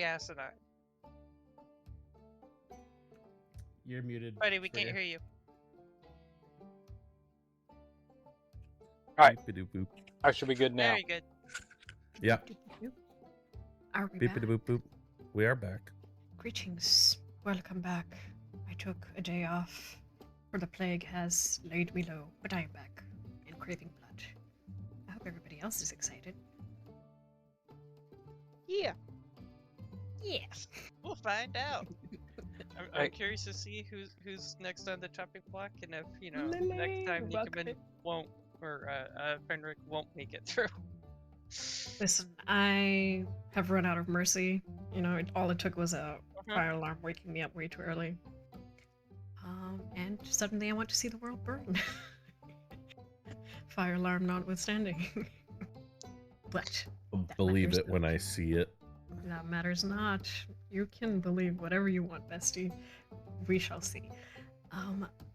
asinine. You're muted. Buddy, we can't hear you. All right. Boop. I should be good now. Very good. Yeah. Are we Beep back? boop boop. We are back. Greetings. Welcome back. I took a day off, for the plague has laid me low, but I am back and craving blood. I hope everybody else is excited. Yeah, Yes. we'll find out. I'm Right. curious to see who's next on the chopping block, and if next Lily, time welcome Nicoman in. won't, or Fenric won't make it through. Listen, I have run out of mercy. All it took was a Mhm. fire alarm waking me up way too early. And suddenly I want to see the world burn. Fire alarm notwithstanding. But I'll that believe matters it when I see it. that matters not. You can believe whatever you want, bestie. We shall see.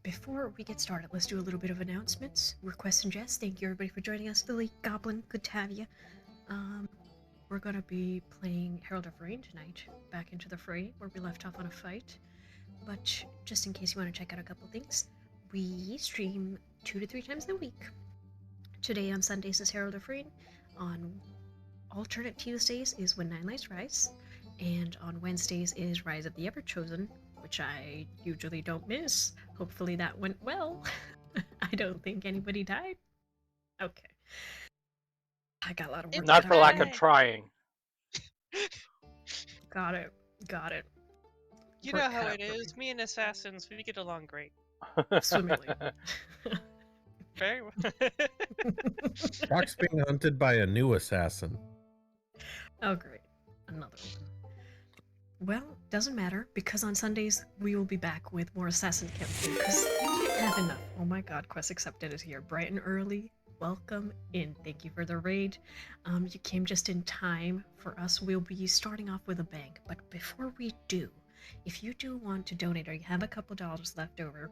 Before we get started, let's do a little bit of announcements. Request and Jess, thank you everybody for joining us. Lily, Goblin, good to have you. We're gonna be playing Herald of Rain tonight, back into the fray, where we left off on a fight. But just in case you want to check out a couple things, we stream 2 to 3 times a week. Today on Sundays is Herald of Rain. On alternate Tuesdays is When Nine Lights Rise. And on Wednesdays is Rise of the Everchosen, which I usually don't miss. Hopefully that went well. I don't think anybody died. Okay. I got a lot of work. Not to for do. lack of trying. Got it. You Work know how cut it out for is. Me and assassins, we get along great. Swimmingly. Very well. Brock's being hunted by a new assassin. Oh, great. Another one. Well, doesn't matter, because on Sundays we will be back with more Assassin Campaign, because we can't have enough. Oh my god, Quest Accepted is here bright and early. Welcome in. Thank you for the raid. You came just in time for us. We'll be starting off with a bang, but before we do, if you do want to donate or you have a couple dollars left over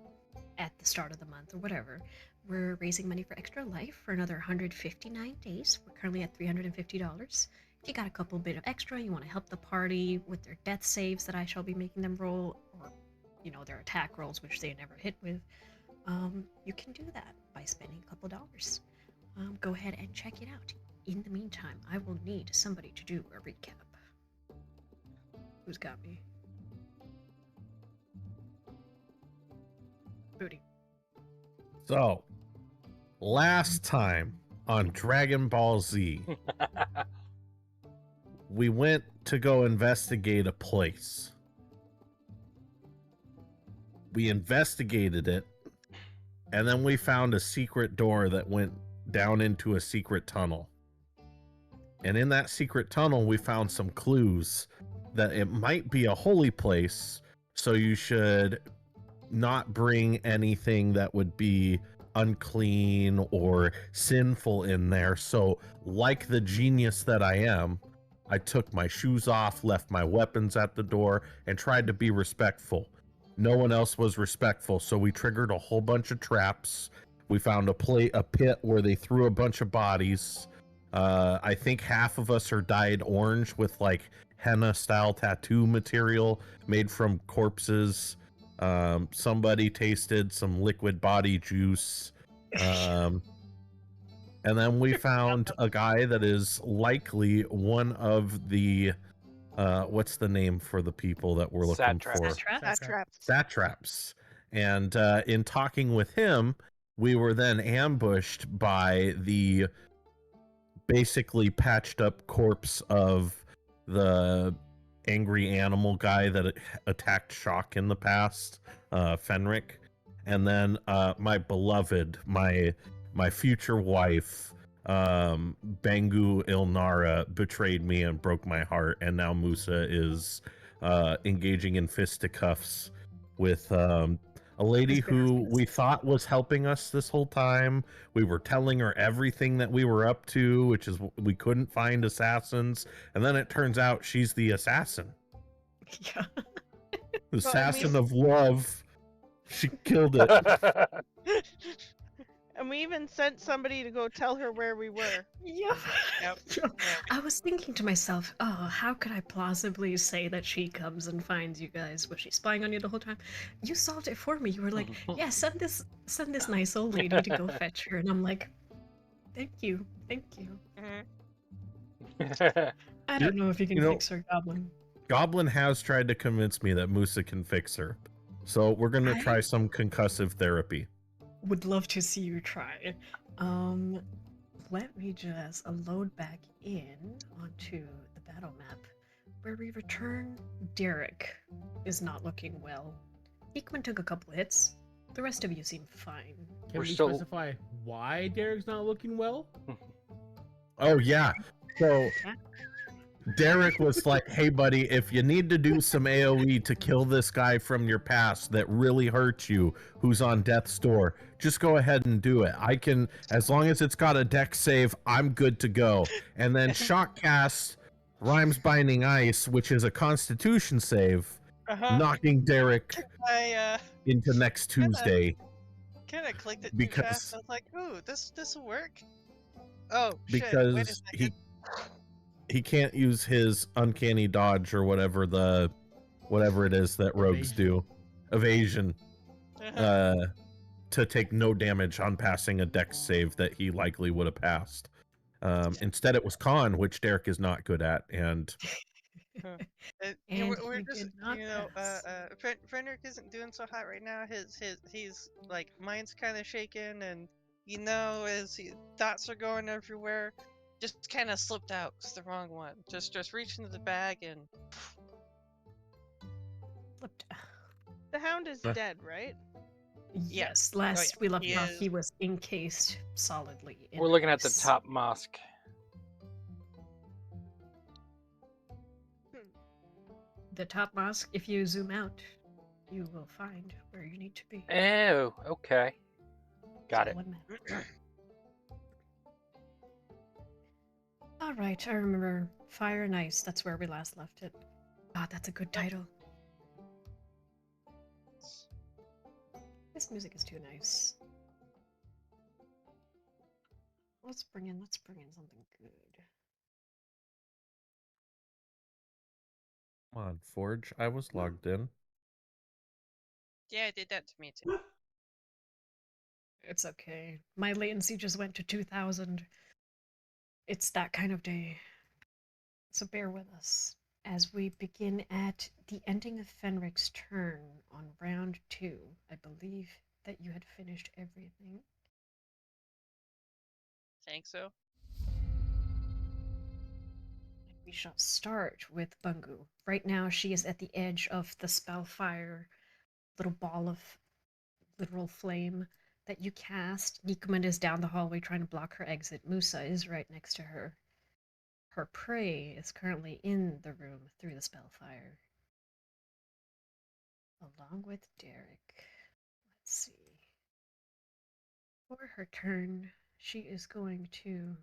at the start of the month or whatever, we're raising money for Extra Life for another 159 days. We're currently at $350. If you got a couple bit of extra, you want to help the party with their death saves that I shall be making them roll, or their attack rolls, which they never hit with, you can do that by spending a couple dollars. Go ahead and check it out. In the meantime, I will need somebody to do a recap. Who's got me? Booty. So, last time on Dragon Ball Z, we went to go investigate a place. We investigated it, and then we found a secret door that went down into a secret tunnel. And in that secret tunnel, we found some clues that it might be a holy place, so you should not bring anything that would be unclean or sinful in there. So, like the genius that I am, I took my shoes off, left my weapons at the door, and tried to be respectful. No one else was respectful, so we triggered a whole bunch of traps. We found a pit where they threw a bunch of bodies. I think half of us are dyed orange with like henna-style tattoo material made from corpses. Somebody tasted some liquid body juice. And then we found a guy that is likely one of the what's the name for the people that we're looking for? Satraps. And in talking with him, we were then ambushed by the basically patched up corpse of the angry animal guy that attacked Shock in the past, Fenric. And then my beloved, my future wife, Bangu Ilnara, betrayed me and broke my heart, and now Musa is engaging in fisticuffs with a lady who we thought was helping us this whole time. We were telling her everything that we were up to, which is we couldn't find assassins, and then it turns out she's the assassin. Yeah. Assassin of love. She killed it. And we even sent somebody to go tell her where we were. Yep. Yep. I was thinking to myself, oh, how could I plausibly say that she comes and finds you guys? Was she spying on you the whole time? You solved it for me. You were like, yeah, send this nice old lady to go fetch her. And I'm like, thank you. Mhm. I don't know if you can you know- fix her, Goblin. Goblin has tried to convince me that Musa can fix her. So we're going to I- try some concussive therapy. Would love to see you try. Let me just load back in onto the battle map where we return. Derek is not looking well. Ekman took a couple hits. The rest of you seem fine. Can We're we still- specify why Derek's not looking well? Oh, yeah. So Derek was like, hey, buddy, if you need to do some AoE to kill this guy from your past that really hurt you, who's on death's door, just go ahead and do it. I can, as long as it's got a deck save, I'm good to go. And then shock cast Rhymes Binding Ice, which is a constitution save, knocking Derek I into next Tuesday. kind of clicked it too Because- fast. I was like, "Ooh, this will work." Oh shit! Wait a Because second. he can't use his uncanny dodge or whatever it is that rogues do, evasion, to take no damage on passing a dex save that he likely would have passed. Instead it was con, which Derek is not good at, and Yeah, And we're he just, did not pass. Frederick isn't doing so hot right now. He's like mind's kind of shaken, and as thoughts are going everywhere, just kind of slipped out. It's the wrong one. Just reach into the bag and Flipped. The hound is Huh. dead, right? Yes, last yeah, we left he off, is. he was encased solidly. In We're looking at the ice. top mosque. The top mosque. If you zoom out, you will find where you need to be. Oh, okay. Got it. One map. All right, I remember Fire and Ice. That's where we last left it. God, that's a good title. This music is too nice. Let's bring in something good. come on, Forge. I was logged in. Yeah, it did that to me too. It's okay. My latency just went to 2000. It's that kind of day. So bear with us as we begin at the ending of Fenric's turn on round 2. I believe that you had finished everything. Think so. We shall start with Bungu. Right now, she is at the edge of the spellfire, little ball of literal flame that you cast. Nikuman is down the hallway trying to block her exit. Musa is right next to her. Her prey is currently in the room through the spellfire, along with Derek. Let's see. For her turn, she is going to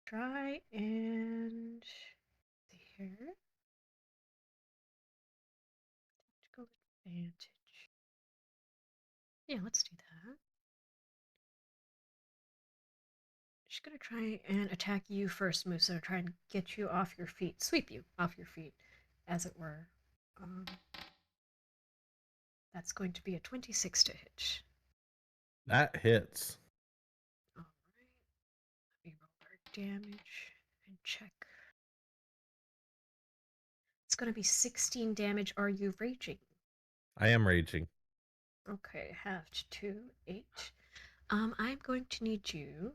try and see here. Tactical advantage. Yeah, let's do that. She's gonna try and attack you first, Musa. Try and get you off your feet, sweep you off your feet, as it were. That's going to be a 26 to hit. That hits. All right. Let me roll our damage and check. It's going to be 16 damage. Are you raging? I am raging. Okay, halved to 8. I'm going to need you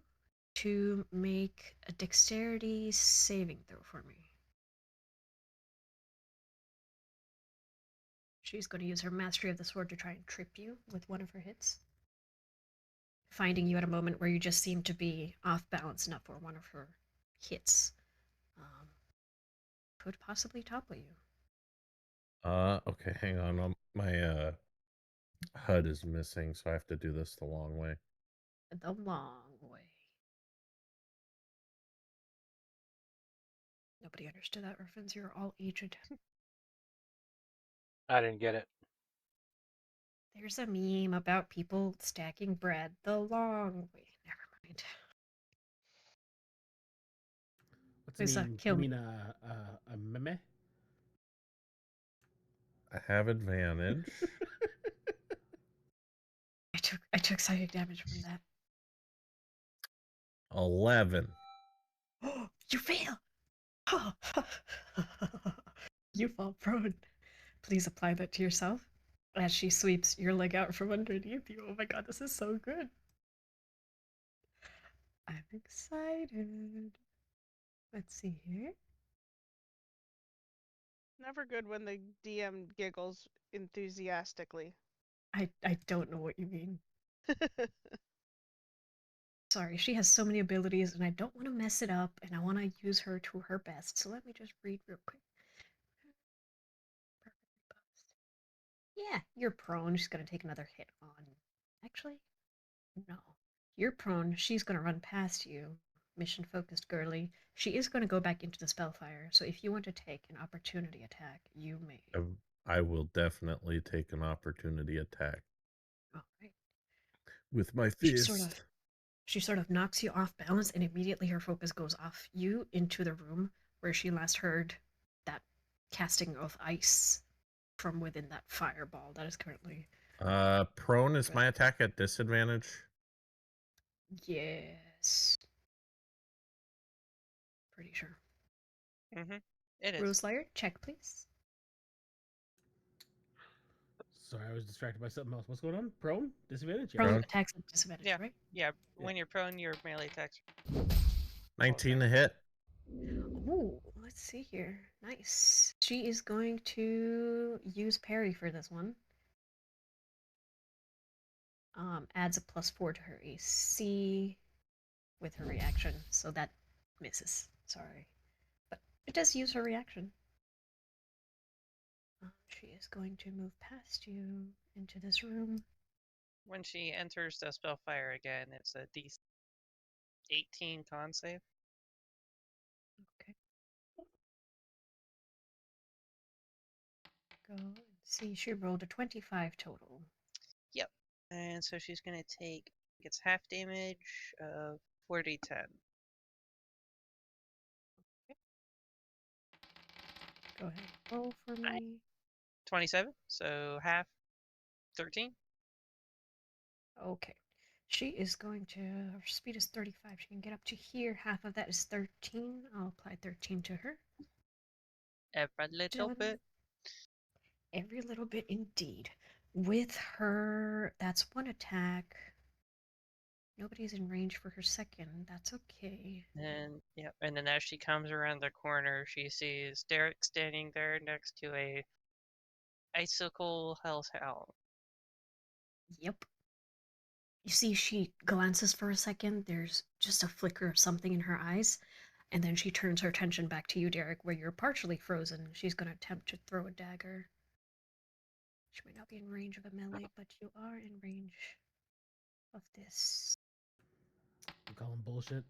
to make a dexterity saving throw for me. She's going to use her mastery of the sword to try and trip you with one of her hits. Finding you at a moment where you just seem to be off balance enough for one of her hits could possibly topple you. Okay, hang on. My HUD is missing, so I have to do this the long way. The long way. Nobody understood that reference. You're all aged. I didn't get it. There's a meme about people stacking bread the long way. Never mind. What's Musa, it mean? kill You me. mean a meme? I have advantage. I took psychic damage from that. 11. Oh, you fail! Oh. You fall prone. Please apply that to yourself as she sweeps your leg out from underneath you. Oh my god, this is so good. I'm excited. Let's see here. Never good when the DM giggles enthusiastically. I don't know what you mean. Sorry, she has so many abilities and I don't want to mess it up and I want to use her to her best. So let me just read real quick. Perfectly posed. Yeah, you're prone. She's going to take another hit on. Actually, no. You're prone. She's going to run past you. Mission focused girly. She is going to go back into the spellfire. So if you want to take an opportunity attack, you may. I will definitely take an opportunity attack All right. with my She fist. sort of knocks you off balance and immediately her focus goes off you into the room where she last heard that casting of ice from within that fireball that is currently. Prone is my attack at disadvantage. Yes. Pretty sure. Mm-hmm. It is. Rose Layer, check please. Sorry, I was distracted by something else. What's going on? Prone? Disadvantage? Yeah. Prone Prone. attacks at disadvantage, Yeah. right? Yeah. When you're prone, your melee attacks. 19 to hit. Ooh, let's see here. Nice. She is going to use parry for this one. Adds a +4 to her AC with her reaction, so that misses. Sorry. But it does use her reaction. She is going to move past you into this room. When she enters the spellfire again, it's a DC 18 con save. Okay. Go and see. She rolled a 25 total. Yep. And so she's gonna gets half damage of 4d10. Go ahead. Roll for me. 27. So half 13. Okay. She is going to. Her speed is 35. She can get up to here. Half of that is 13. I'll apply 13 to her. Every little Done. bit. Every little bit indeed. With her, that's one attack. Nobody's in range for her second. That's okay. And yep. And then as she comes around the corner, she sees Derek standing there next to a icicle hellhound. Yep. You see, she glances for a second. There's just a flicker of something in her eyes. And then she turns her attention back to you, Derek, where you're partially frozen. She's going to attempt to throw a dagger. She might not be in range of a melee, but you are in range of this. I'm calling bullshit.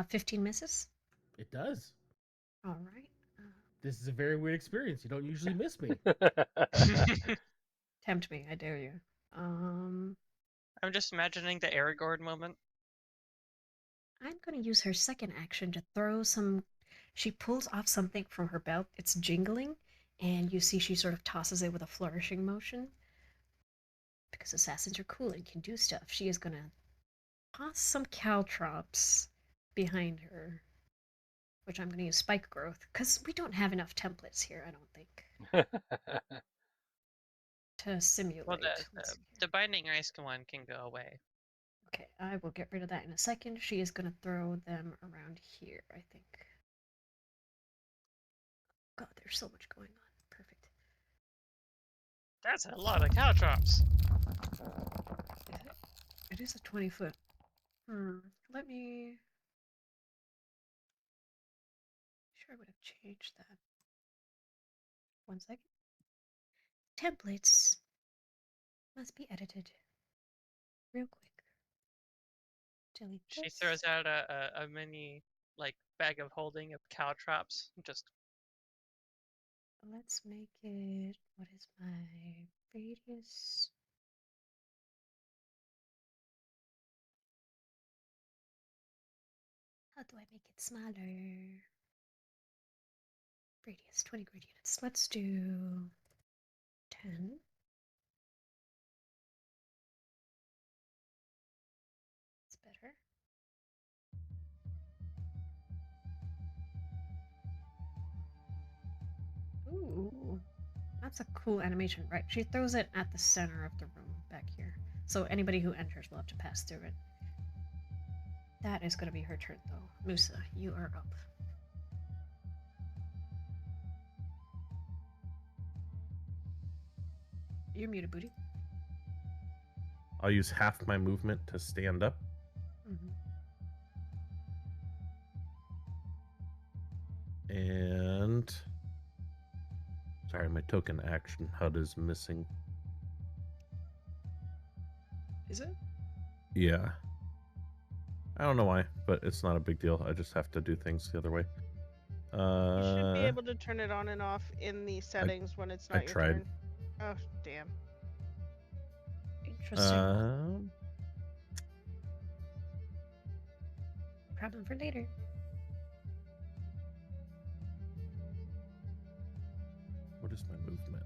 15 misses. It does. All right. This is a very weird experience. You don't usually miss me. Tempt me, I dare you. I'm just imagining the Aragorn moment. I'm going to use her second action to throw some. She pulls off something from her belt. It's jingling, and you see she sort of tosses it with a flourishing motion. Because assassins are cool and can do stuff, she is going to toss some caltrops behind her, which I'm going to use spike growth, because we don't have enough templates here, I don't think, to simulate. Well, the binding ice one can go away. Okay, I will get rid of that in a second. She is going to throw them around here, I think. God, there's so much going on. Perfect. That's a lot of caltrops. It is a 20-foot. Let me. Sure, I would have changed that. 1 second. Templates must be edited real quick. Delete She this. throws out a mini bag of holding of caltrops. Just Let's make it. What is my radius? radius. How do I make it smaller? Radius, 20 grid units. Let's do 10. It's better. Ooh, that's a cool animation, right? She throws it at the center of the room back here. So anybody who enters will have to pass through it. That is going to be her turn, though. Musa, you are up. You're muted, booty. I'll use half my movement to stand up. And sorry, my token action HUD is missing. Is it? Yeah. I don't know why, but it's not a big deal. I just have to do things the other way. You should be able to turn it on and off in the settings when it's not your tried. turn. Oh, damn. Interesting. Problem for later. What is my movement?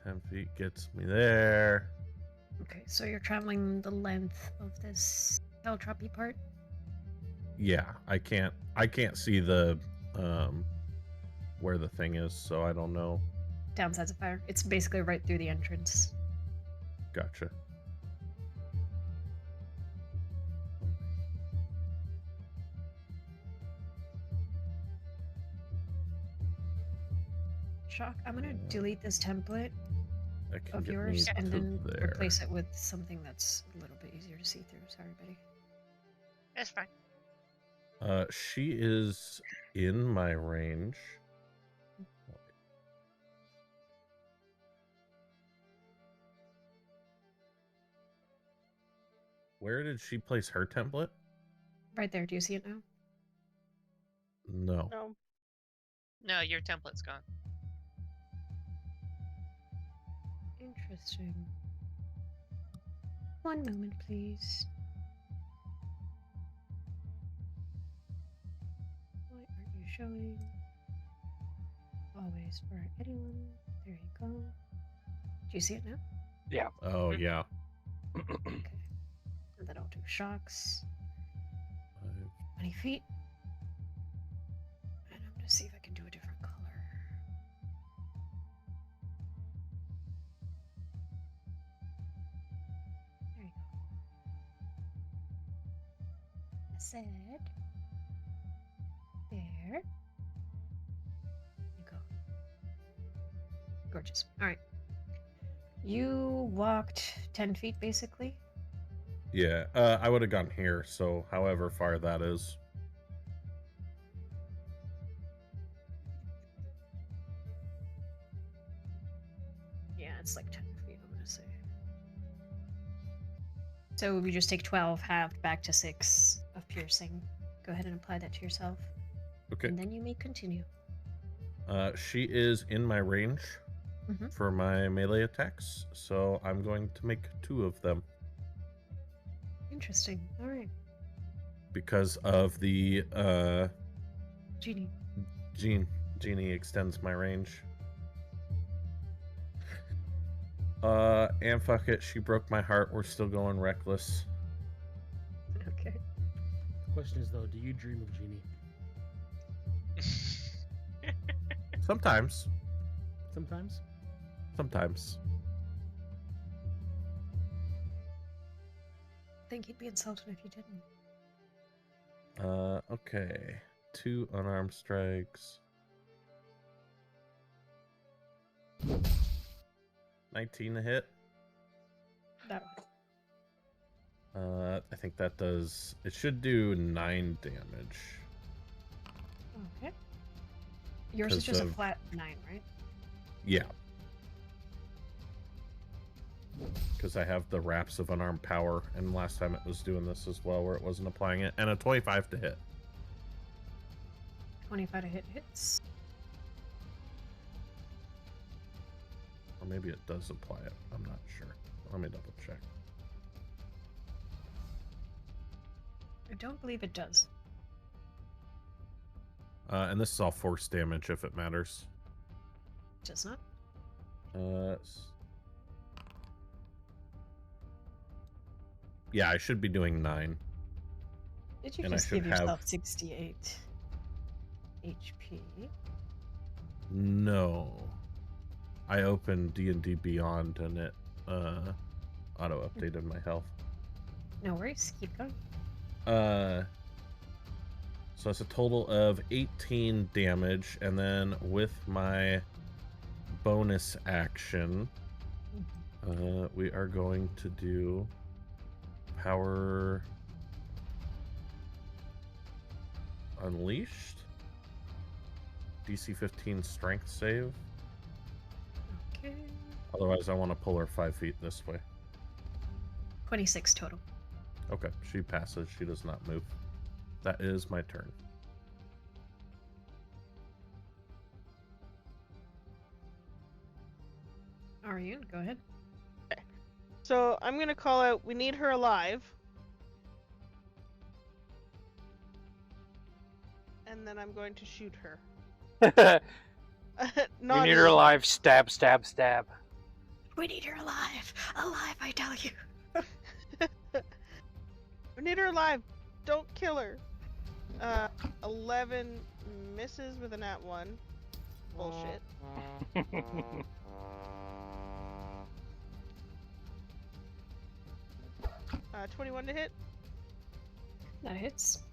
10 feet gets me there. Okay, so you're traveling the length of this caltroppy part? Yeah, I can't see the where the thing is, so I don't know. Downsides of fire. It's basically right through the entrance. Gotcha. Shock, I'm gonna delete this template That can of get yours me and to then there. replace it with something that's a little bit easier to see through. Sorry, buddy. It's fine. She is in my range. Where did she place her template? Right there. Do you see it now? No. No. No, your template's gone. Interesting. One moment, please. Why aren't you showing? Always for anyone. There you go. Do you see it now? Yeah. Oh, yeah. Okay. And then I'll do shocks. 20 feet. And I'm gonna see if I can do a different color. There you go. I said. There. You go. Gorgeous. Alright. You walked 10 feet basically. Yeah, I would have gone here, so however far that is. Yeah, it's like 10 feet, I'm gonna say. So we just take 12 halved back to 6 of piercing. Go ahead and apply that to yourself. Okay. And then you may continue. She is in my range Mhm. for my melee attacks, so I'm going to make 2 of them Interesting. Alright. because of the Genie. Genie extends my range. And fuck it, she broke my heart. We're still going reckless. Okay. The question is though, do you dream of Genie? Sometimes. Sometimes. Sometimes. I think he'd be insulted if you didn't. Okay. 2 unarmed strikes. 19 to hit. That I think that does. It should do 9 damage. Okay. Yours is 'Cause just a of- flat 9, right? Yeah. because I have the wraps of unarmed power, and last time it was doing this as well, where it wasn't applying it, and a 25 to hit. 25 to hit hits. Or maybe it does apply it. I'm not sure. Let me double check. I don't believe it does. And this is all force damage if it matters. It does not. Yeah, I should be doing 9. Did you And I just should give have- yourself 68 HP? No. I opened D&D Beyond and it auto-updated my health. No worries. Keep going. So it's a total of 18 damage, and then with my bonus action, we are going to do Power Unleashed. DC 15 strength save. Okay. Otherwise, I want to pull her 5 feet this way. 26 total. Okay, she passes. She does not move. That is my turn. Ariane, go ahead. So I'm going to call out, we need her alive. And then I'm going to shoot her. We Not need her alive. Stab, stab, stab. We need her alive! Alive, I tell you! We need her alive. Don't kill her. 11 misses with a nat 1. Bullshit. 21 to hit. That hits.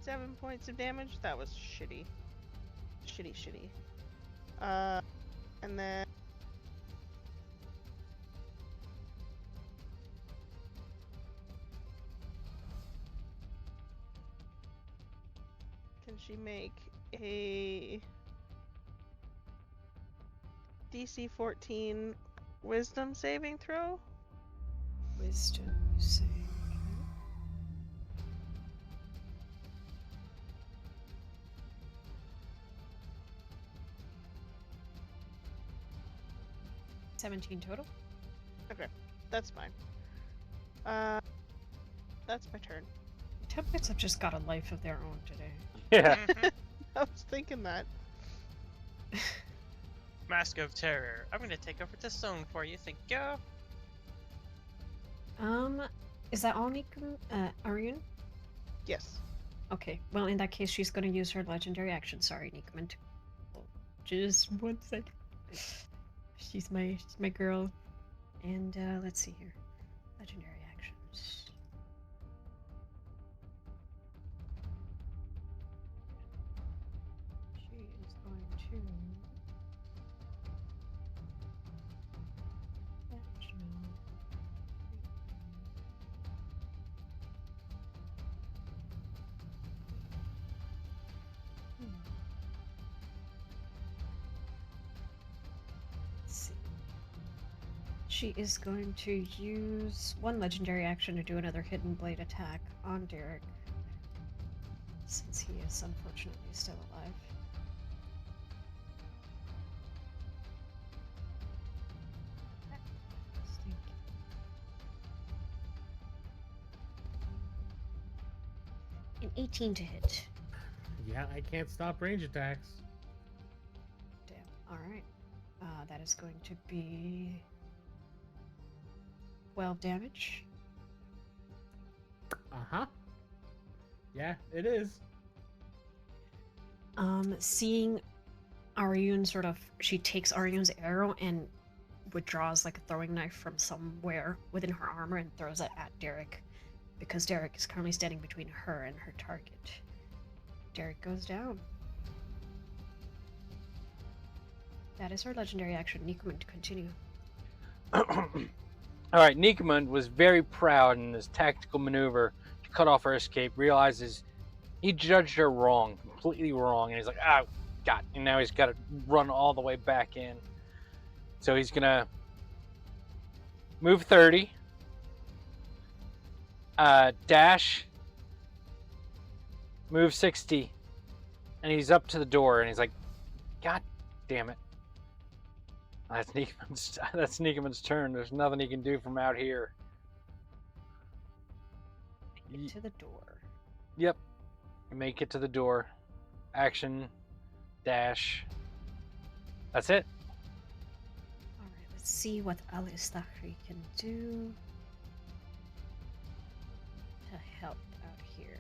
7 points of damage. That was shitty. Shitty. And then can she make a DC 14 wisdom saving throw? Wisdom save. 17 total. That's fine. That's my turn. Templates have just got a life of their own today. Yeah. Mhm. I was thinking that. Mask of Terror. I'm gonna take over this zone for you. Thank you. Is that all, Nikum? Ariane? Yes. Okay, well, in that case, she's gonna use her legendary action. Sorry, Nikum. Just 1 second. She's my girl. And, let's see here. Legendary actions. She is going to... Let's see. She is going to use 1 legendary action to do another hidden blade attack on Derek, since he is unfortunately still alive. An 18 to hit. Yeah, I can't stop range attacks. Damn. Alright. That is going to be 12 damage. Uh-huh. Yeah, it is. Seeing Ariane she takes Ariane's arrow and withdraws like a throwing knife from somewhere within her armor and throws it at Derek, because Derek is currently standing between her and her target. Derek goes down. That is her legendary action. Nikuman, to continue. Alright, Nikamund was very proud in this tactical maneuver to cut off her escape, realizes he judged her wrong, completely wrong, and he's like, oh, God, and now he's got to run all the way back in. So he's gonna move 30, dash, move 60, and he's up to the door, and he's like, "God damn it!" That's Sneakman's turn. There's nothing he can do from out here. Get to the door. Yep. Make it to the door. Action. Dash. That's it. Alright, let's see what Alistachri can do to help out here.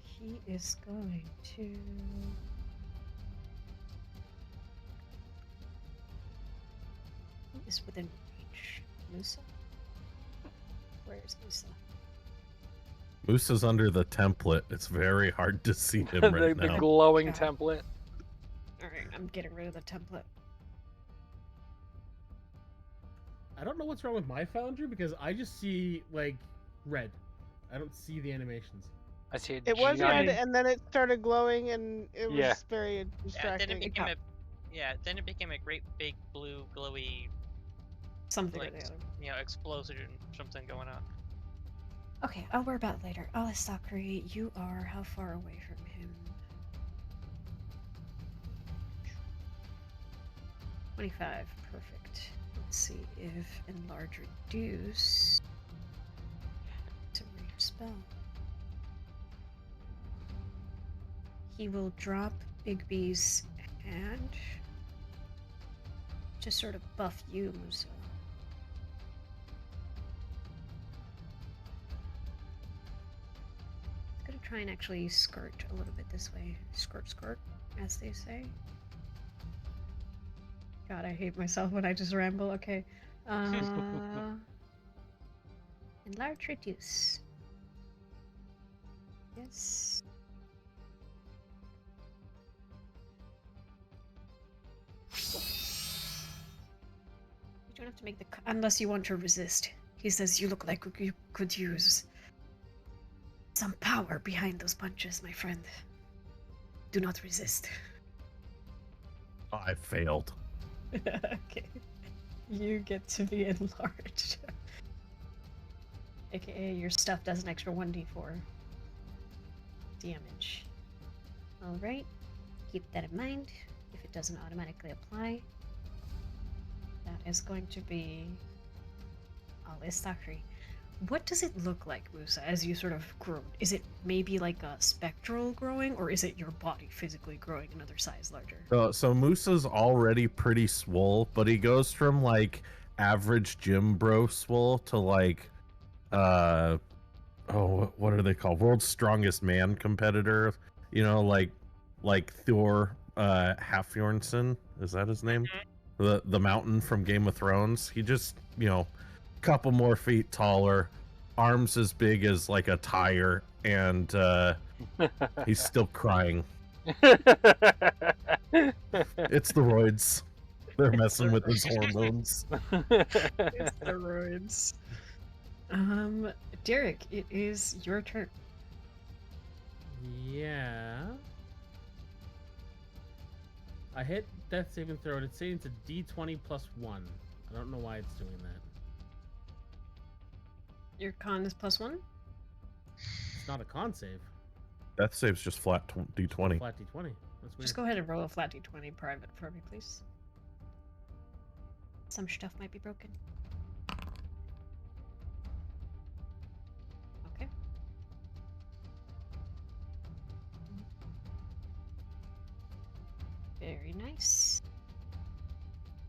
He is going to... Who is within reach? Musa? Where is Musa? Musa's under the template. It's very hard to see him right the now. glowing Okay. template. Alright, I'm getting rid of the template. I don't know what's wrong with my Foundry because I just see like red. I don't see the animations. I see a It was red, giant... and then it started glowing, and it was Yeah. very Yeah, then distracting. it became then it became a great big blue glowy, Something or like, the other. explosion, something going on. Okay, I'll worry about it later. Alistachri, you are how far away from him? 25, perfect. Let's see if enlarge reduce to reach spell. He will drop Bigby's hand to sort of buff you, Musa. I'm gonna try and actually skirt a little bit this way. Skirt, skirt, as they say. God, I hate myself when I just ramble. Okay. Enlarge, reduce. Yes. You don't have to make the unless you want to resist. He says you look like you could use some power behind those punches, my friend. Do not resist. I failed. Okay. You get to be enlarged. AKA your stuff does an extra 1d4 damage. Alright. Keep that in mind. If it doesn't automatically apply, that is going to be Alistachri. What does it look like, Musa, as you sort of grow? Is it maybe like a spectral growing, or is it your body physically growing another size larger? So Musa's already pretty swole, but he goes from like average gym bro swole to like what are they called? World's strongest man competitor. You know, like Thor Halfjornsson, is that his name? The mountain from Game of Thrones. He just, couple more feet taller, arms as big as like a tire, and he's still crying. It's the roids. They're messing with his hormones. It's steroids. Derek, it is your turn. Yeah. I hit death saving throw, and it's saying it's a D20 plus 1. I don't know why it's doing that. Your con is +1? It's not a con save. Death save's just flat d20. Flat D20. That's weird. Just go ahead and roll a flat d20 private for me, please. Some stuff might be broken. Okay. Very nice.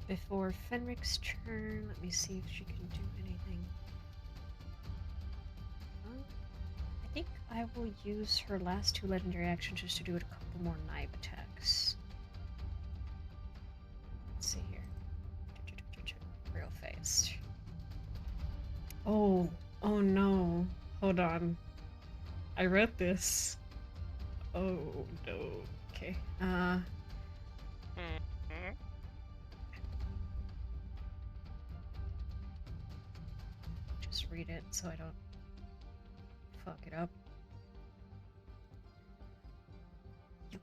Before Fenric's turn, let me see if she can do anything. I think I will use her last 2 legendary actions just to do a couple more knife attacks. Let's see here. Real fast. Oh no. Hold on. I read this. Oh no. Okay. Just read it so I don't fuck it up. Yep.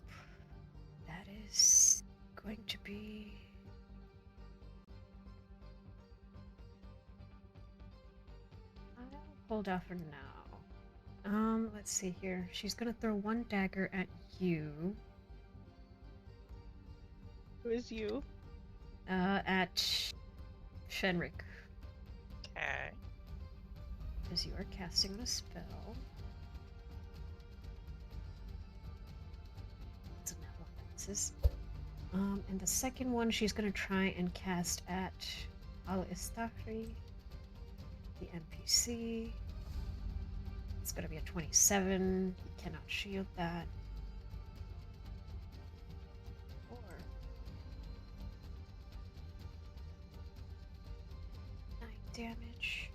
That is going to be... I'll hold off for now. Let's see here. She's gonna throw one dagger at you. Who is you? At Fenric. Okay. Because you are casting on a spell. It's a nat one, this is. And the second one she's gonna try and cast at Al-Istafri, the NPC. It's gonna be a 27. You cannot shield that. Or 9 damage.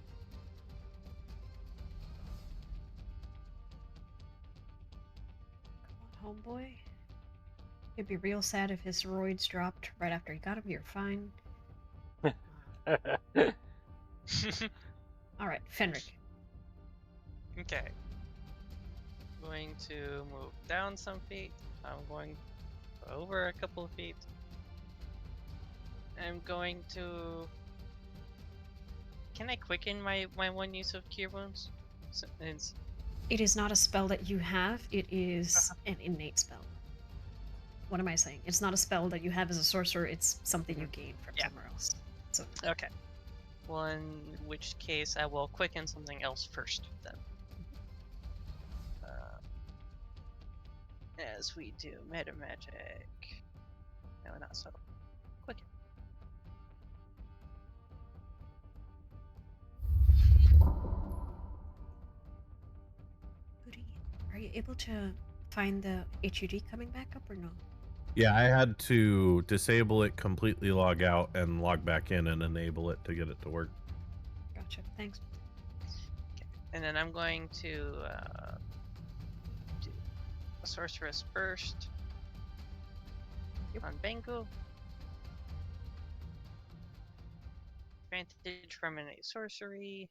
Come on, homeboy. It'd be real sad if his roids dropped right after he got him. You're fine. Alright, Fenric. Okay. Going to move down some feet. I'm going over a couple of feet. I'm going to... Can I quicken my one use of Cure Wounds? It's... It is not a spell that you have, it is an innate spell. What am I saying? It's not a spell that you have as a sorcerer, it's something you gain from somewhere else. So Okay. Well, in which case I will quicken something else first, then. As we do meta magic. No, not so. Quicken. Goody. Are you able to find the HUD coming back up or no? Yeah, I had to disable it, completely log out, and log back in and enable it to get it to work. Gotcha. Thanks. And then I'm going to do a sorceress burst on Bengu. Advantage from innate sorcery.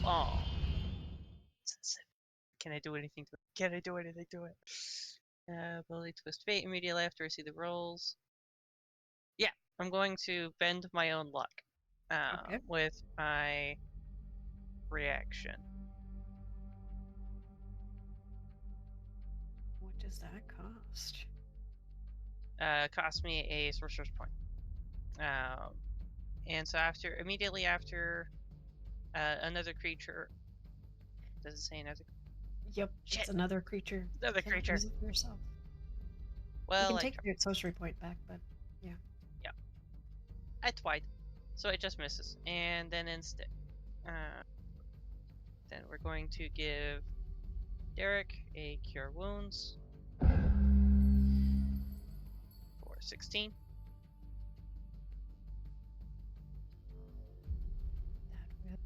Oh. Can I do anything to it? Can I do anything to it? Ability Twist Fate immediately after I see the rolls. Yeah, I'm going to bend my own luck with my reaction. What does that cost? Cost me a sorcerer's point. And so immediately after another creature. Does it say another? Yep, Shit. it's another creature. Another Can't creature. use it for yourself. Well, you can take your sorcery point back, but I tried, so it just misses. And then instead, then we're going to give Derek a Cure Wounds for 16.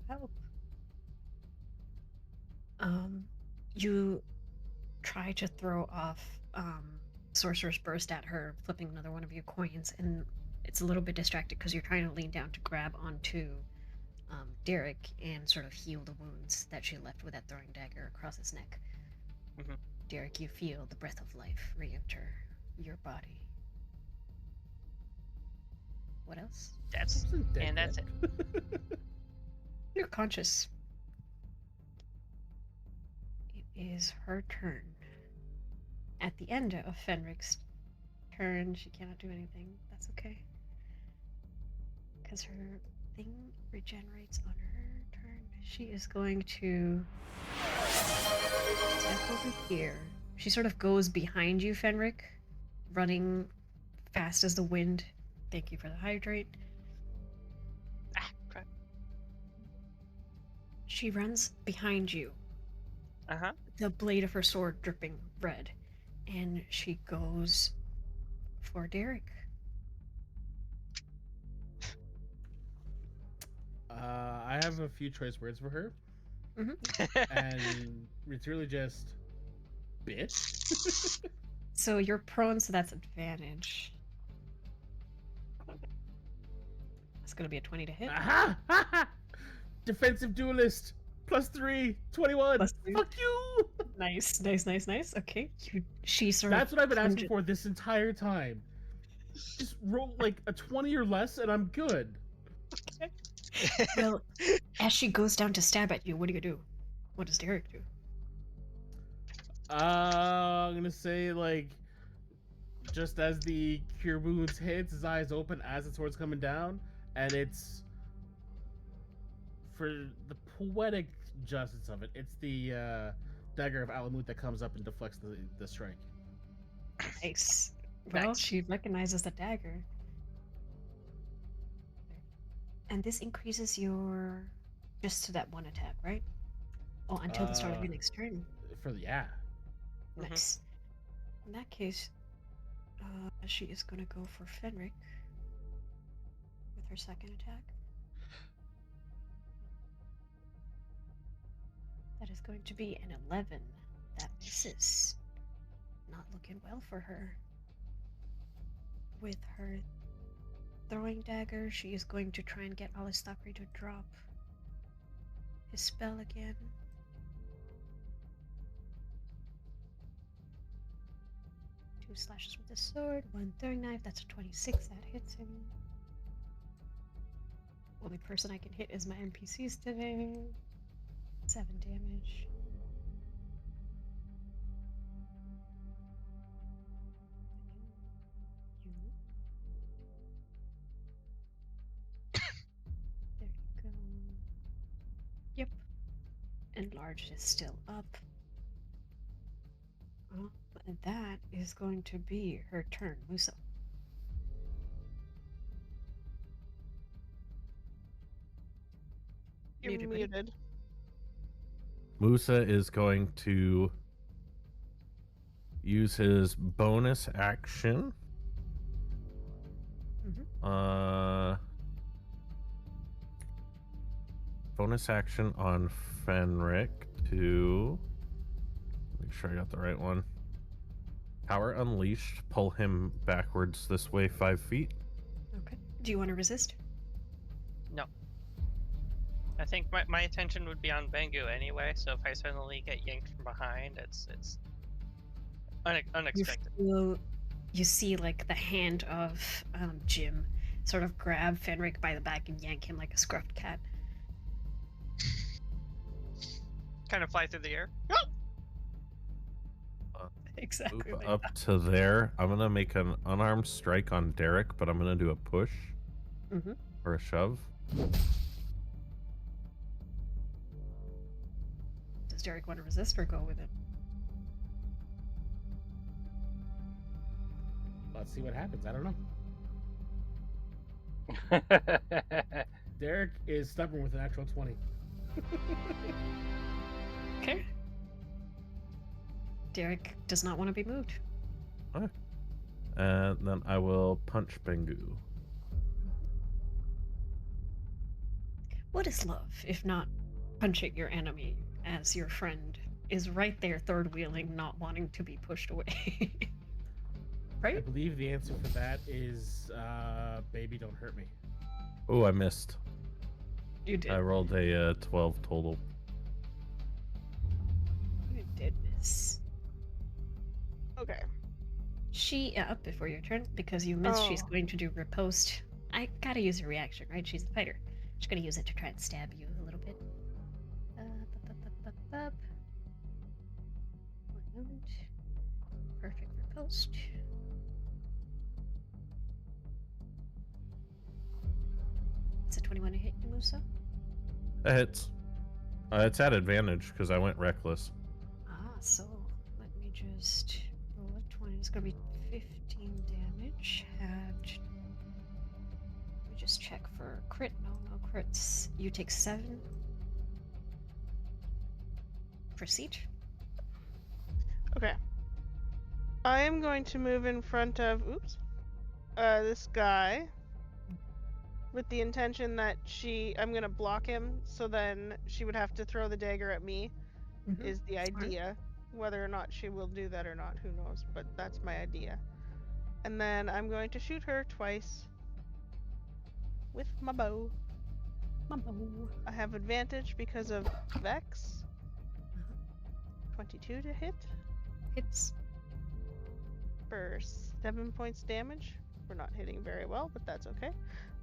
that will help. You try to throw off Sorcerer's Burst at her, flipping another one of your coins, and it's a little bit distracted because you're trying to lean down to grab onto Derek and sort of heal the wounds that she left with that throwing dagger across his neck. Mhm. Derek, you feel the breath of life re-enter your body. What else? That's Wasn't dead and that's yet. it. You're conscious. It is her turn. At the end of Fenric's turn, she cannot do anything. That's okay. Because her thing regenerates on her turn. She is going to step over here. She sort of goes behind you, Fenric, running fast as the wind. Thank you for the hydrate. Ah, crap. She runs behind you, Uh-huh. the blade of her sword dripping red, and she goes for Derek. I have a few choice words for her, Mm-hmm. and it's really just bitch. So you're prone, so that's advantage. It's gonna be a 20 to hit. Aha! Ha! Defensive duelist. +3, 21. +3. Fuck you! Nice. Okay. She sort That's of what I've been asking plunges- for this entire time. Just roll like a 20 or less, and I'm good. Well, as she goes down to stab at you, what do? What does Derek do? I'm gonna say like, just as the cure wounds hits, his eyes open as the sword's coming down, and it's for the poetic justice of it. It's the dagger of Alamut that comes up and deflects the strike. Nice. Well, Nice. she recognizes the dagger. And this increases your just to that one attack, right? Oh, until the start of your next turn. Yeah. Mhm. Nice. In that case, she is gonna go for Fenric with her second attack. That is going to be an 11. That misses. Not looking well for her. With her throwing dagger, she is going to try and get Alistakri to drop his spell again. Two slashes with the sword, one throwing knife, that's a 26, that hits him. Only person I can hit is my NPCs today. 7 damage. There you go. Yep. Enlarged is still up. And that is going to be her turn, Musa. You're Muted, buddy. muted. Musa is going to use his bonus action. Bonus action on Fenric to make sure I got the right one. Power Unleashed. Pull him backwards this way 5 feet. Okay. Do you want to resist? No. I think my attention would be on Bengu anyway, so if I suddenly get yanked from behind, it's unexpected. You see like the hand of Jim sort of grab Fenric by the back and yank him like a scruffed cat. Kind of fly through the air. Exactly. Move like up that. to there. I'm gonna make an unarmed strike on Derek, but I'm gonna do a push or a shove. Does Derek want to resist or go with it? Let's see what happens. I don't know. Derek is stubborn with an actual 20. Okay. Derek does not want to be moved. And then I will punch Bengu. What is love if not punching your enemy as your friend is right there third wheeling, not wanting to be pushed away? I Right? believe the answer for that is baby, don't hurt me. Oh, I missed. You did. I rolled a 12 total. You did miss. Okay. She up before your turn because you missed. She's Oh. going to do riposte. I gotta use a reaction, right? She's a fighter. She's gonna use it to try and stab you a little bit. Up. 1 moment. Perfect riposte. It's a 21 to hit you, Musa. That hits. It's at advantage because I went reckless. So let me just roll a 20. It's gonna be 15 damage. Let me just check for crit. No crits. You take 7. Proceed. Okay. I am going to move in front of this guy with the intention that I'm gonna block him, so then she would have to throw the dagger at me. Is the Smart. idea. Whether or not she will do that or not, who knows, but that's my idea. And then I'm going to shoot her twice with my bow. I have advantage because of Vex. 22 to hit Hits. for 7 points damage. We're not hitting very well, but that's okay.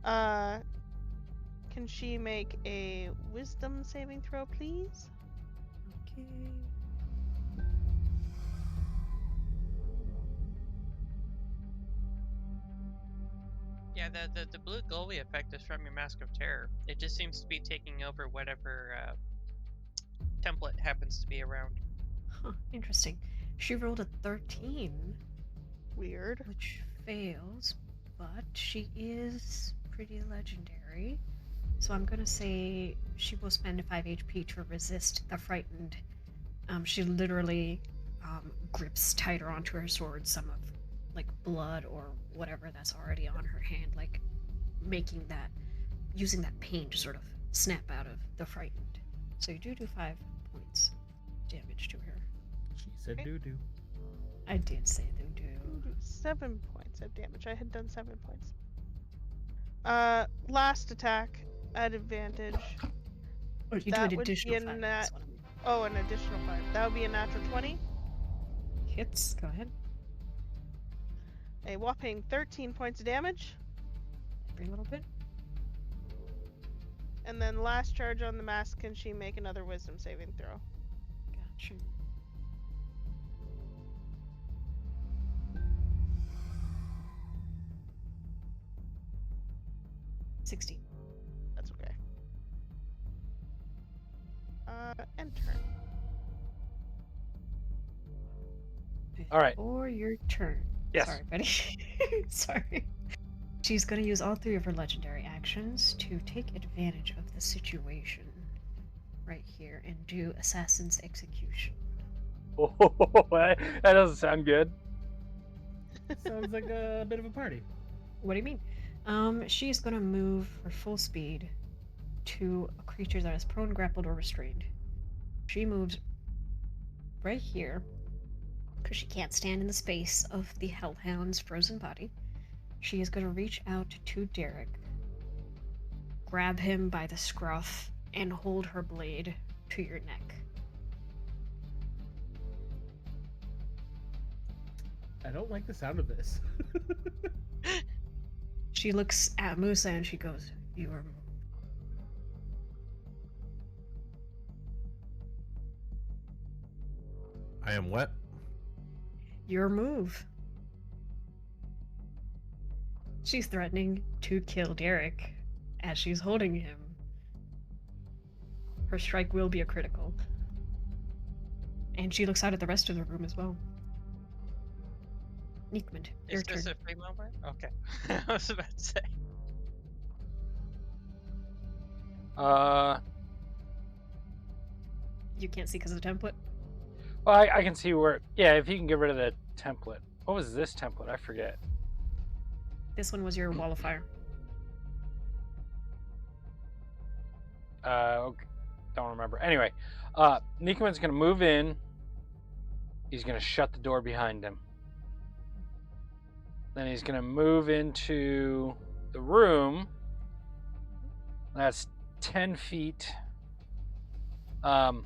Can she make a wisdom saving throw, please? Okay. Yeah, the blue glowy effect is from your Mask of Terror. It just seems to be taking over whatever template happens to be around. Huh, interesting. She rolled a 13, Weird. which fails, but she is pretty legendary. So I'm gonna say she will spend 5 HP to resist the frightened. She literally grips tighter onto her sword some of like blood or whatever that's already on her hand, like using that pain to sort of snap out of the frightened. So you do 5 points damage to her. She said Okay. doo-doo. I did say they do. 7 points of damage. I had done 7 points. Last attack at advantage. Or you do That an would be additional a 5. nat- That's what I mean. Oh, an additional 5. That would be a natural 20. Hits. Go ahead. A whopping 13 points of damage. Every little bit. And then last charge on the mask, can she make another wisdom saving throw? Gotcha. $16. That's okay. End turn. All right. Or your turn. Yes. Sorry, buddy. Sorry. She's going to use all 3 of her legendary actions to take advantage of the situation right here and do Assassin's Execution. Oh, that doesn't sound good. Sounds like a bit of a party. What do you mean? She's going to move her full speed to a creature that is prone, grappled, or restrained. She moves right here because she can't stand in the space of the Hellhound's frozen body. She is going to reach out to Derek, grab him by the scruff, and hold her blade to your neck. I don't like the sound of this. She looks at Musa and she goes, "You are." I am what? Your move. She's threatening to kill Derek as she's holding him. Her strike will be a critical. And she looks out at the rest of the room as well. Nickman, your Is this turn. a free moment? Okay. I was about to say. You can't see because of the template? Well, I can see where. Yeah, if you can get rid of the template. What was this template? I forget. This one was your wall of fire. Okay, don't remember. Anyway, Nikaman's gonna move in. He's gonna shut the door behind him. Then he's gonna move into the room. That's 10 feet. And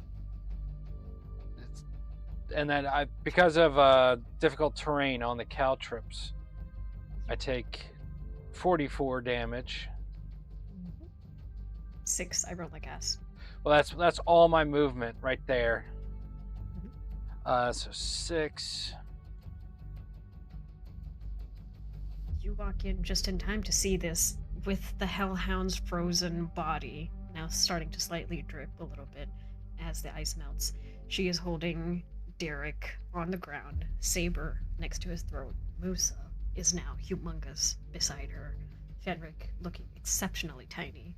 then because of difficult terrain on the caltrips, I take 44 damage. 6, I rolled like ass. Well, that's all my movement right there. So 6. You walk in just in time to see this with the Hellhound's frozen body now starting to slightly drip a little bit as the ice melts. She is holding Derek on the ground, saber next to his throat. Musa is now humongous beside her. Fenric looking exceptionally tiny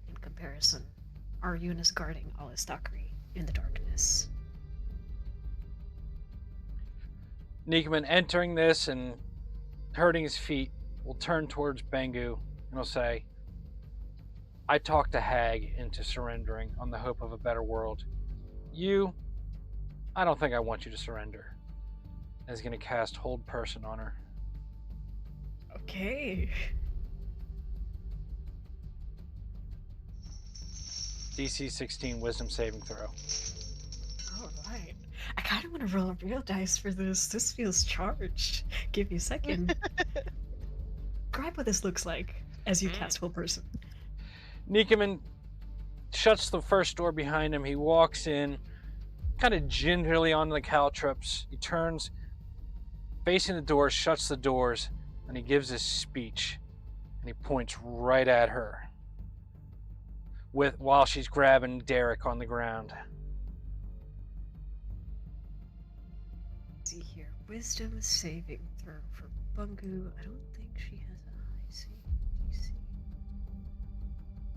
in comparison. Aryun is guarding Alistakri in the darkness. Nikaman entering this and hurting his feet will turn towards Bengu and will say, I talked a hag into surrendering on the hope of a better world. You, I don't think I want you to surrender. And he's going to cast Hold Person on her. Okay. DC 16 Wisdom Saving Throw. Alright. I kind of want to roll a real dice for this. This feels charged. Give me a second. what this looks like as you cast full person. Nikoman shuts the first door behind him. He walks in, kind of gingerly onto the caltrops. He turns, facing the doors, shuts the doors, and he gives his speech. And he points right at her, while she's grabbing Derek on the ground. Let's see here, wisdom saving throw for Bungu. I don't think she has a high C. Let me see.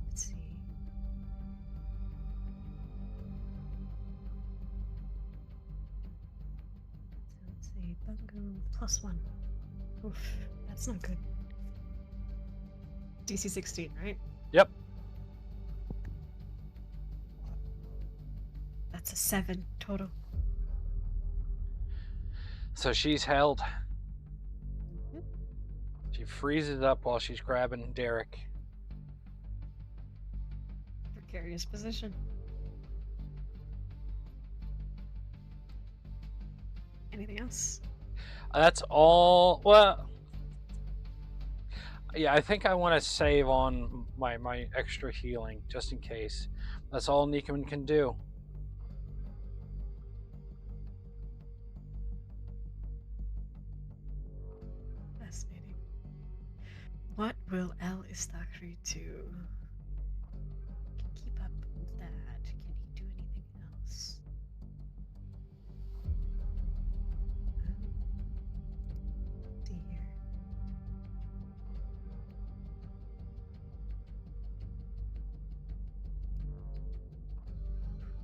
Let's see. So let's see, Bungu +1. Oof, that's not good. DC 16, right? Yep. That's a 7 total. So she's held. She freezes up while she's grabbing Derek. Precarious position. Anything else? That's all. Well, yeah, I think I want to save on my extra healing just in case. That's all Nikoman can do. Fascinating. What will El Istakri do? Keep up with that. Can he do anything else? Let's see here.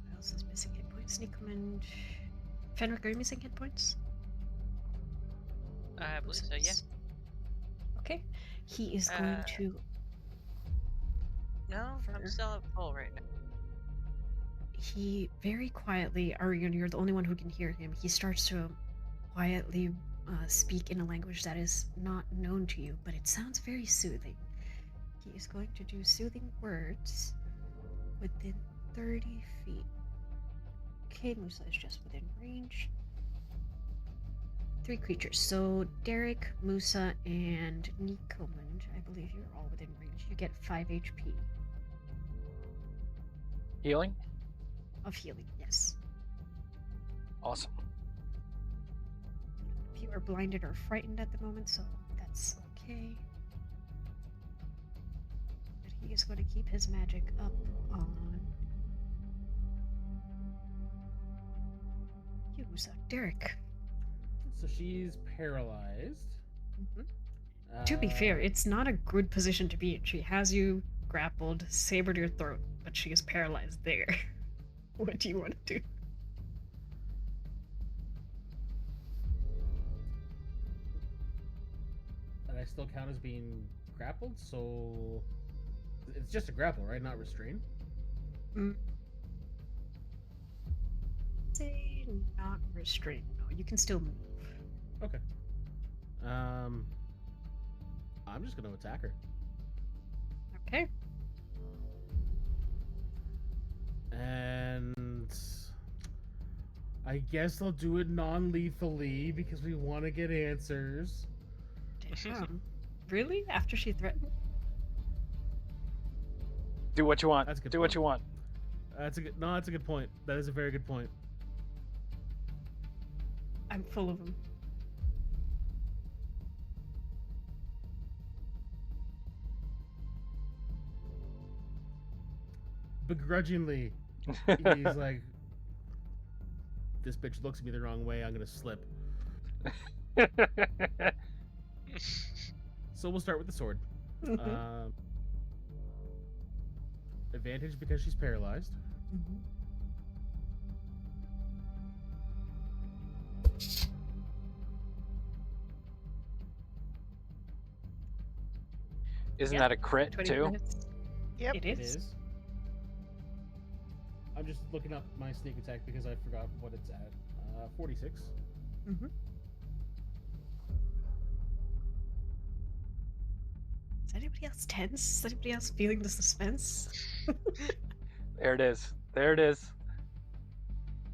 What else is missing hit points? Nikoman. Fenric, are you missing hit points? I believe so, yeah. Okay. He is going to. No, I'm still at full right now. He very quietly, Arian, you're the only one who can hear him. He starts to quietly speak in a language that is not known to you, but it sounds very soothing. He is going to do soothing words within 30 feet. Okay, Musa is just within range. 3 creatures. So Derek, Musa, and Nikoman, I believe you're all within range. You get 5 HP Healing? of healing, yes. Awesome. If you are blinded or frightened at the moment, so that's okay. But he is going to keep his magic up on you, Musa. Derek. So she's paralyzed. To be fair, it's not a good position to be in. She has you grappled, sabered your throat, but she is paralyzed there. What do you want to do? And I still count as being grappled, so it's just a grapple, right? Not restrained. Say not restrained. No, you can still move. Okay. I'm just gonna attack her. Okay. And I guess I'll do it non-lethally because we want to get answers. Damn. Really? After she threatened? Do what you want. That's a good Do what point. you want. That's a good. No, that's a good point. That is a very good point. I'm full of them. Begrudgingly, he's like, "This bitch looks at me the wrong way. I'm gonna slip." So we'll start with the sword. Advantage because she's paralyzed. Isn't Yep. that a crit 20 too? minutes. Yep. It It is. is. I'm just looking up my sneak attack because I forgot what it's at. 46. Is anybody else tense? Is anybody else feeling the suspense? There it is. There it is.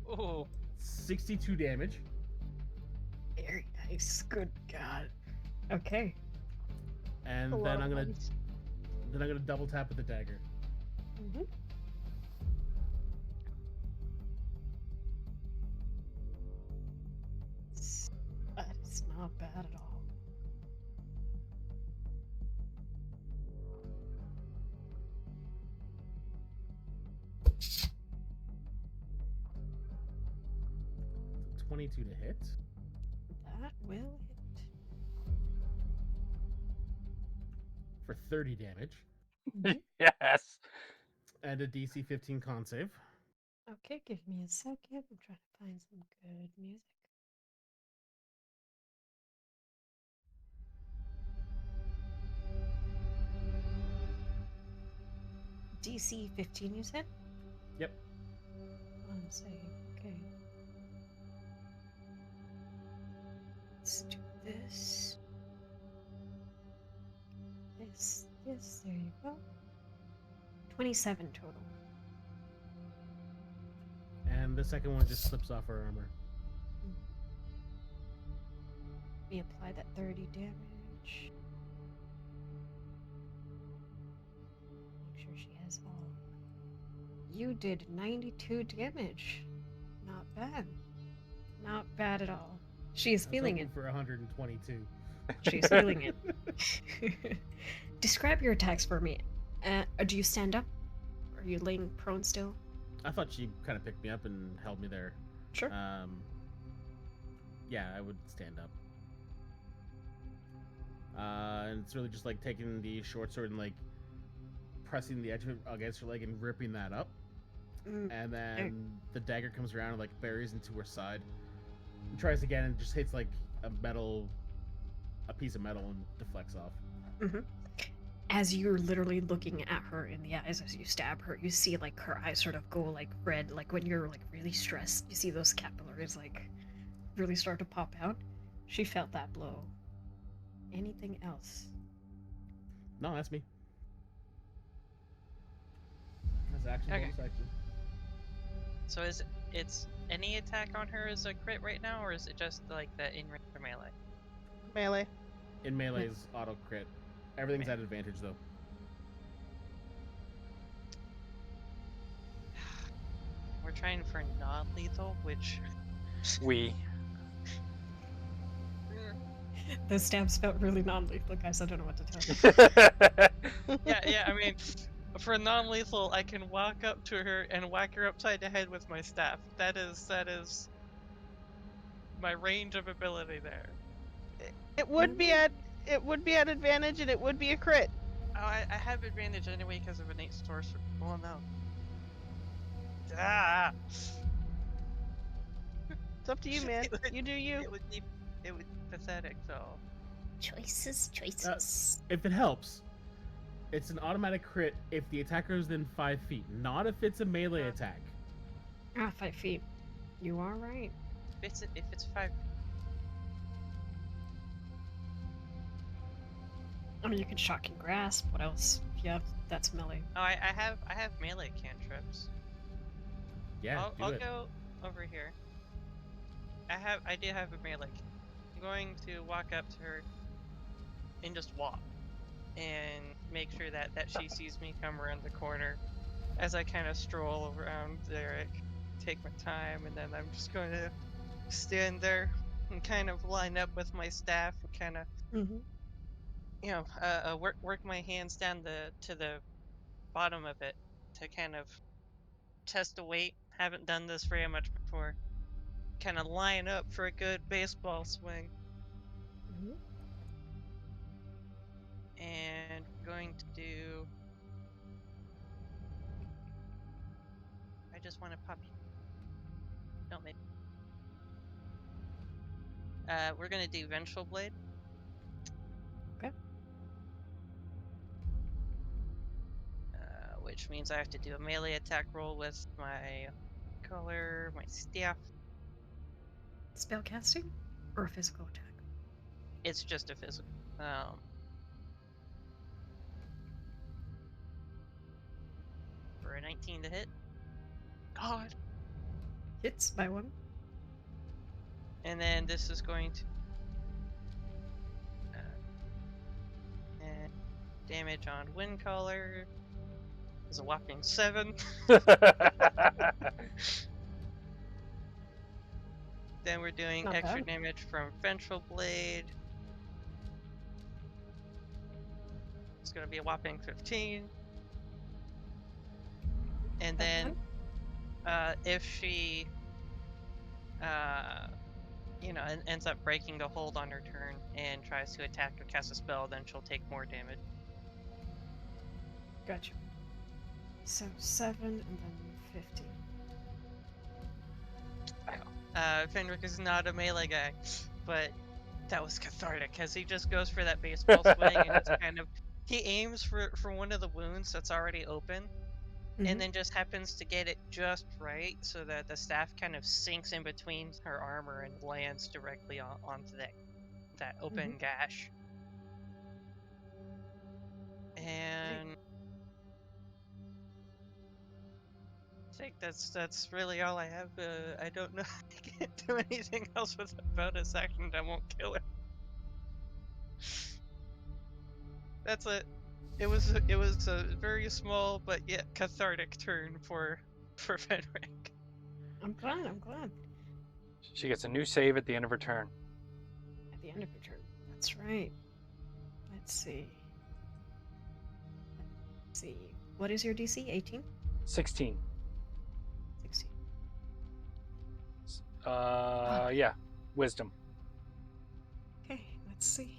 Ooh. 62 damage. Very nice. Good God. Okay. And A lot then of I'm gonna ones. double tap with the dagger. Mhm. That is not bad at all. It's 22 to hit. That will hit. For 30 damage. Yes. And a DC 15 con save. Okay, give me a second. I'm trying to find some good music. DC 15, you said? Yep. One save. Okay. Let's do this. This. There you go. 27 total. And the second one just slips off her armor. We apply that 30 damage. Make sure she has all. You did 92 damage. Not bad. Not bad at all. She's I was feeling hoping it. for 122. She's feeling it. Describe your attacks for me. Do you stand up? Are you laying prone still? I thought she kind of picked me up and held me there. Sure. Yeah, I would stand up. And it's really just like taking the short sword and like pressing the edge of it against her leg and ripping that up. And then the dagger comes around and like buries into her side. And tries again and just hits like a piece of metal and deflects off. Mm-hmm. As you're literally looking at her in the eyes as you stab her, you see like her eyes sort of go like red, like when you're like really stressed. You see those capillaries like really start to pop out. She felt that blow. Anything else? No, that's me. That's action. Okay. Bonus action. So it's any attack on her is a crit right now, or is it just like the in range or melee? Melee. In melee is auto crit. Everything's at advantage though. We're trying for non-lethal, which We. Those stabs felt really non-lethal, guys. I don't know what to tell you. yeah. I mean, for non-lethal, I can walk up to her and whack her upside the head with my staff. That is my range of ability there. It would be at advantage, and it would be a crit. Oh, I have advantage anyway because of innate sorcery. Well, no. Ah! It's up to you, man. You do you. It would be pathetic, though. Choices. If it helps, it's an automatic crit if the attacker is within 5 feet, not if it's a melee attack. 5 feet. You are right. If it's 5. I mean, you can shock and grasp. What else? Yeah, that's melee. Oh, I have melee cantrips. Yeah, I'll do it. go over here. I do have a melee. I'm going to walk up to her and just walk and make sure that she sees me come around the corner as I kind of stroll around Derek, take my time, and then I'm just going to stand there and kind of line up with my staff and kind of work my hands down to the bottom of it to kind of test the weight. Haven't done this very much before. Kind of line up for a good baseball swing. And we're going to do. I just want to pop you. Don't make. We're gonna do Vengeful Blade. Okay. Which means I have to do a melee attack roll with my color, my staff. Spell casting or a physical attack? It's just a physical. For a 19 to hit. God. Hits by 1. And then this is going to. Damage on wind collar is a whopping 7. Then we're doing Not extra bad. damage from ventral blade. It's gonna be a whopping 15. And then, if she, ends up breaking the hold on her turn and tries to attack or cast a spell, then she'll take more damage. Gotcha. So 7 and then 15. Fenric is not a melee guy, but that was cathartic as he just goes for that baseball swing and it's kind of he aims for one of the wounds that's already open and then just happens to get it just right so that the staff kind of sinks in between her armor and lands directly onto that open gash. And I think that's really all I have. I don't know if I can't do anything else with a bonus action that won't kill her. That's it. It was a very small but yet cathartic turn for Fenric. I'm glad. She gets a new save at the end of her turn. At the end of your turn. That's right. Let's see. What is your DC? 18? 16. 16. Yeah. Wisdom. Okay, let's see.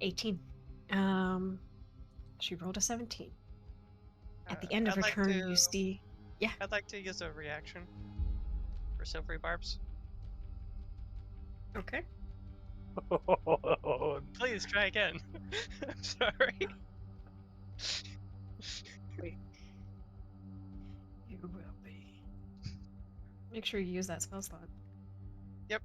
18. She rolled a 17. At the end of her turn, you see. Yeah. I'd like to use a reaction for silvery barbs. Okay. Please try again. I'm sorry. You will be. Make sure you use that spell slot. Yep.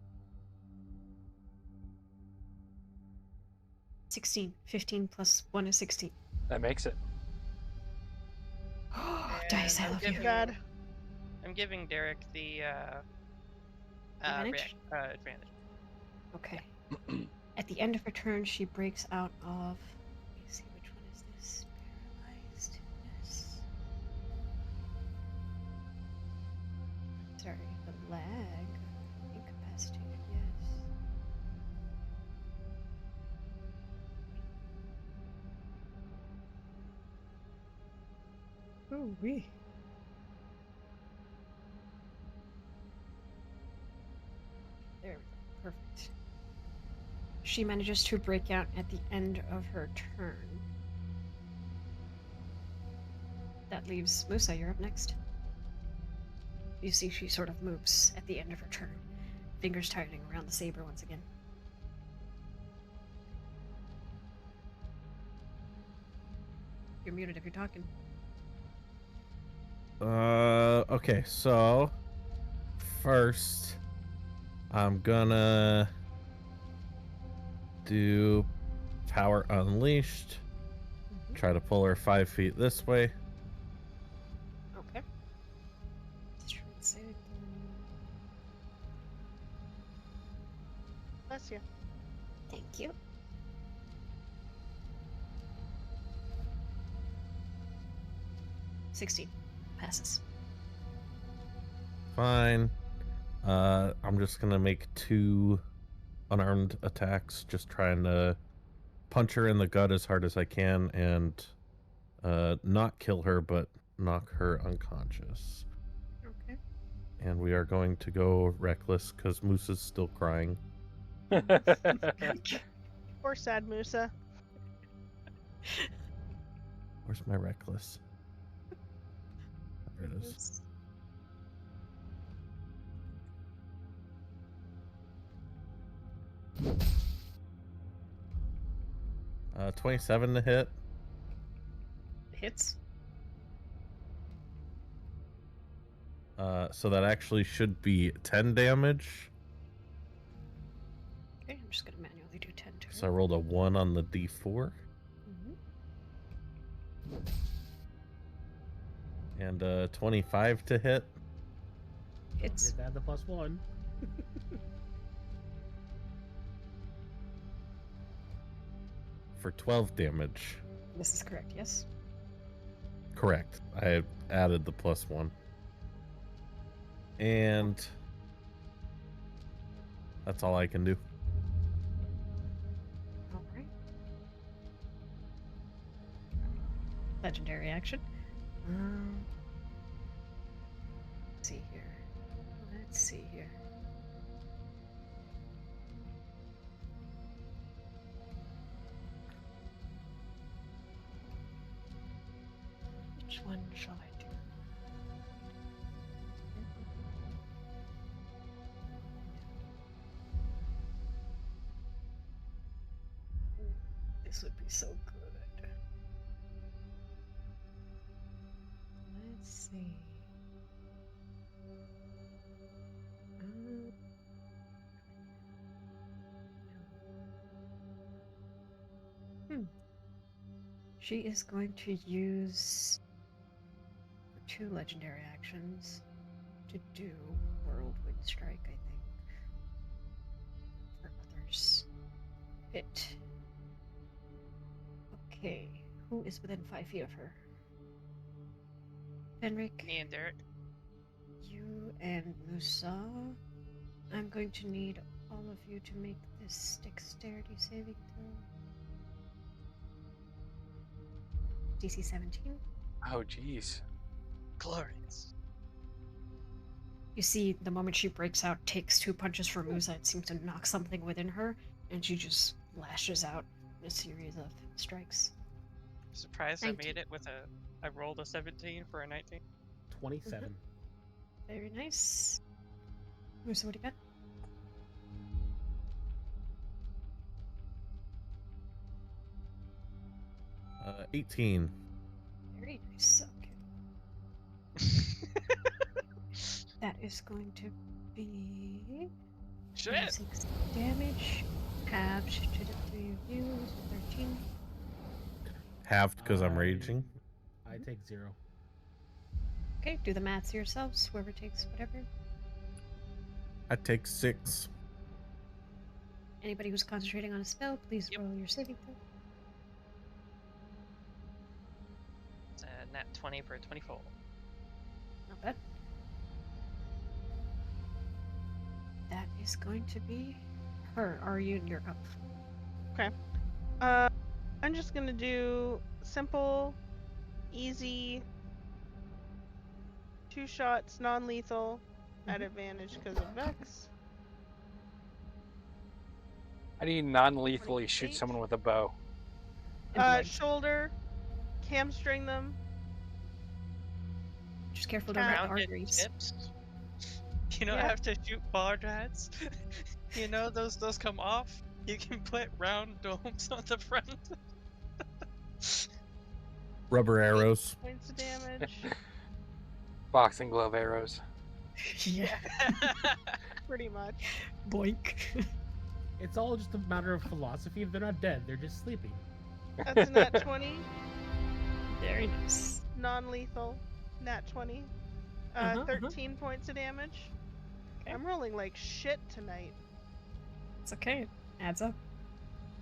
16. 15 plus 1 is 16. That makes it. Dice, I And love I'm you. God. I'm giving Derek the Advantage? advantage. Okay. At the end of her turn, she breaks out of. Let me see, which one is this? Paralyzedness. Sorry, the lag. Incapacitated, yes. Ooh wee. There we go. Perfect. She manages to break out at the end of her turn. That leaves Musa. You're up next. You see she sort of moves at the end of her turn. Fingers tightening around the saber once again. You're muted if you're talking. Okay, so first I'm gonna do Power Unleashed. Try to pull her 5 feet this way. Okay. Strength save. Bless you. Thank you. $16. Passes. Fine. I'm just gonna make 2 unarmed attacks, just trying to punch her in the gut as hard as I can and not kill her, but knock her unconscious. Okay. And we are going to go reckless because Musa's still crying. Poor sad Musa. Where's my reckless? There it is. 27 to hit. Hits. So that actually should be 10 damage. Okay, I'm just gonna manually do 10 to her. So I rolled a 1 on the d4. And 25 to hit. Hits. Get that the +1. for 12 damage. This is correct, yes? Correct. I added the +1. And that's all I can do. Alright. Legendary action. Let's see here. Let's see here. Which one shall I do? This would be so good. Let's see. She is going to use 2 legendary actions to do Whirlwind Strike, I think. For others. It. Okay. Who is within 5 feet of her? Henrik, Me and Derek. you and Musa. I'm going to need all of you to make this dexterity saving throw. DC 17. Oh, jeez. Glorious. You see, the moment she breaks out, takes 2 punches from Musa, it seems to knock something within her, and she just lashes out in a series of strikes. Surprised I 19. made it with I rolled a 17 for a 19. 27. Very nice. Musa, what do you got? 18. Very nice. Okay. That is going to be Shit! 26 damage, halved to the 3 of you, so 13. Halved because I'm raging. I take 0. Okay, do the maths yourselves, whoever takes whatever. I take 6. Anybody who's concentrating on a spell, please Yep. roll your saving throw. It's a nat 20 for a 24. Not bad. That is going to be her. Are you in your up? I'm just gonna do simple, easy, 2 shots, non-lethal, at advantage because of Vex. How do you non-lethally shoot 28? someone with a bow? In the legs. Shoulder, hamstring them. Just careful, don't hit the Rounded arteries. tips. You don't Yeah. have to shoot barred rats. You know those come off. You can put round domes on the front. Rubber arrows. Points of damage. Boxing glove arrows. Yeah. Pretty much. Boink. It's all just a matter of philosophy. They're not dead. They're just sleeping. That's a nat 20. Very nice. Non-lethal. Nat 20. 13 points of damage. Okay. I'm rolling like shit tonight. It's okay. Adds up.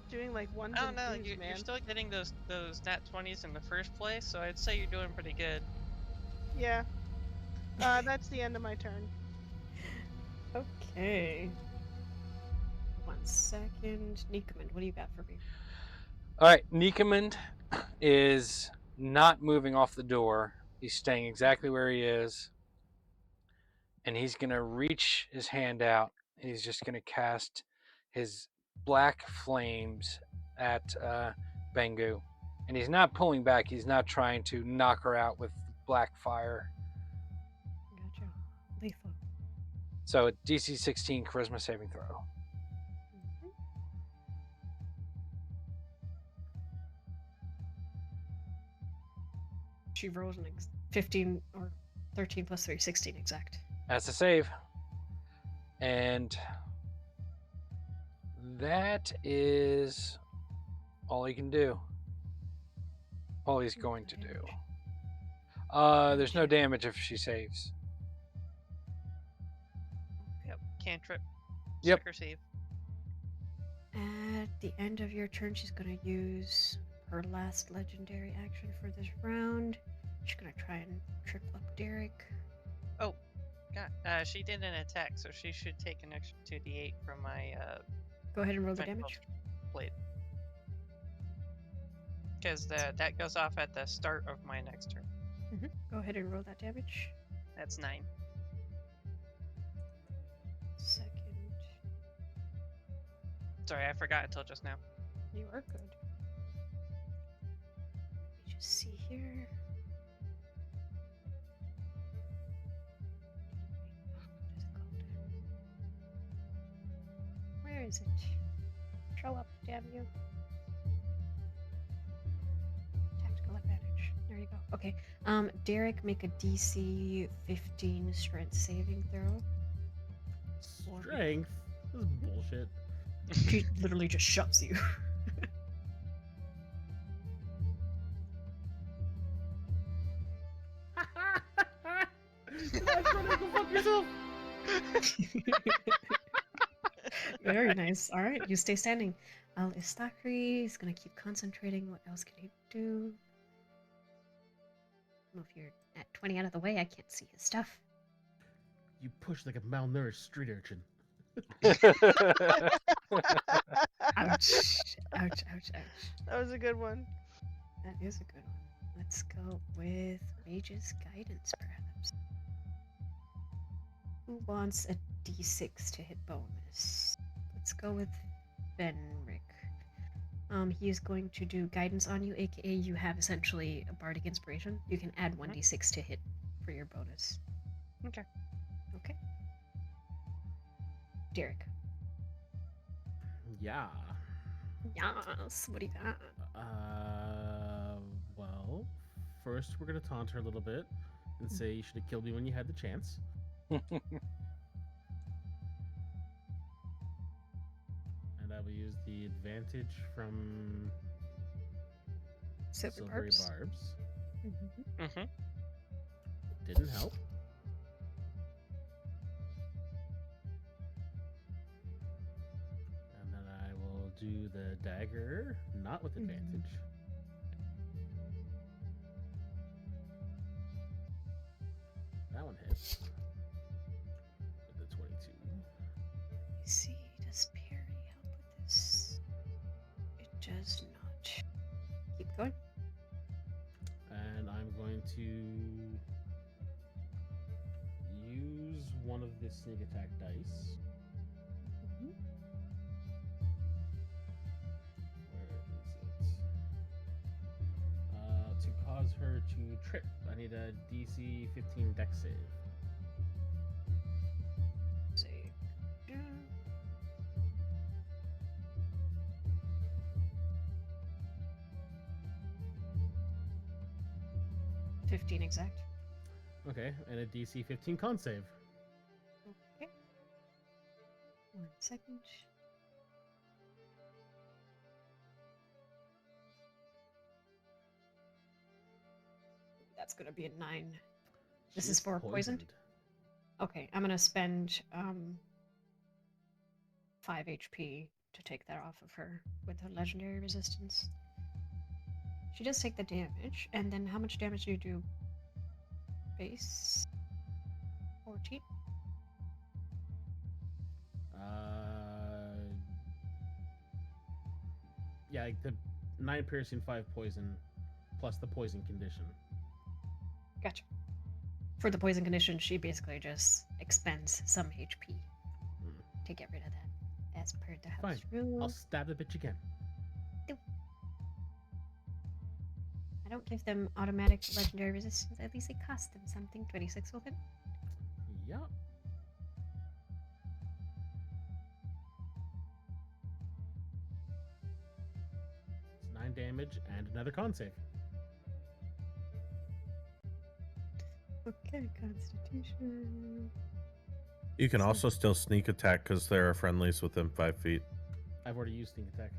Doing like ones I don't and know. twos, You're man. still getting those nat 20s in the first place, so I'd say you're doing pretty good. Yeah. That's the end of my turn. Okay. 1 second. Nikoman, what do you got for me? All right, Nikamund is not moving off the door. He's staying exactly where he is. And he's going to reach his hand out. He's just going to cast his black flames at Bengu. And he's not pulling back. He's not trying to knock her out with black fire. Gotcha. Lethal. So DC 16 charisma saving throw. Mhm. She rolls an 15 or 13 plus 3, 16 exact. That's a save. And that is all he can do. All he's going to do. There's no damage if she saves. Yep. Cantrip. Yep. Sucker save. At the end of your turn, she's gonna use her last legendary action for this round. She's gonna try and triple up Derek. God, she did an attack, so she should take an extra 2d8 from my Go ahead and roll the vent damage. blade. Because that goes off at the start of my next turn. Go ahead and roll that damage. That's 9. Second. Sorry, I forgot until just now. You are good. Let me just see here. Where is it? Show up, damn you. Tactical advantage. There you go. Okay. Derek, make a DC 15 strength saving throw. Strength? This is bullshit. She literally just shoves you. That's funny, go fuck yourself. Very nice. All right, you stay standing. Istakri is gonna keep concentrating. What else can he do? Well, if you're at 20 out of the way, I can't see his stuff. You push like a malnourished street urchin. Ouch! Ouch! Ouch! Ouch! That was a good one. That is a good one. Let's go with Mage's Guidance, perhaps. Who wants a D6 to hit bonus? Let's go with Benric. He is going to do Guidance on you, aka you have essentially a Bardic Inspiration. You can add 1d6 to hit for your bonus. Okay. Okay. Derek. Yeah. Yes, what do you got? Well, first we're gonna taunt her a little bit and say you should have killed me when you had the chance. And I will use the advantage from Silvery Silvery Barbs. Barbs. Mm-hmm. Didn't help. And then I will do the dagger, not with advantage. That one hits. With the 22. Let's see, does parry help with this? It does not. Keep going. And I'm going to use one of the sneak attack dice. Where is it? To cause her to trip, I need a DC 15 dex save. Save. 15 exact. Okay, and a DC 15 con save. Okay. 1 second. That's gonna be a 9. This She is for poisoned? Okay, I'm gonna spend 5 HP to take that off of her with her legendary resistance. She does take the damage, and then how much damage do you do? Base 14. Yeah, like the 9 piercing, 5 poison, plus the poison condition. Gotcha. For the poison condition, she basically just expends some HP to get rid of that, as per the house Fine. rule. I'll stab the bitch again. I don't give them automatic legendary resistance. At least it costs them something. 26 will hit. Yep. It's 9 damage and another con save. Okay, Constitution. You can also still sneak attack because there are friendlies within 5 feet. I've already used sneak attack.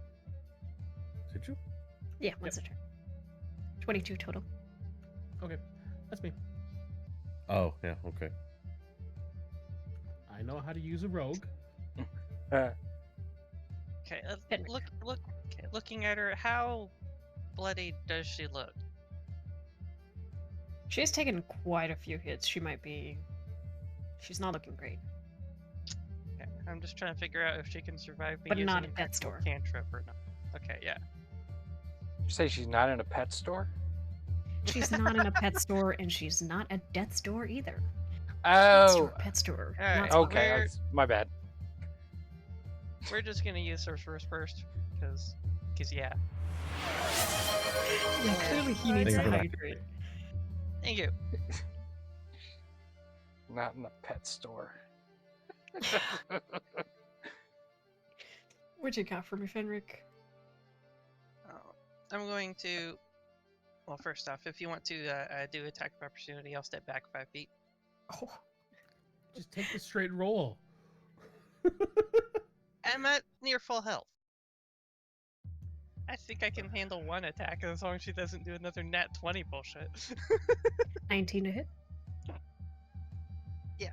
Did you? Yeah, once a turn. 22 total. Okay, that's me. Oh, yeah, okay. I know how to use a rogue. Okay, Fenric. look. Okay, looking at her, how bloody does she look? She's taken quite a few hits. She's not looking great. Okay, I'm just trying to figure out if she can survive me But using not an at death's actual door. cantrip or not. Okay, yeah. You say she's not in a pet store? She's not in a pet store, and she's not at death's door either. Oh, Pet store. Alright, Not okay. We're- My bad. We're just gonna use sorceress first, because yeah. Yeah, clearly he needs Thank to you. hydrate. Thank you. Not in a pet store. What'd you got for me, Fenric? I'm going to. Well, first off, if you want to do attack of opportunity, I'll step back 5 feet. Oh, Just take the straight roll. I'm at near full health. I think I can handle one attack as long as she doesn't do another nat 20 bullshit. 19 to hit. Yeah.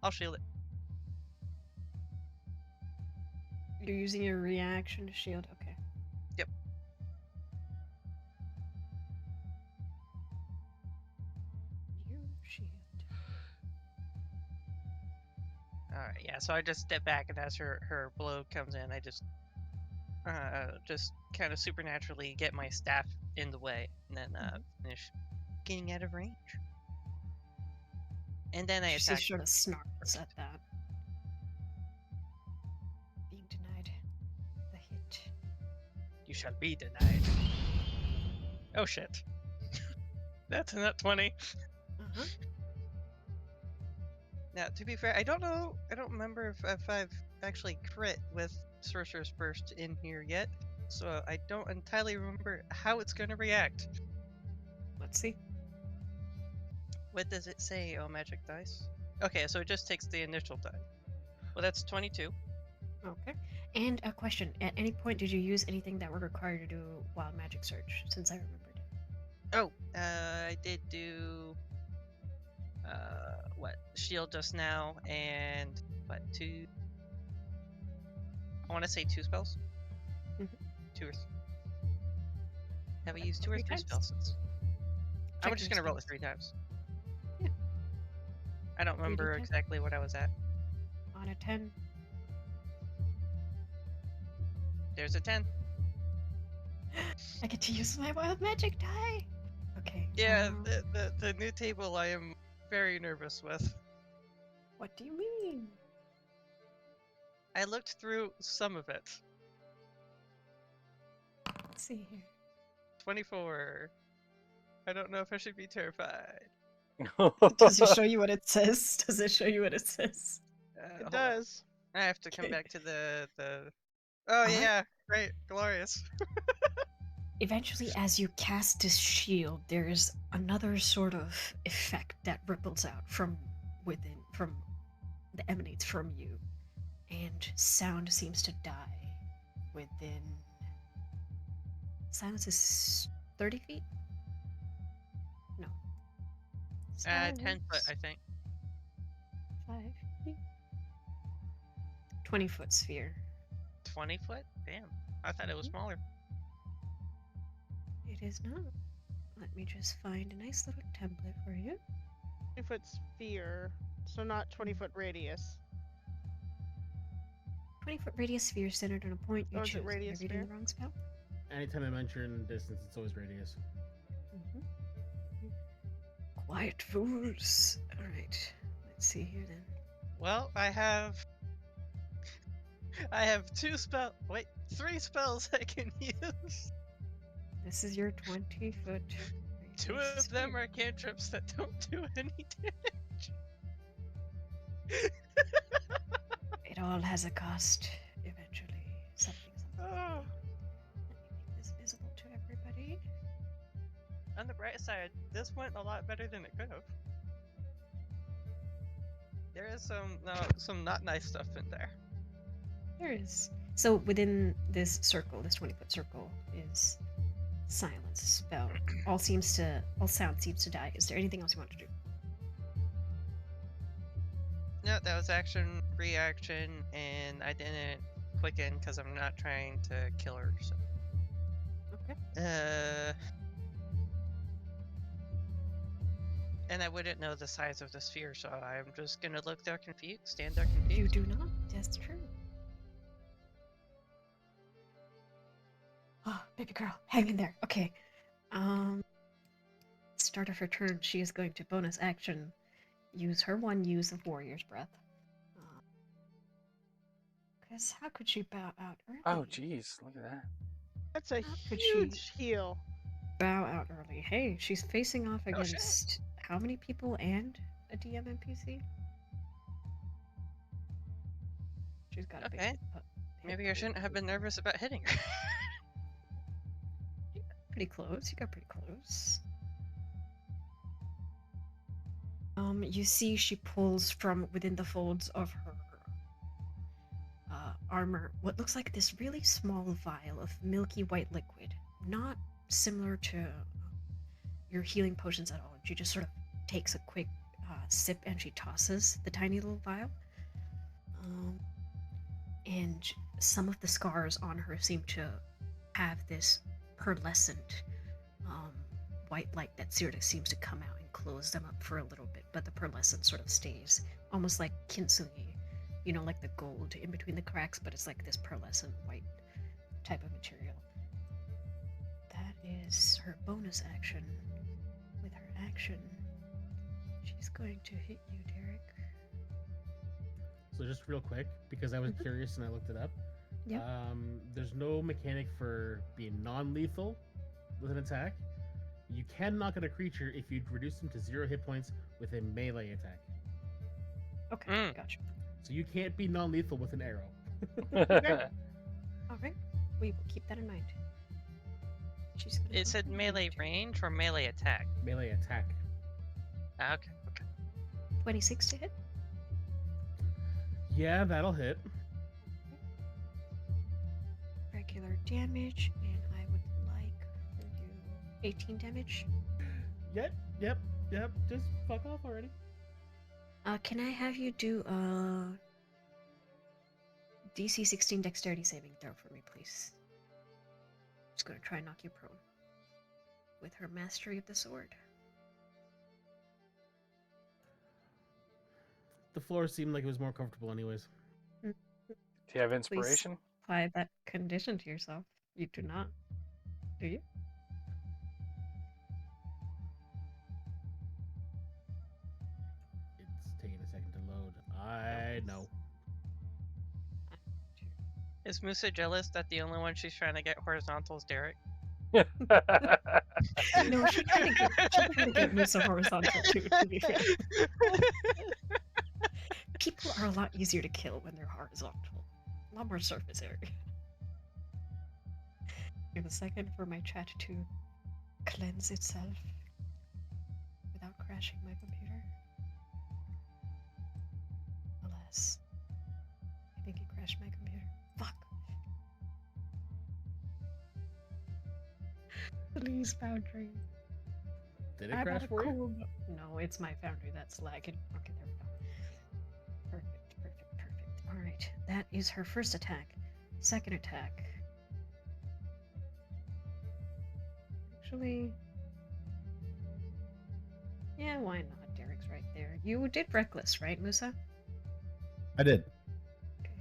I'll shield it. You're using your reaction to shield. Okay. Yep. You shield. Alright, yeah, so I just step back, and as her blow comes in, I just kind of supernaturally get my staff in the way, and then finish getting out of range. And then I She attack. sort of snarls at that. Being denied the hit. You shall be denied. Oh shit. That's a nat 20. Uh-huh. Now, to be fair, I don't remember if I've actually crit with Sorcerer's Burst in here yet, so I don't entirely remember how it's going to react. Let's see. What does it say, oh magic dice? Okay, so it just takes the initial die. Well, that's 22. Okay. And a question. At any point did you use anything that would require you to do Wild Magic Search, since I remembered? Oh, I did do... what? Shield just now, and... what, 2... I want to say 2 spells? Mhm. 2 or 3. Have I Like used 2 or 3 3 times? spells since? I'm Check just your gonna roll it spells. 3 times. Yeah. I don't remember 3d10? exactly what I was at. On a 10. There's a 10. I get to use my Wild Magic die! Okay. Yeah, the new table I am very nervous with. What do you mean? I looked through some of it. Let's see here. 24. I don't know if I should be terrified. Does it show you what it says? Does it show you what it says? It Hold on. does. I have to come Okay. back to the. Oh Alright. yeah, great, glorious. Eventually, as you cast this shield, there is another sort of effect that ripples out from within, that emanates from you, and sound seems to die within. Silence is 30 feet? No. 10 foot, Silence, I think. 5 feet? 20-foot sphere. 20 foot? Damn, I thought it was smaller. It is not. Let me just find a nice little template for you. 20-foot sphere, so not 20-foot radius. 20-foot radius sphere centered on a point you Oh, is it choose. Am I radius reading sphere? the wrong spell? Anytime I mention distance, it's always radius. Mhm. Quiet fools. Alright. Let's see here then. Well, I have 3 spells I can use. This is your 20-foot. 2 of them are cantrips that don't do any damage. It all has a cost, eventually. Something. Oh. Let me make this visible to everybody. On the bright side, this went a lot better than it could have. There is some not nice stuff in there. There is. So within this circle, this 20-foot circle, is silence spell. All sound seems to die. Is there anything else you want to do? No, that was action, reaction, and I didn't quicken because I'm not trying to kill her. So. Okay. And I wouldn't know the size of the sphere, so I'm just gonna look there confused, stand there confused. You do not. That's true. Oh, baby girl, hang in there. Okay. Start of her turn, she is going to bonus action use her one use of Warrior's Breath. Because how could she bow out early? Oh, jeez, look at that. That's a How could she- huge heal. Bow out early. Hey, she's facing off Oh, shit. against how many people and a DM NPC? She's got a big Okay. hit Maybe I pool. shouldn't have been nervous about hitting her. Pretty close. You got pretty close. You see she pulls from within the folds of her armor what looks like this really small vial of milky white liquid. Not similar to your healing potions at all. She just sort of takes a quick sip and she tosses the tiny little vial. And some of the scars on her seem to have this pearlescent white light that sort of seems to come out and close them up for a little bit, but the pearlescent sort of stays, almost like kintsugi, you know, like the gold in between the cracks, but it's like this pearlescent white type of material. That is her bonus action. With her action, she's going to hit you, Derek. So just real quick, because I was curious and I looked it up. Yep. There's no mechanic for being non-lethal with an attack. You can knock out a creature if you reduce them to 0 hit points with a melee attack. Okay, gotcha. So you can't be non-lethal with an arrow. All right, we will keep that in mind. She's gonna It go said for melee 22. range or melee attack. Melee attack. Ah, okay, okay. 26 to hit. Yeah, that'll hit. Regular damage, and I would like for you 18 damage. Yep. Just fuck off already. Can I have you do a DC 16 dexterity saving throw for me, please? Just gonna try and knock you prone. With her mastery of the sword. The floor seemed like it was more comfortable anyways. Do you have inspiration? Apply that condition to yourself. You do not. Do you? It's taking a second to load. I know. Is Musa jealous that the only one she's trying to get horizontal is Derek? No, she kind of get Musa horizontal too, to be fair. People are a lot easier to kill when they're horizontal. A lot more surface area. Give a second for my chat to cleanse itself without crashing my computer. Alas, I think it crashed my computer. Fuck. Please, Foundry. Did it crash for you? No, it's my Foundry that's lagging. Okay, there we go. Perfect. Alright, that is her first attack. Second attack. Actually... yeah, why not? Derek's right there. You did Reckless, right, Musa? I did. Okay.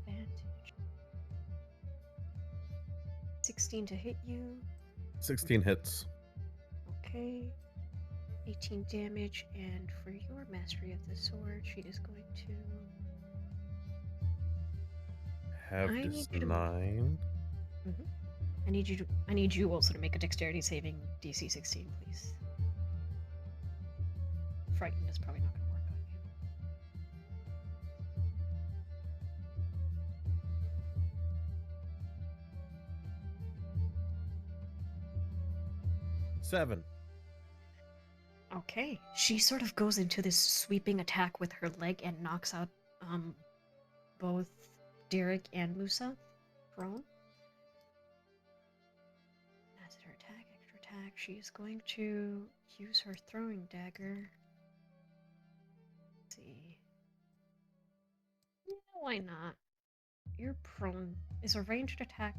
Advantage. 16 to hit you. 16 hits. Okay. 18 damage, and for your mastery of the sword, she is going to... Have I this need you to- 9. I need you also to make a dexterity saving DC 16, please. Frightened is probably not going to work on you. 7. Okay, she sort of goes into this sweeping attack with her leg and knocks out both Derek and Musa prone. That's her attack, extra attack. She is going to use her throwing dagger. Let's see. Why not? You're prone. Is a ranged attack?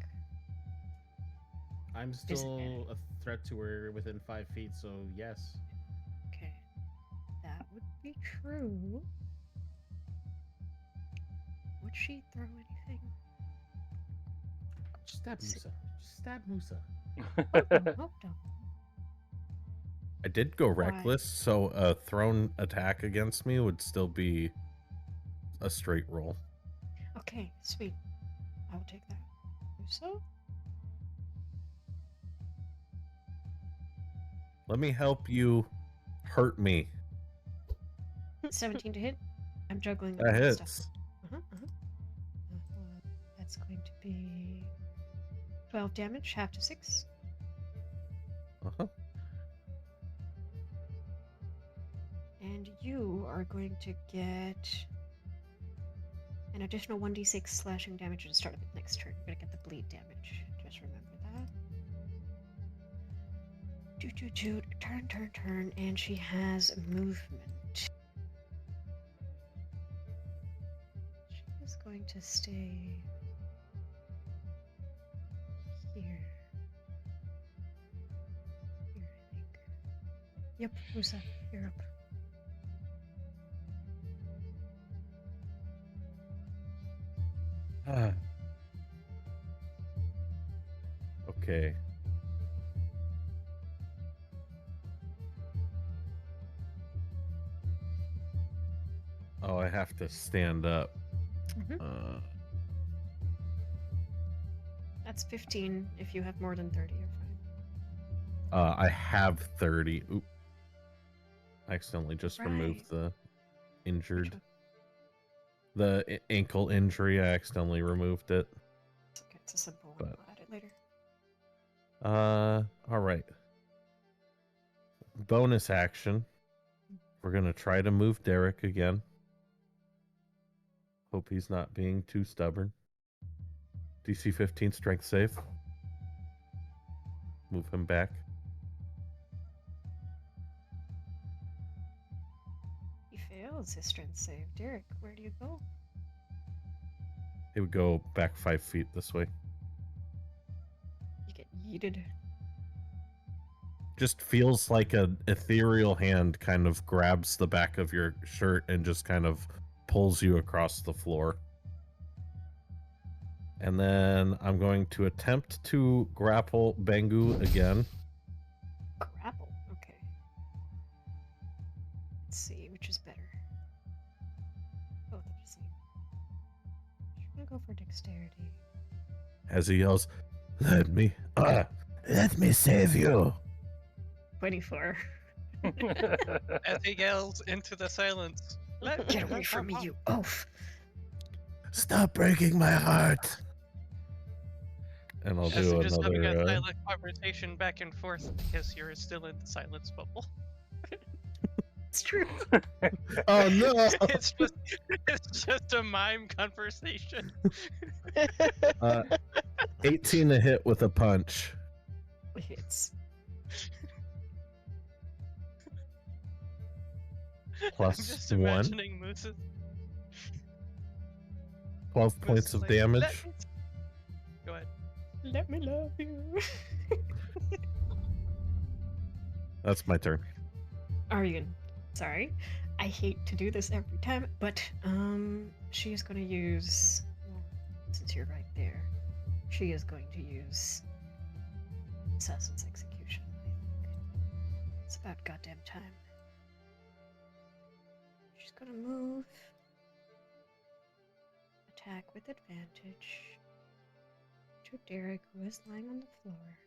I'm still a threat to her within 5 feet, so yes. Okay. That would be true. Would she throw anything? Just stab Si- Musa. Just stab Musa. Hold on. I did go Why? reckless, so a thrown attack against me would still be a straight roll. Okay, sweet. I will take that. So? Let me help you hurt me. 17 to hit. I'm juggling the That other hits. stuff. That's going to be 12 damage, half to 6. Uh-huh. And you are going to get an additional 1d6 slashing damage at the start of the next turn. You're going to get the bleed damage. Just remember that. Turn, and she has movement. She is going to stay here. Here, I think. Yep, Musa, you're up. Okay. Oh, I have to stand up. Mhm. That's 15. If you have more than 30, you're fine. I have 30. Oop. I accidentally just removed Right. the injured. one? The ankle injury, I accidentally removed it. It's okay, it's a simple one. But- We'll add it later. All right. Bonus action. We're going to try to move Derek again. Hope he's not being too stubborn. DC 15 strength save. Move him back. He fails his strength save. Derek, where do you go? He would go back 5 feet this way. You get yeeted. Just feels like an ethereal hand kind of grabs the back of your shirt and just kind of pulls you across the floor. And then I'm going to attempt to grapple Bengu again. Grapple. Okay. Let's see, which is better. Both are the same. I'm gonna go for dexterity. As he yells, let me save you. 24. As he yells into the silence. Let Get away from me, you oaf! Stop breaking my heart. And I'll As do they're just having a another. silent conversation back and forth because you're still in the silence bubble. It's true. Oh no! it's just a mime conversation. 18 to hit with a punch. Hits. Plus I'm just 1. imagining Musa. 12 points of like, damage. Go ahead. Let me love you. That's my turn. Aryan, sorry. I hate to do this every time, but she is going to use, well, since you're right there, she is going to use Assassin's Execution, I think. It's about goddamn time. She's going to move. Attack with advantage to Derek, who is lying on the floor.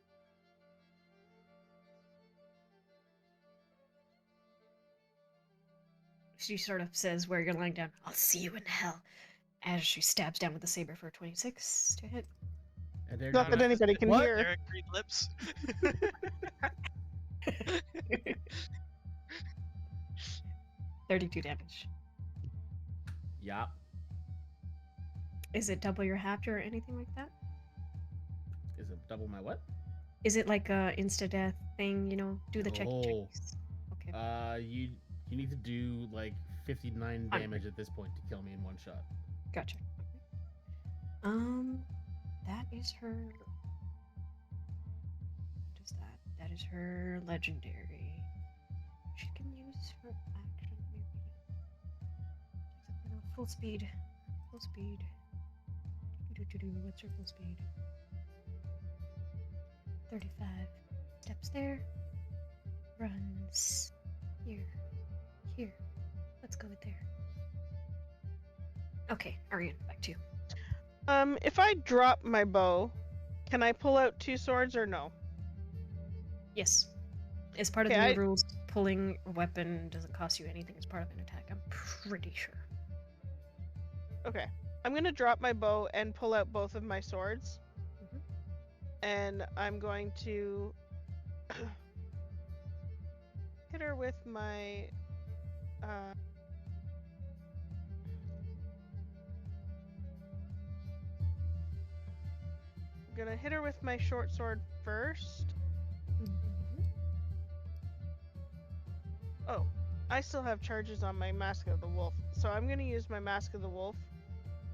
She sort of says where you're lying down, I'll see you in hell, as she stabs down with the saber for 26 to hit. And they're Not that anybody can What? hear. Eric, read lips. 32 damage. Yeah. Is it double your half or anything like that? Is it double my what? Is it like a insta-death thing, you know? Do the check. Oh. Okay. You need to do like 59 Fine. damage at this point to kill me in one shot. Gotcha. That is her. What is that? That is her legendary. She can use her action maybe. Full speed. Full speed. What's her full speed? 35. Steps there. Runs. Here. Here. Let's go with there. Okay, Ariane, back to you. If I drop my bow, can I pull out 2 swords or no? Yes. As part of Okay, the I- new rules, pulling a weapon doesn't cost you anything as part of an attack. I'm pretty sure. Okay. I'm gonna drop my bow and pull out both of my swords. Mhm. And I'm going to hit her with my I'm gonna hit her with my short sword first. Oh, I still have charges on my Mask of the Wolf, so I'm gonna use my Mask of the Wolf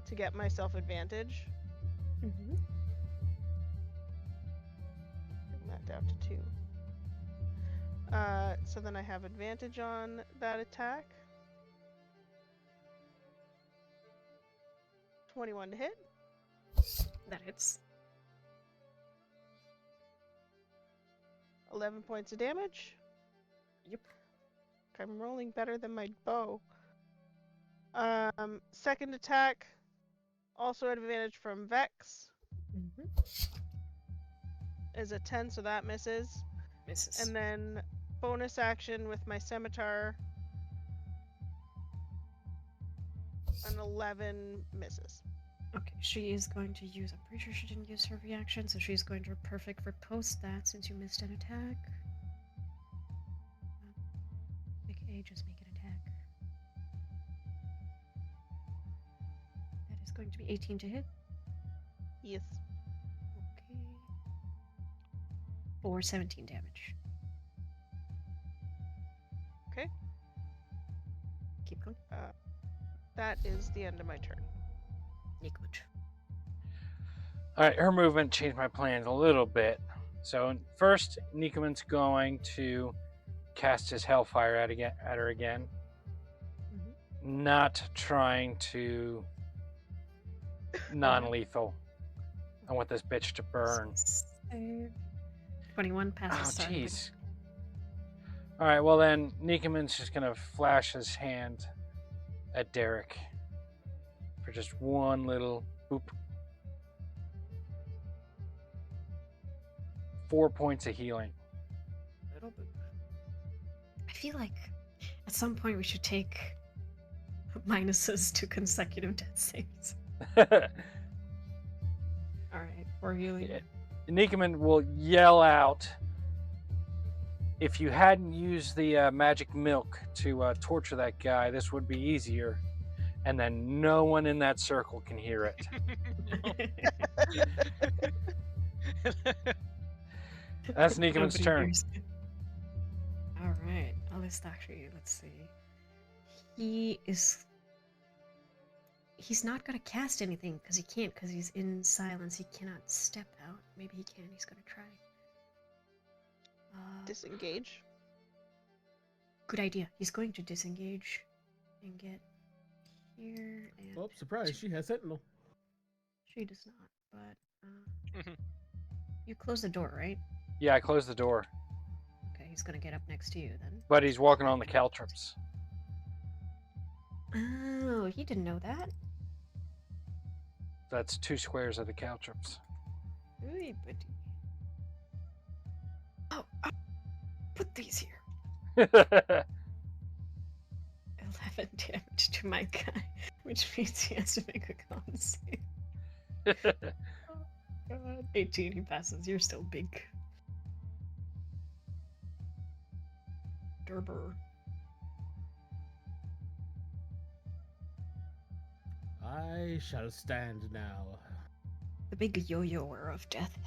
to get myself advantage. Mm-hmm. Bring that down to 2. So then I have advantage on that attack. 21 to hit. That hits. 11 points of damage. Yep. I'm rolling better than my bow. Second attack, also advantage from Vex, Mm-hmm. is a 10, so that misses. Misses. And then bonus action with my scimitar, an 11 misses. Okay, she is going to use. I'm pretty sure she didn't use her reaction, so she's going to perfect riposte that since you missed an attack. Make A, just make an attack. That is going to be 18 to hit. Yes. Okay. For 17 damage. Okay. Keep going. That is the end of my turn. Good. All right, her movement changed my plans a little bit. So first, Nikuman's going to cast his Hellfire at her again. Mm-hmm. Not trying to non-lethal. I want this bitch to burn. Save. 21 Oh, passes. jeez. All right, well then, Nikuman's just gonna flash his hand at Derek for just one little boop. 4 points of healing. Little bit. I feel like at some point we should take minuses to consecutive death saves. Alright, for healing. Yeah. Nikuman will yell out, if you hadn't used the magic milk to torture that guy, this would be easier. And then no one in that circle can hear it. That's Nikuman's Nobody turn. hears it. Alright, let's see. He's not gonna cast anything because he can't, because he's in silence. He cannot step out. Maybe he can. He's gonna try. Disengage. Good idea. He's going to disengage and get here. And Oh, surprise! She has Sentinel. she does not. But you close the door, right? Yeah, I closed the door. Okay, he's gonna get up next to you then. But he's walking on the caltrops. Oh, he didn't know that. That's 2 squares of the caltrops. Ooh, buddy. Oh, put these here. 11 damage to my guy, which means he has to make a con save. God. 18, he passes. You're still big. Derber. I shall stand now. The big yo-yoer of death.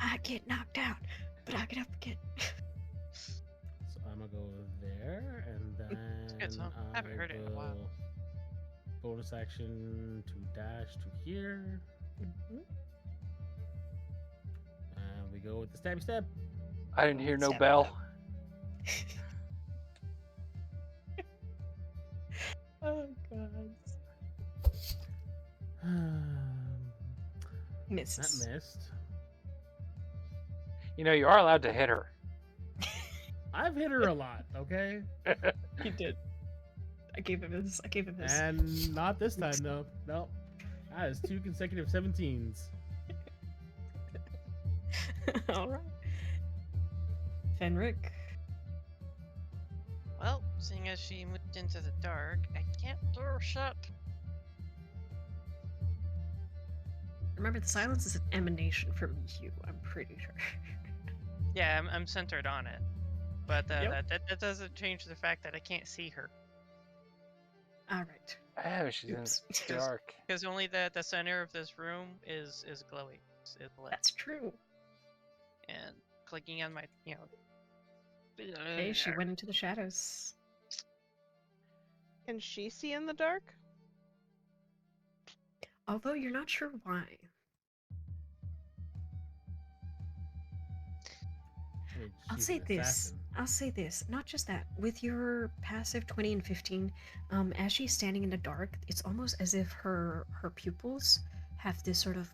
I get knocked out, but I get up again. So I'm gonna go there, and then It's good song. Haven't heard it in a while. bonus action to dash to here. Mhm. And we go with the stabby stab. I didn't hear no Stab bell. Oh god. That Misses. missed. You know, you are allowed to hit her. I've hit her a lot, okay? He did. I gave him his. And not this time, though. Nope. That is 2 consecutive 17s. All right. Fenric. Well, seeing as she moved into the dark, I can't door shut. Remember, the silence is an emanation from you. I'm pretty sure. Yeah, I'm centered on it, but Yep. that doesn't change the fact that I can't see her. All right. Oh, she's Oops. in the dark. Because only the center of this room is glowing. It's lit. That's true. And clicking on my, Okay, she went into the shadows. Can she see in the dark? Although you're not sure why. I mean, I'll she's say an this. assassin. I'll say this. Not just that. With your passive 20 and 15, as she's standing in the dark, it's almost as if her pupils have this sort of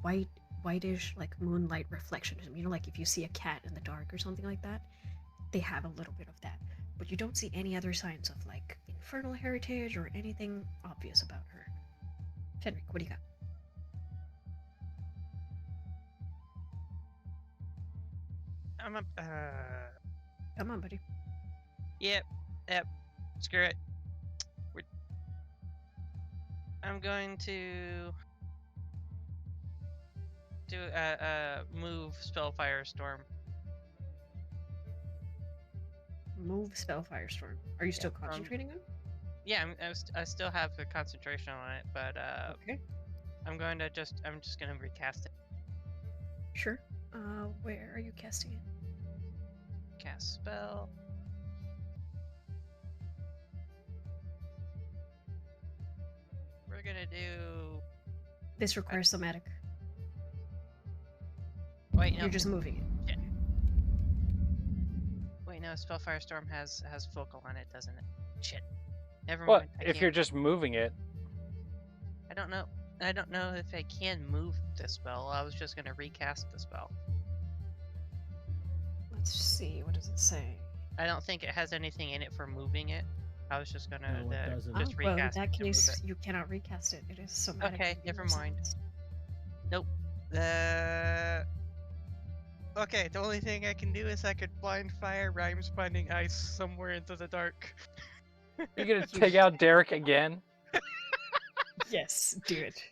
whitish, like moonlight reflection. You know, like if you see a cat in the dark or something like that, they have a little bit of that. But you don't see any other signs of like infernal heritage or anything obvious about her. Fenric, what do you got? I'm a, Come on, buddy. Yep. Screw it. I'm going to do move Spellfire Storm. Move Spell Firestorm. Are you still concentrating on? Yeah, I still have the concentration on it, but Okay. I'm just gonna recast it. Sure. Where are you casting it? Cast spell. We're gonna do. This requires somatic. Wait, no. You're just moving it. Wait, no. Spellfire Storm has focal on it, doesn't it? Shit. Never Well, mind. I if can't. you're just moving it, I don't know. I don't know if I can move the spell. I was just gonna recast the spell. Let's see. What does it say? I don't think it has anything in it for moving it. I was just gonna No, it doesn't. just Well, in recast that it to move case, it. you cannot recast it. It is somatic. Okay, and never being mind. silenced. Okay, the only thing I can do is I could blind fire Rhymes Binding Ice somewhere into the dark. you're gonna take out Derek again. Yes, do it.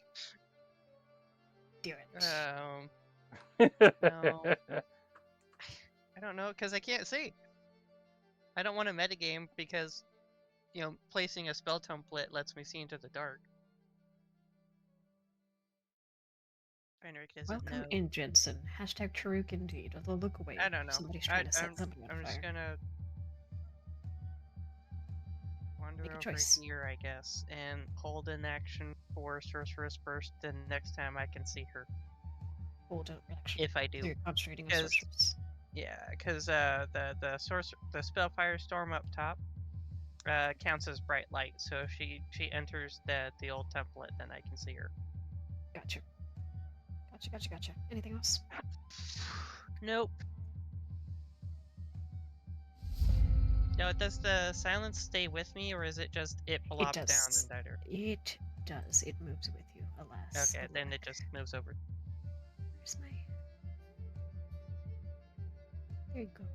Do it. No. I don't know, because I can't see. I don't want to metagame because, placing a spell template lets me see into the dark. Fenric doesn't Welcome know. in, Jensen. Hashtag Charuk indeed. Although look away. I don't know. Somebody's trying to set something on I'm fire. just gonna wander Make a over choice. here, I guess, and hold an action for Sorceress Burst. Then next time I can see her, Hold out action. if I So do. you're concentrating on 'Cause- sorceress. Yeah, because the Spellfire Storm up top counts as bright light. So if she enters the old template, then I can see her. Gotcha. Gotcha. Anything else? Nope. Now, does the silence stay with me, or is it just it blobs down does. and died? It does. It moves with you, alas. Okay, then alack. it just moves over. Where's my... There you go.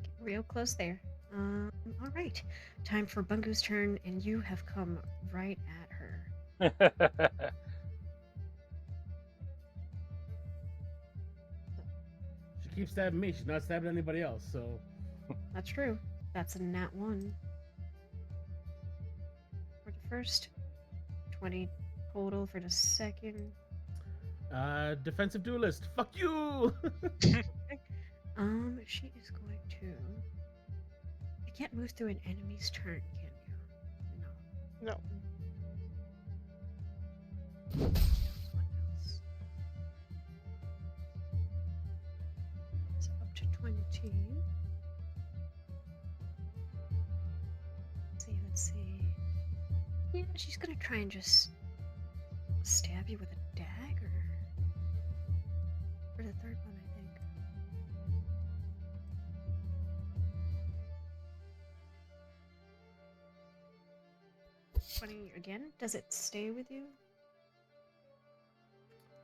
Get real close there. All right. Time for Bungu's turn, and you have come right at her. She keeps stabbing me. She's not stabbing anybody else, so... That's true. That's a nat 1. For the first, 20 total for the second. Defensive duelist. Fuck you! She is going to... You can't move through an enemy's turn, can you? No. No. What else? So up to 20. Let's see. Yeah, she's gonna try and just stab you with a dagger. For the third one, I think. 20 again? Does it stay with you?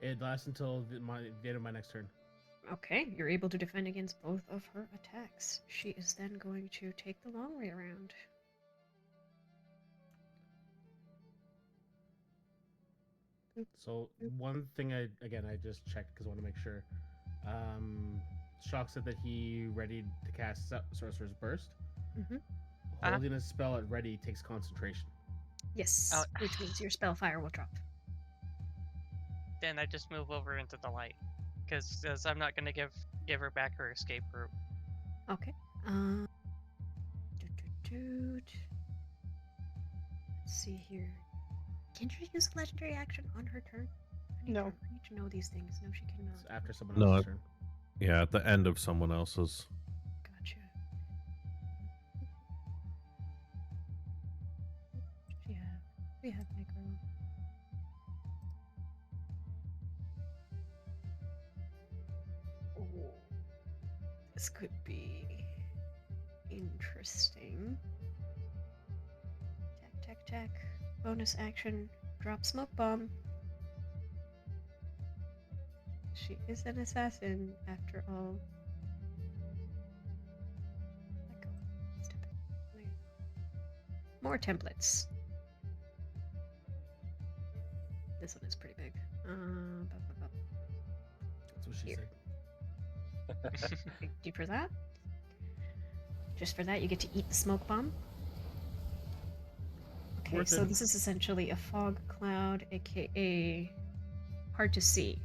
It lasts until the end of my next turn. Okay, you're able to defend against both of her attacks. She is then going to take the long way around. So one thing I just checked because I want to make sure. Shock said that he readied to cast Sorcerer's Burst. Mhm. Holding a spell at ready takes concentration. Yes, which means your spell fire will drop. Then I just move over into the light, because I'm not gonna give her back her escape route. Okay. Let's see here. Can she use a legendary action on her turn? No. I need to know these things. No, she cannot. It's after someone No, else's turn. Yeah, at the end of someone else's. Gotcha. We have my girl. Oh, this could be interesting. Tack. Bonus action. Drop smoke bomb. She is an assassin, after all. Let go. Step it. More templates. This one is pretty big. That's what she Here. said. Thank you for that. Just for that, you get to eat the smoke bomb. Okay, Worth so it. this is essentially a fog cloud, aka hard to see.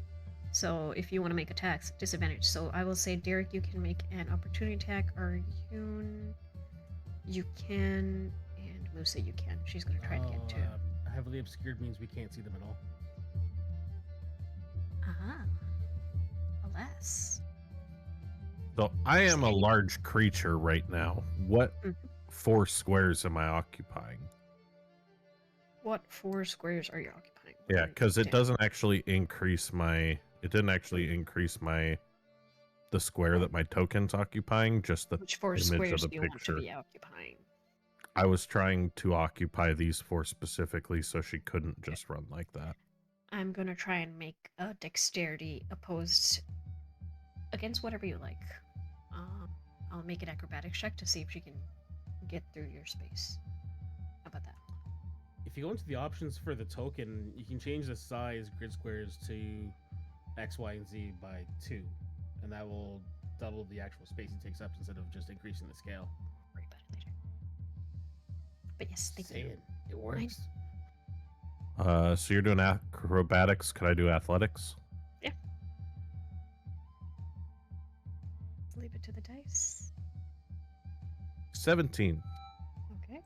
So if you want to make attacks, disadvantage. So I will say, Derek, you can make an opportunity attack, or you can, and Musa, you can. She's gonna try and get to. Heavily obscured means we can't see them at all. Aha. Alas. So I am a Same. large creature right now. What Mhm. 4 squares am I occupying? What 4 squares are you occupying? Yeah, Write because it down. doesn't actually increase my. It didn't actually increase the square that my token's occupying. Just the Which 4 image squares of do the you want to picture. be occupying? I was trying to occupy these 4 specifically, so she couldn't just run like that. I'm gonna try and make a dexterity opposed against whatever you like. I'll make an acrobatics check to see if she can get through your space. How about that? If you go into the options for the token, you can change the size grid squares to X, Y, and Z by 2, and that will double the actual space it takes up instead of just increasing the scale. Worry about it later. But yes, thank you. Saying, it works. So you're doing acrobatics. Could I do athletics? Let's leave it to the dice. 17. Okay.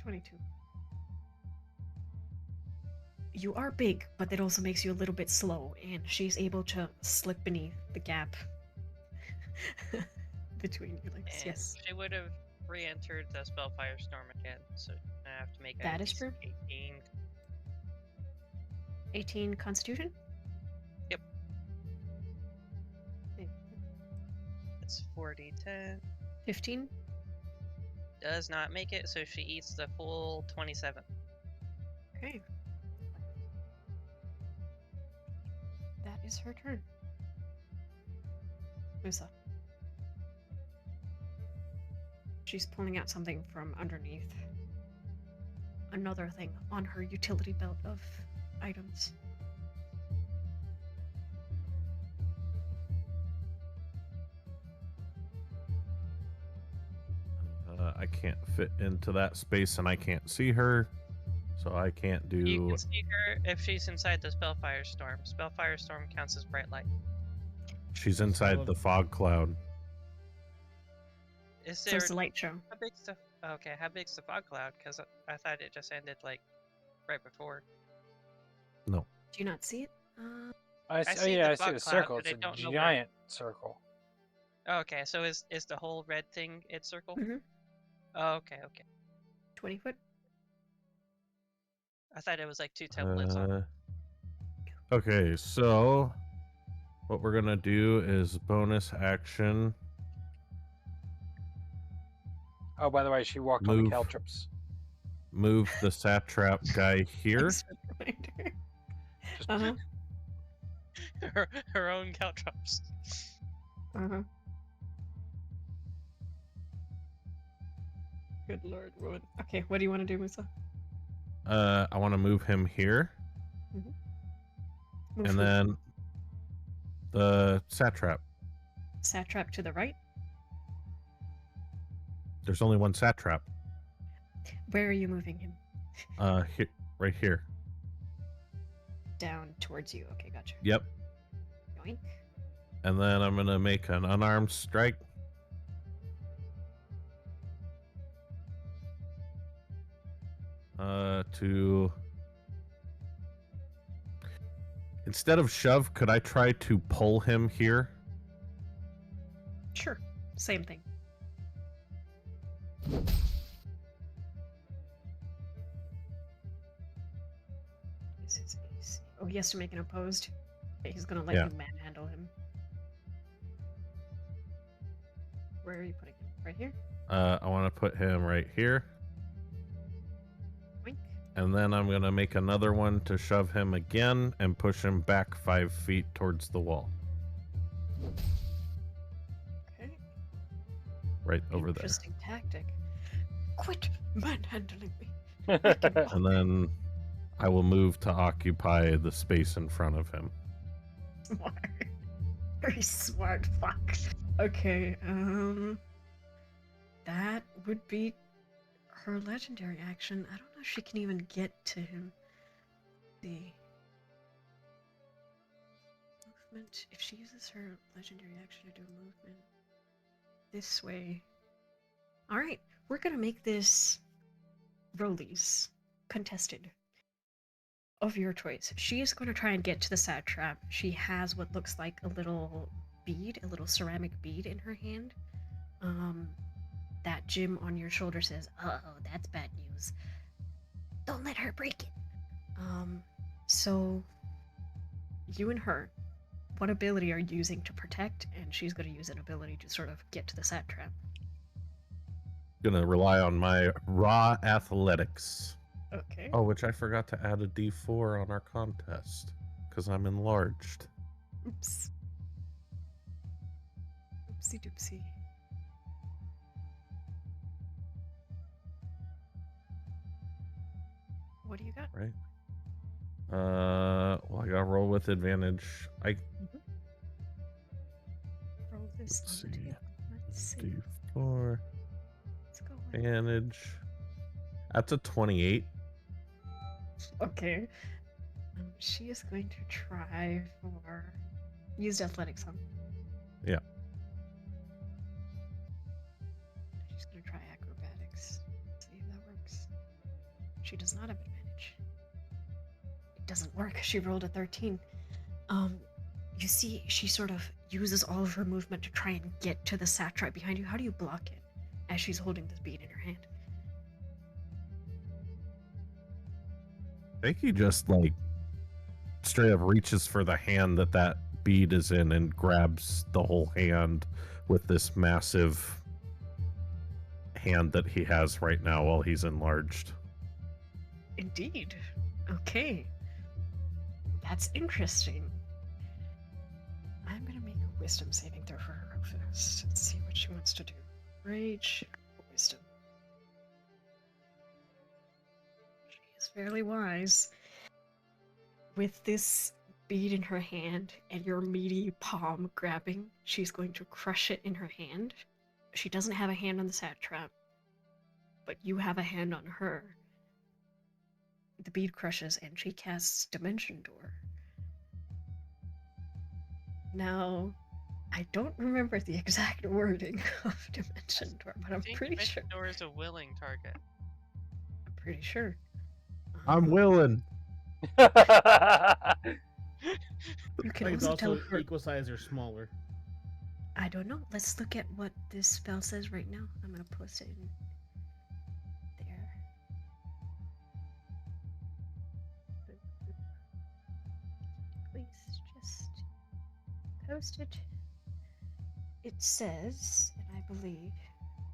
22. You are big, but that also makes you a little bit slow, and she's able to slip beneath the gap between your legs. And Yes. she would have re-entered the Spellfire Storm again, so I have to make That a is true. 18. 18 Constitution? Yep. Okay. It's 40, 10. 15? Does not make it, so she eats the full 27. Okay. That is her turn. Musa. She's pulling out something from underneath. Another thing on her utility belt of items. I can't fit into that space, and I can't see her, so I can't do. You can see her if she's inside the Spellfire Storm. Spellfire Storm counts as bright light. She's inside the fog cloud. Is So there it's a light show. how big's the okay? How big's the fog cloud? Because I thought it just ended like right before. Do you not see it? I I see, see yeah, the I see fog the cloud, circle. but It's I a don't know where. giant circle. Okay, so is the whole red thing its circle? Mhm. Oh, okay, okay. 20 foot. I thought it was like two templates on. Okay, so what we're gonna do is bonus action. Oh, by the way, she walked on the Move. caltrops. Move the satrap guy here. Thanks for the reminder. Just Uh-huh. her own caltrops. Uh-huh. Good lord, woman. Okay, what do you want to do, Musa? I want to move him here, Move and who? then the satrap. Satrap to the right? There's only one satrap. Where are you moving him? Here, right here. Down towards you. Okay, gotcha. Yep. Yoink. And then I'm gonna make an unarmed strike. To instead of shove, could I try to pull him here? Sure. Same thing. This is AC. Oh, he has to make an opposed. Okay, he's gonna let Yeah. you manhandle him. Where are you putting him? Right here? I want to put him right here, Wink. and then I'm gonna make another one to shove him again and push him back 5 feet towards the wall, Okay. right over there. Interesting tactic. Quit manhandling me. And then I will move to occupy the space in front of him. Smart. Very smart fuck. Okay, that would be her legendary action. I don't know if she can even get to him. The movement. If she uses her legendary action to do a movement this way. Alright, we're gonna make this rollies contested. Of your choice. She is going to try and get to the satrap. She has what looks like a little bead, a little ceramic bead in her hand. That gem on your shoulder says, "Uh-oh, that's bad news. Don't let her break it." So you and her, what ability are you using to protect? And she's going to use an ability to sort of get to the satrap. Gonna rely on my raw athletics. Okay. Oh, which I forgot to add a D4 on our contest because I'm enlarged. Oops. Oopsie doopsie. What do you got? Right. Well, I gotta roll with advantage. Roll this Let's on the see. table. Let's see. D4 Let's go. advantage. That's a 28. Okay. She is going to try for used athletics, huh? Yeah. She's going to try acrobatics. See if that works. She does not have advantage. It doesn't work. She rolled a 13. You see, she sort of uses all of her movement to try and get to the satrap behind you. How do you block it as she's holding this bead in her hand? I think he just like straight up reaches for the hand that bead is in and grabs the whole hand with this massive hand that he has right now while he's enlarged. Indeed. Okay. That's interesting. I'm gonna make a wisdom saving throw for her real fast. Let's see what she wants to do. Rage, wisdom. She is fairly wise. With this bead in her hand and your meaty palm grabbing, she's going to crush it in her hand. She doesn't have a hand on the satrap, but you have a hand on her. The bead crushes and she casts Dimension Door. Now, I don't remember the exact wording of Dimension Door, but I I'm think pretty Dimension sure. Door is a willing target. I'm pretty sure. I'm willing. You I can think it's also also teleport. equal size or smaller. I don't know. Let's look at what this spell says right now. I'm gonna post it in there. Please just post it. It says, and I believe,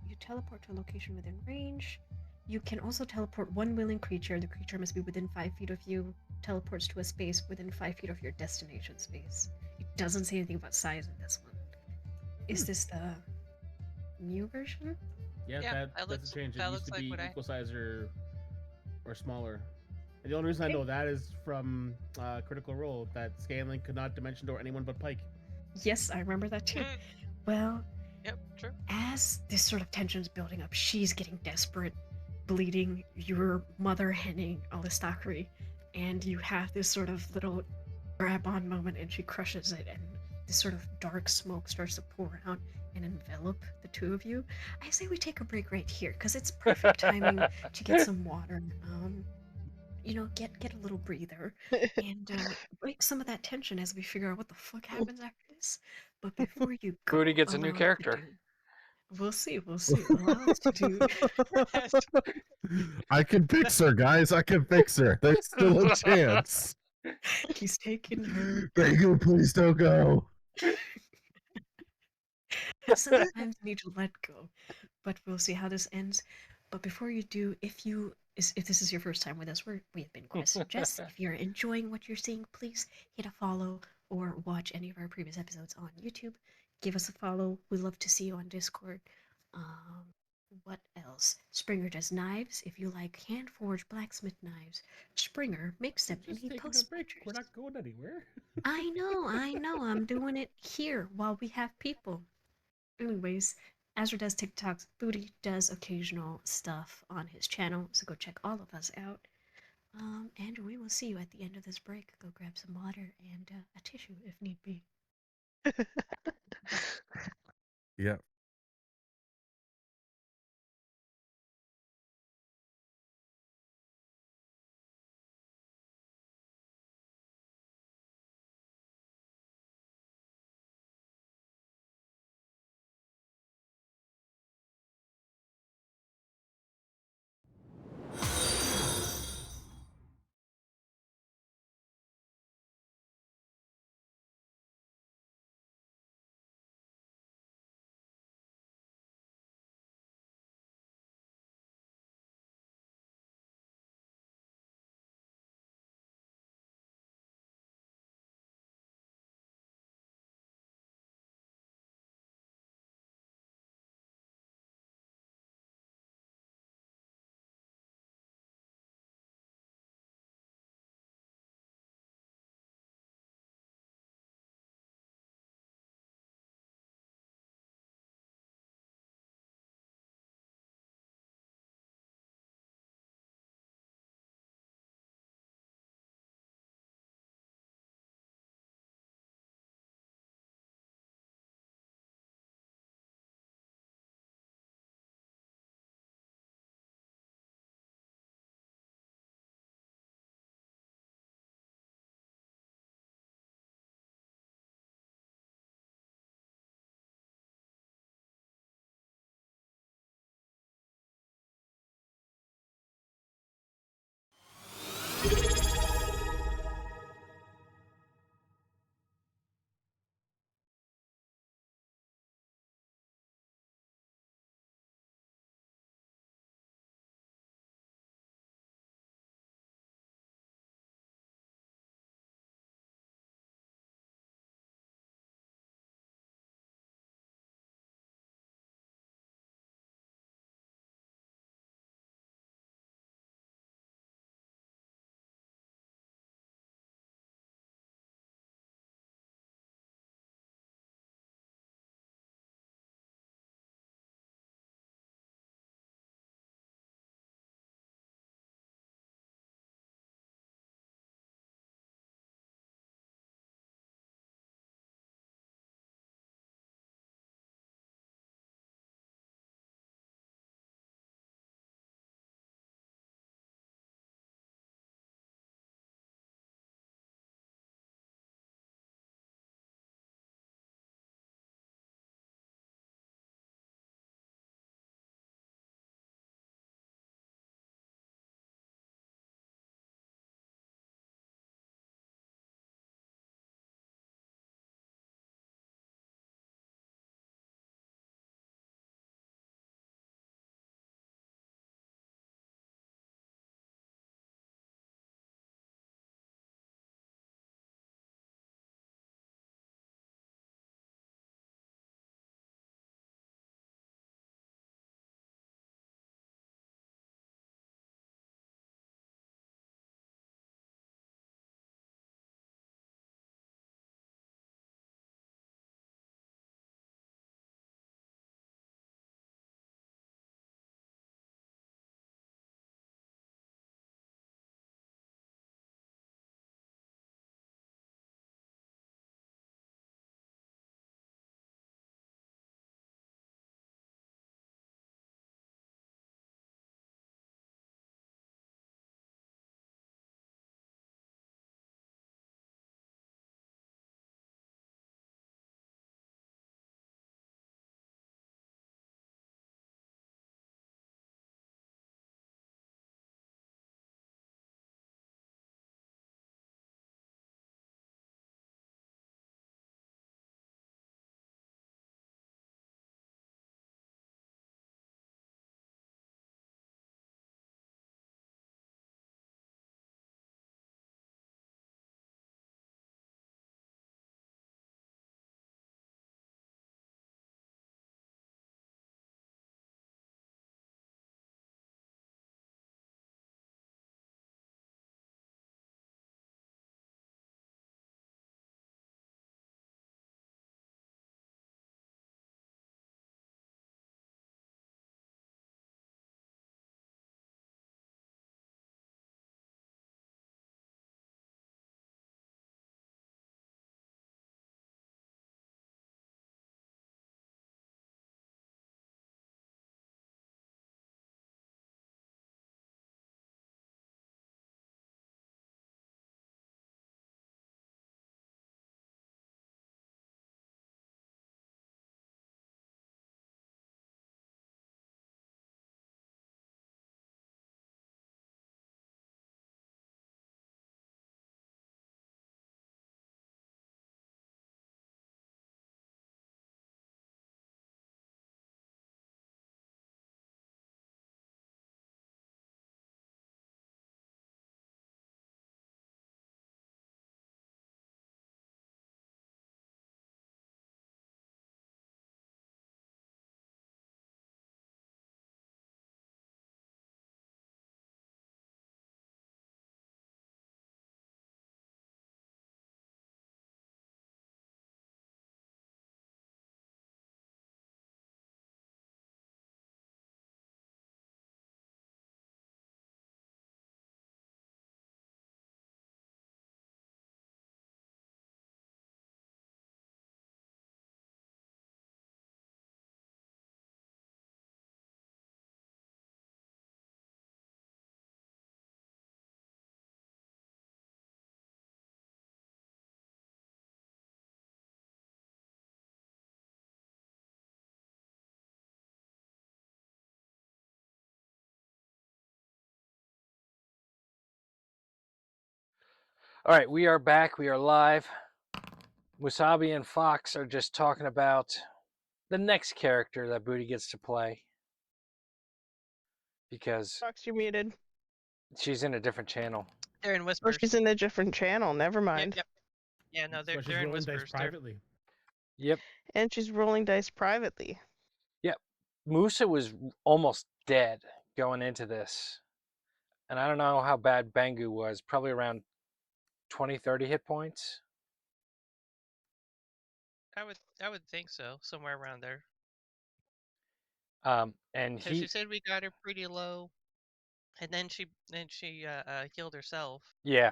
you teleport to a location within range. You can also teleport one willing creature. The creature must be within 5 feet of you. Teleports to a space within 5 feet of your destination space. It doesn't say anything about size in this one. Is this the new version? Yeah, Yeah, that that doesn't looks- change. It that used looks to like be what I- equal size or smaller. And the only reason I Okay. know that is from Critical Role that Scanlan could not dimension door anyone but Pike. Yes, I remember that too. Mm, Well, yep, true. as this sort of tension's building up, she's getting desperate, bleeding, your mother henning Alistocry, and you have this sort of little grab on moment, and she crushes it, and this sort of dark smoke starts to pour out and envelop the two of you. I say we take a break right here, because it's perfect timing to get some water. Get a little breather and break some of that tension as we figure out what the fuck happens after this. But before you go, Booty gets a new allow us to character. do- We'll see. We'll see. Allow us to do. I can fix her, guys. I can fix her. There's still a chance. He's taking her. Bango, please don't go. Sometimes you need to let go, but we'll see how this ends. But before you do, if this is your first time with us, we have been Quest and Jess. If you're enjoying what you're seeing, please hit a follow or watch any of our previous episodes on YouTube. Give us a follow. We'd love to see you on Discord. What else? Springer does knives. If you like hand-forged blacksmith knives, Springer makes them and Just he taking posts a break. pictures. We're not going anywhere. I know. I'm doing it here while we have people. Anyways, Azra does TikToks. Booty does occasional stuff on his channel, so go check all of us out. And we will see you at the end of this break. Go grab some water and a tissue if need be. Yeah. All right, we are back. We are live. Musabi and Fox are just talking about the next character that Booty gets to play because Fox, you're muted. she's in a different channel. They're in Oh, whispers. she's in a different channel. Never Yep, mind. yep. Yeah, no, So she's they're in rolling dice whispers. They're- privately. Yep. And she's rolling dice privately. Musa was almost dead going into this. And I don't know how bad Bangu was, probably around 20, 30 hit points. I would think so, somewhere around there. And Because she he, said we got her pretty low, and then she healed herself. yeah.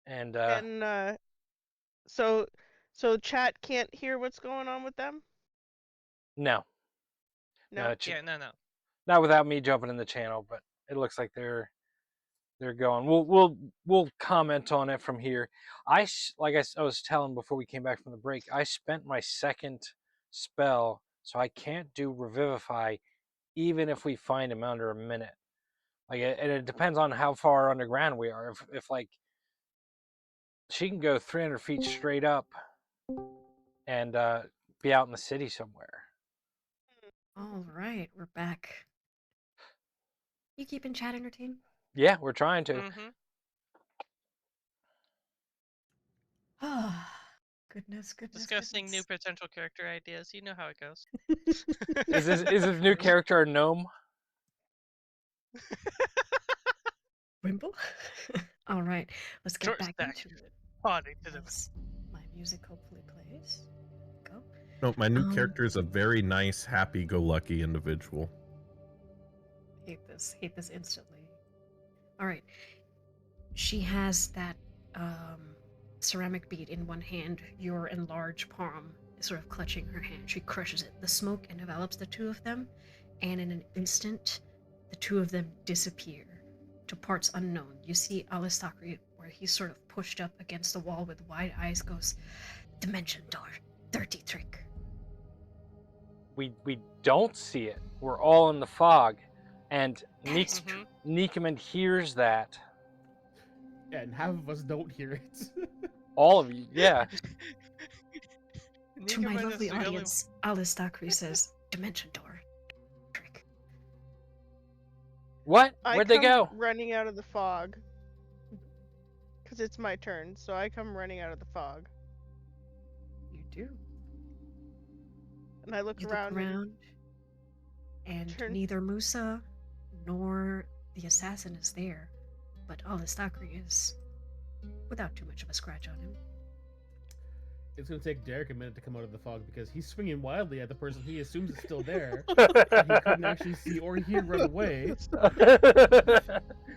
And And so chat can't hear what's going on with them? no, No. it's Yeah, no. not without me jumping in the channel, but it looks like they're going. We'll comment on it from here. I was telling before we came back from the break, I spent my second spell, so I can't do Revivify, even if we find him under a minute. Like, and it depends on how far underground we are. If like she can go 300 feet straight up and be out in the city somewhere. All right, we're back. You keeping chat entertained? Yeah, we're trying to. Mm-hmm. Ah, goodness. Discussing new potential character ideas. You know how it goes. Is this new character a gnome? Wimble? All right, let's get Short back stack. into it. Bonding to them. As my music hopefully plays. Go. No, my new character is a very nice, happy-go-lucky individual. Hate this instantly. All right. She has that ceramic bead in one hand, your enlarged palm is sort of clutching her hand. She crushes it. The smoke envelops the two of them, and in an instant, the two of them disappear to parts unknown. You see Alistocri, where he's sort of pushed up against the wall with wide eyes, goes, "Dimension door, dirty trick." We don't see it. We're all in the fog, and That is true. Nikaman hears that. Yeah, and half of us don't hear it. All of you, yeah. To my Nikaman is lovely the only- audience, Alistocri says, "Dimension door, trick." What? I Where'd they come go? running out of the fog. Because it's my turn, so I come running out of the fog. You do. And I look You around. look around, and turn- neither Musa nor the assassin is there, but Alistocri is, without too much of a scratch on him. It's gonna take Derek a minute to come out of the fog because he's swinging wildly at the person he assumes is still there. And he couldn't actually see or hear right away.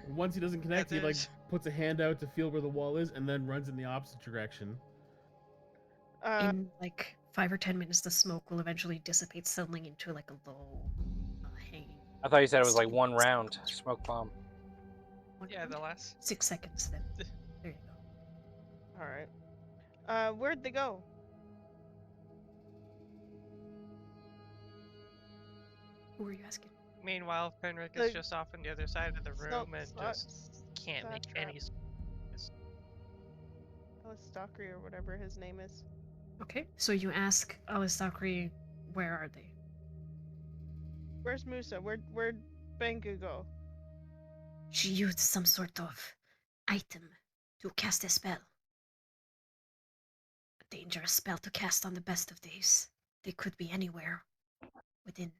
Once he doesn't connect, he like puts a hand out to feel where the wall is and then runs in the opposite direction. In like 5 or 10 minutes, the smoke will eventually dissipate, settling into like a low hanging. I thought you said it was like one round smoke bomb. Yeah, the last. 6 seconds then. There you go. Alright. Where'd they go? Who are you asking? Meanwhile, Fenric is The- just off on the other side of the room and just can't Slap make trap. any. Alistocri or whatever his name is. Okay, so you ask Alistocri, where are they? Where's Musa? Where'd Bangu go? She used some sort of item to cast a spell. A dangerous spell to cast on the best of days. They could be anywhere within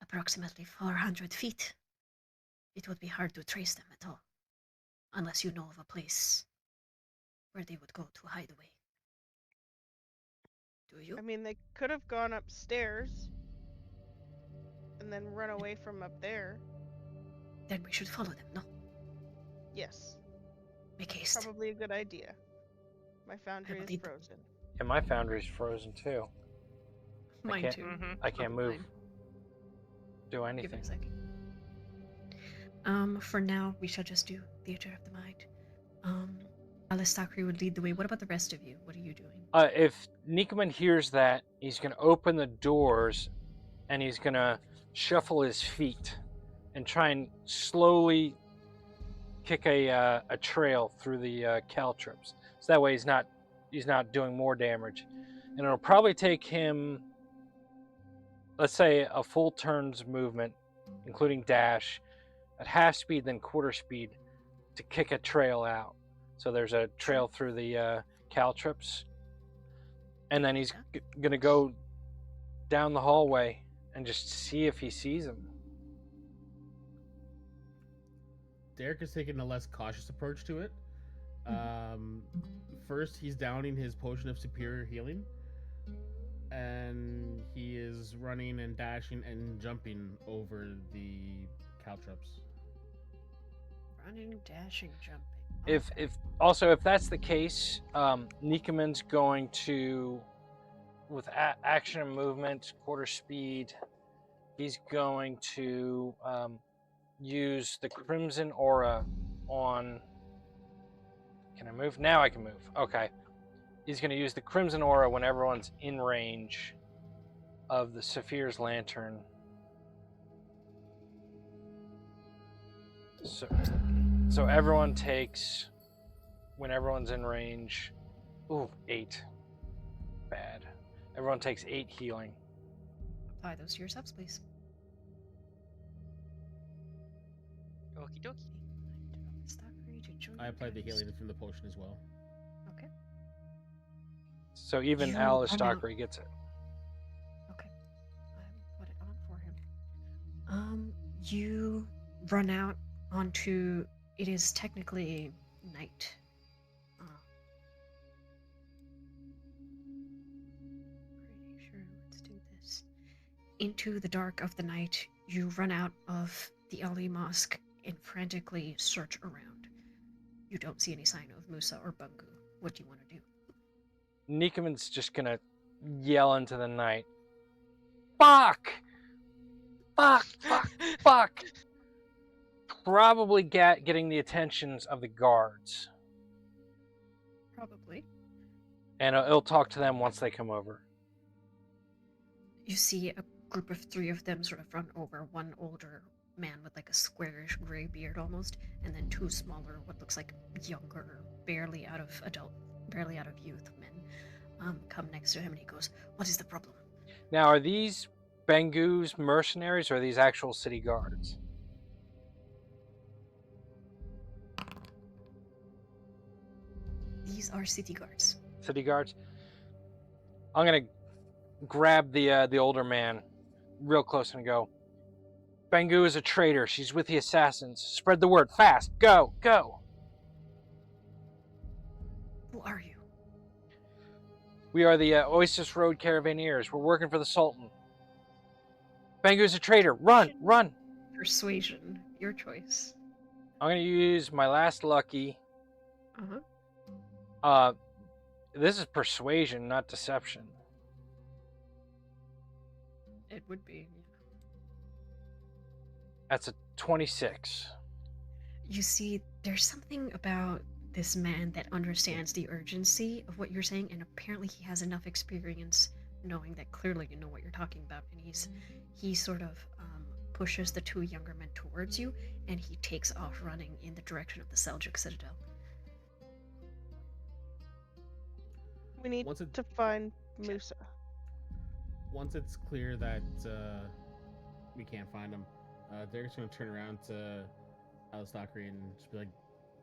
approximately 400 feet. It would be hard to trace them at all, unless you know of a place where they would go to hide away. Do you? I mean, they could have gone upstairs and then run away from up there. Then we should follow them, no? Yes, Make haste. probably a good idea. My foundry is believe- frozen. And my foundry's frozen too. Mine can't- too. Mhm. I can't Probably move. mine. Do Give it anything. a second. For now, we shall just do Theater of the Mind. Alistocri would lead the way. What about the rest of you? What are you doing? If Nikaman hears that, he's gonna open the doors and he's gonna shuffle his feet and try and slowly kick a trail through the caltrops, so that way he's not doing more damage, and it'll probably take him, let's say, a full turn's movement, including dash, at half speed then quarter speed, to kick a trail out. So there's a trail through the caltrops, and then he's gonna go down the hallway and just see if he sees him. Derek is taking a less cautious approach to it. First, he's downing his potion of superior healing, and he is running and dashing and jumping over the caltrops. Running, dashing, jumping. If that's the case, Nikaman's going to, with action and movement, quarter speed, he's going to use the Crimson Aura on... Can I move? Now I can move. Okay. He's going to use the Crimson Aura when everyone's in range of the Saphir's Lantern. So everyone takes, when everyone's in range, 8. Bad. Everyone takes 8 healing. Apply those to yourselves, please. Okie dokie. I applied the healing from the potion as well. Okay. So even You Alice are now- Dockery gets it. Okay. I will put it on for him. You run out onto... It is technically night. Pretty sure. Let's do this. Into the dark of the night, you run out of the Ali Mosque and frantically search around. You don't see any sign of Musa or Bungu. What do you want to do? Nikaman's just gonna yell into the night. Fuck! Fuck! Fuck! Fuck! Probably getting the attentions of the guards. Probably. And it'll talk to them once they come over. You see a group of 3 of them sort of run over, one older man with like a squarish gray beard almost, and then 2 smaller, what looks like younger, barely out of youth men come next to him, and he goes, "What is the problem?" Now, are these Bangu's mercenaries or are these actual city guards? These are city guards. City guards? I'm gonna grab the older man real close and go, Bangu is a traitor. She's with the assassins. Spread the word. Fast. Go. Go. Who are you? We are the Oasis Road Caravaneers. We're working for the Sultan. Bangu is a traitor. Run. Run. Persuasion. Your choice. I'm going to use my last lucky. Uh-huh. This is persuasion, not deception. It would be. That's a 26. You see, there's something about this man that understands the urgency of what you're saying, and apparently he has enough experience knowing that clearly you know what you're talking about, and he sort of pushes the 2 younger men towards you, and he takes off running in the direction of the Seljuk Citadel. We need Once it- to find Musa. Once it's clear that we can't find him, Derek's going to turn around to Alice Dockery and just be like,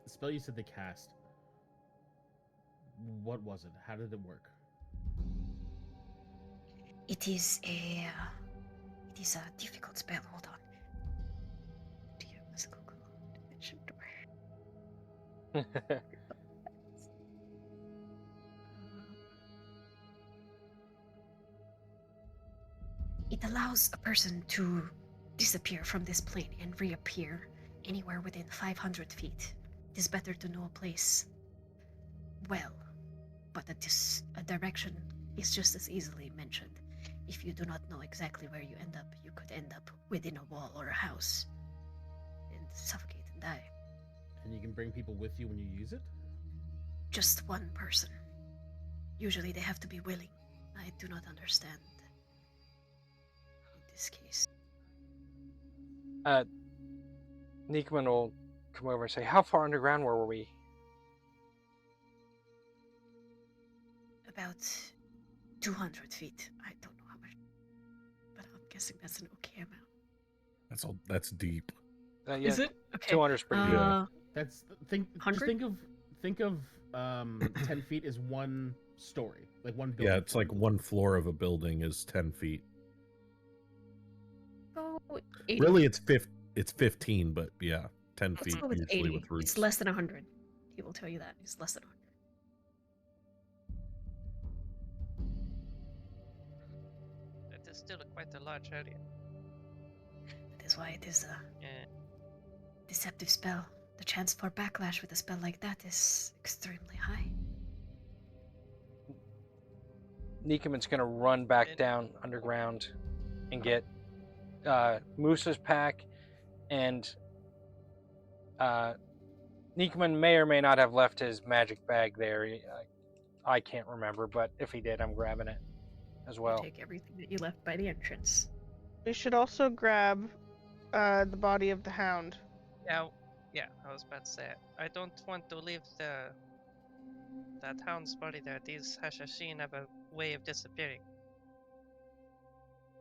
"The spell you said they cast. What was it? How did it work?" It is a difficult spell. Hold on. Do you must Google dimension door? It allows a person to disappear from this plane and reappear anywhere within 500 feet. It is better to know a place well, but a direction is just as easily mentioned. If you do not know exactly where you end up, you could end up within a wall or a house and suffocate and die. And you can bring people with you when you use it? Just one person. Usually they have to be willing. I do not understand in this case. Nikaman will come over and say, "How far underground were we?" About 200 feet. I don't know how much, but I'm guessing that's an okay amount. That's deep. Yeah, Is it? Okay. 200 is pretty good. Yeah. Just 100? think of 10 feet is one story, like one building. Yeah, it's like one floor of a building is 10 feet. Oh, 80. Really, it's 15, but yeah, 10 Let's feet go with usually 80. with roofs. It's less than 100. He will tell you that. It's less than 100. That is still quite a large area. That is why it is a Yeah. deceptive spell. The chance for backlash with a spell like that is extremely high. Nikoman's gonna run back down underground and get Musa's pack, and Nikoman may or may not have left his magic bag there. I can't remember, but if he did, I'm grabbing it as well. You take everything that you left by the entrance. We should also grab the body of the hound. Yeah, I was about to say it. I don't want to leave that hound's body there. These Hashashin have a way of disappearing.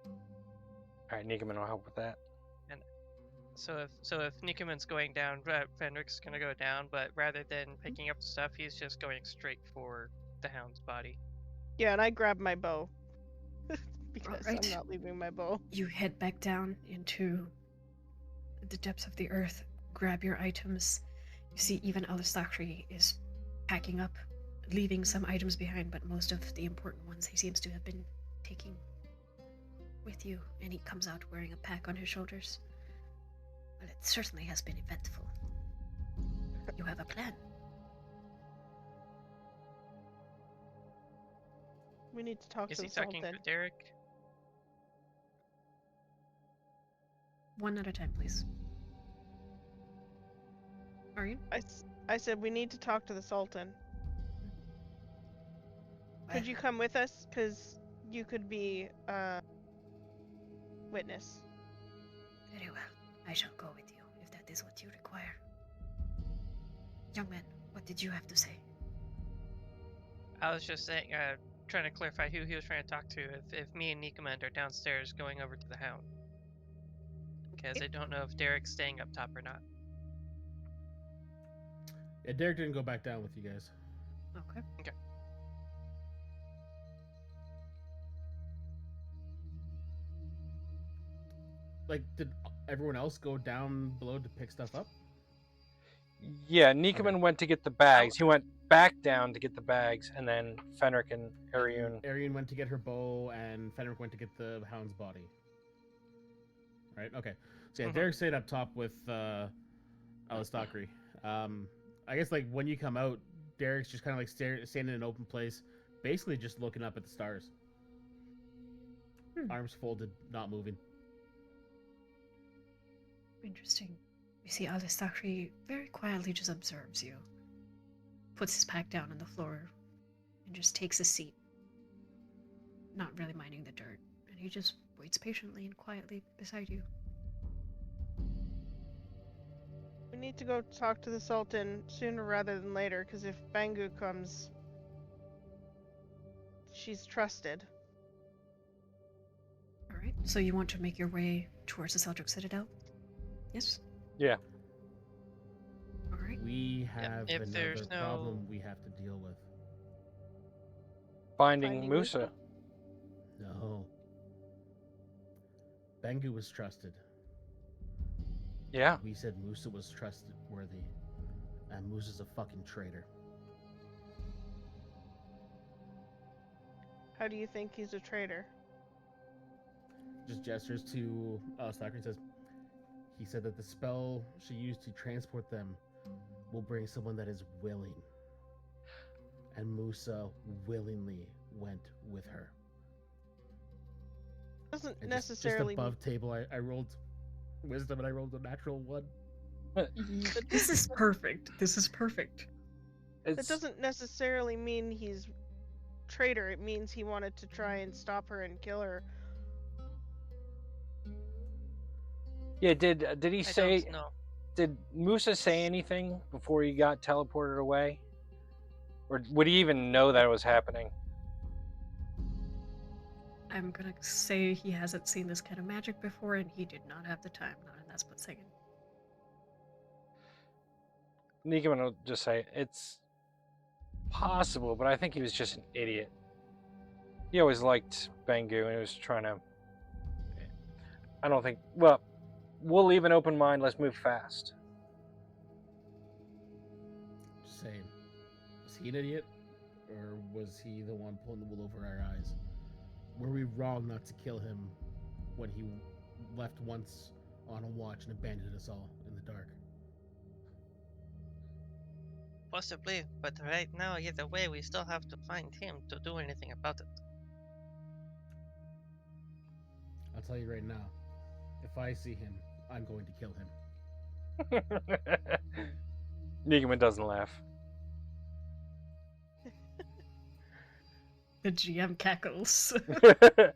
All right, Nikoman will help with that. So if Nikoman's going down, Fenric's gonna go down, but rather than picking up the stuff, he's just going straight for the hound's body. Yeah, and I grab my bow. Because Alright. I'm not leaving my bow. You head back down into the depths of the earth, grab your items. You see even Alastakri is packing up, leaving some items behind, but most of the important ones he seems to have been taking with you, and he comes out wearing a pack on his shoulders. Well, it certainly has been eventful. You have a plan. We need to talk Is to he the talking Sultan. to Derek? One at a time, please. Are you? I said we need to talk to the Sultan. Could you come with us? Because you could be witness. Very well. I shall go with you, if that is what you require. Young man, what did you have to say? I was just saying, trying to clarify who he was trying to talk to. If me and Nikoman are downstairs going over to the hound, because I don't know if Derek's staying up top or not. Yeah, Derek didn't go back down with you guys. Okay. Like, did everyone else go down below to pick stuff up? Yeah, Nikoman went to get the bags. He went back down to get the bags, and then Fenric and Ariun. Ariun went to get her bow, and Fenric went to get the hound's body. Right? Okay. So yeah, Derek stayed up top with Alastakri. I guess like when you come out, Derek's just kind of like standing in an open place, basically just looking up at the stars. Arms folded, not moving. Interesting. You see Alastakri very quietly just observes you, puts his pack down on the floor, and just takes a seat, not really minding the dirt, and he just waits patiently and quietly beside you. We need to go talk to the Sultan sooner rather than later, because if Bangu comes, she's trusted. Alright, so you want to make your way towards the Seljuk Citadel? Yes? Yeah. Alright. We have if another there's no- problem we have to deal with. Finding Musa. No. Bangu was trusted. Yeah. We said Musa was trustworthy, and Musa's a fucking traitor. How do you think he's a traitor? Just gestures to Alastakri and says, he said that the spell she used to transport them will bring someone that is willing. And Musa willingly went with her. Doesn't And necessarily just above table, I rolled wisdom and I rolled a natural 1. This is perfect. This is perfect. That doesn't necessarily mean he's traitor. It means he wanted to try and stop her and kill her. Yeah, did he say? No. Did Musa say anything before he got teleported away? Or would he even know that it was happening? I'm gonna say he hasn't seen this kind of magic before, and he did not have the time, not in that split second. Nikiman will just say, it's possible, but I think he was just an idiot. He always liked Bangu, and he was trying to... I don't think... Well, we'll leave an open mind. Let's move fast. Just saying. Was he an idiot? Or was he the one pulling the wool over our eyes? Were we wrong not to kill him when he left once on a watch and abandoned us all in the dark? Possibly, but right now, either way, we still have to find him to do anything about it. I'll tell you right now, if I see him, I'm going to kill him. Nikiman doesn't laugh. The GM cackles. I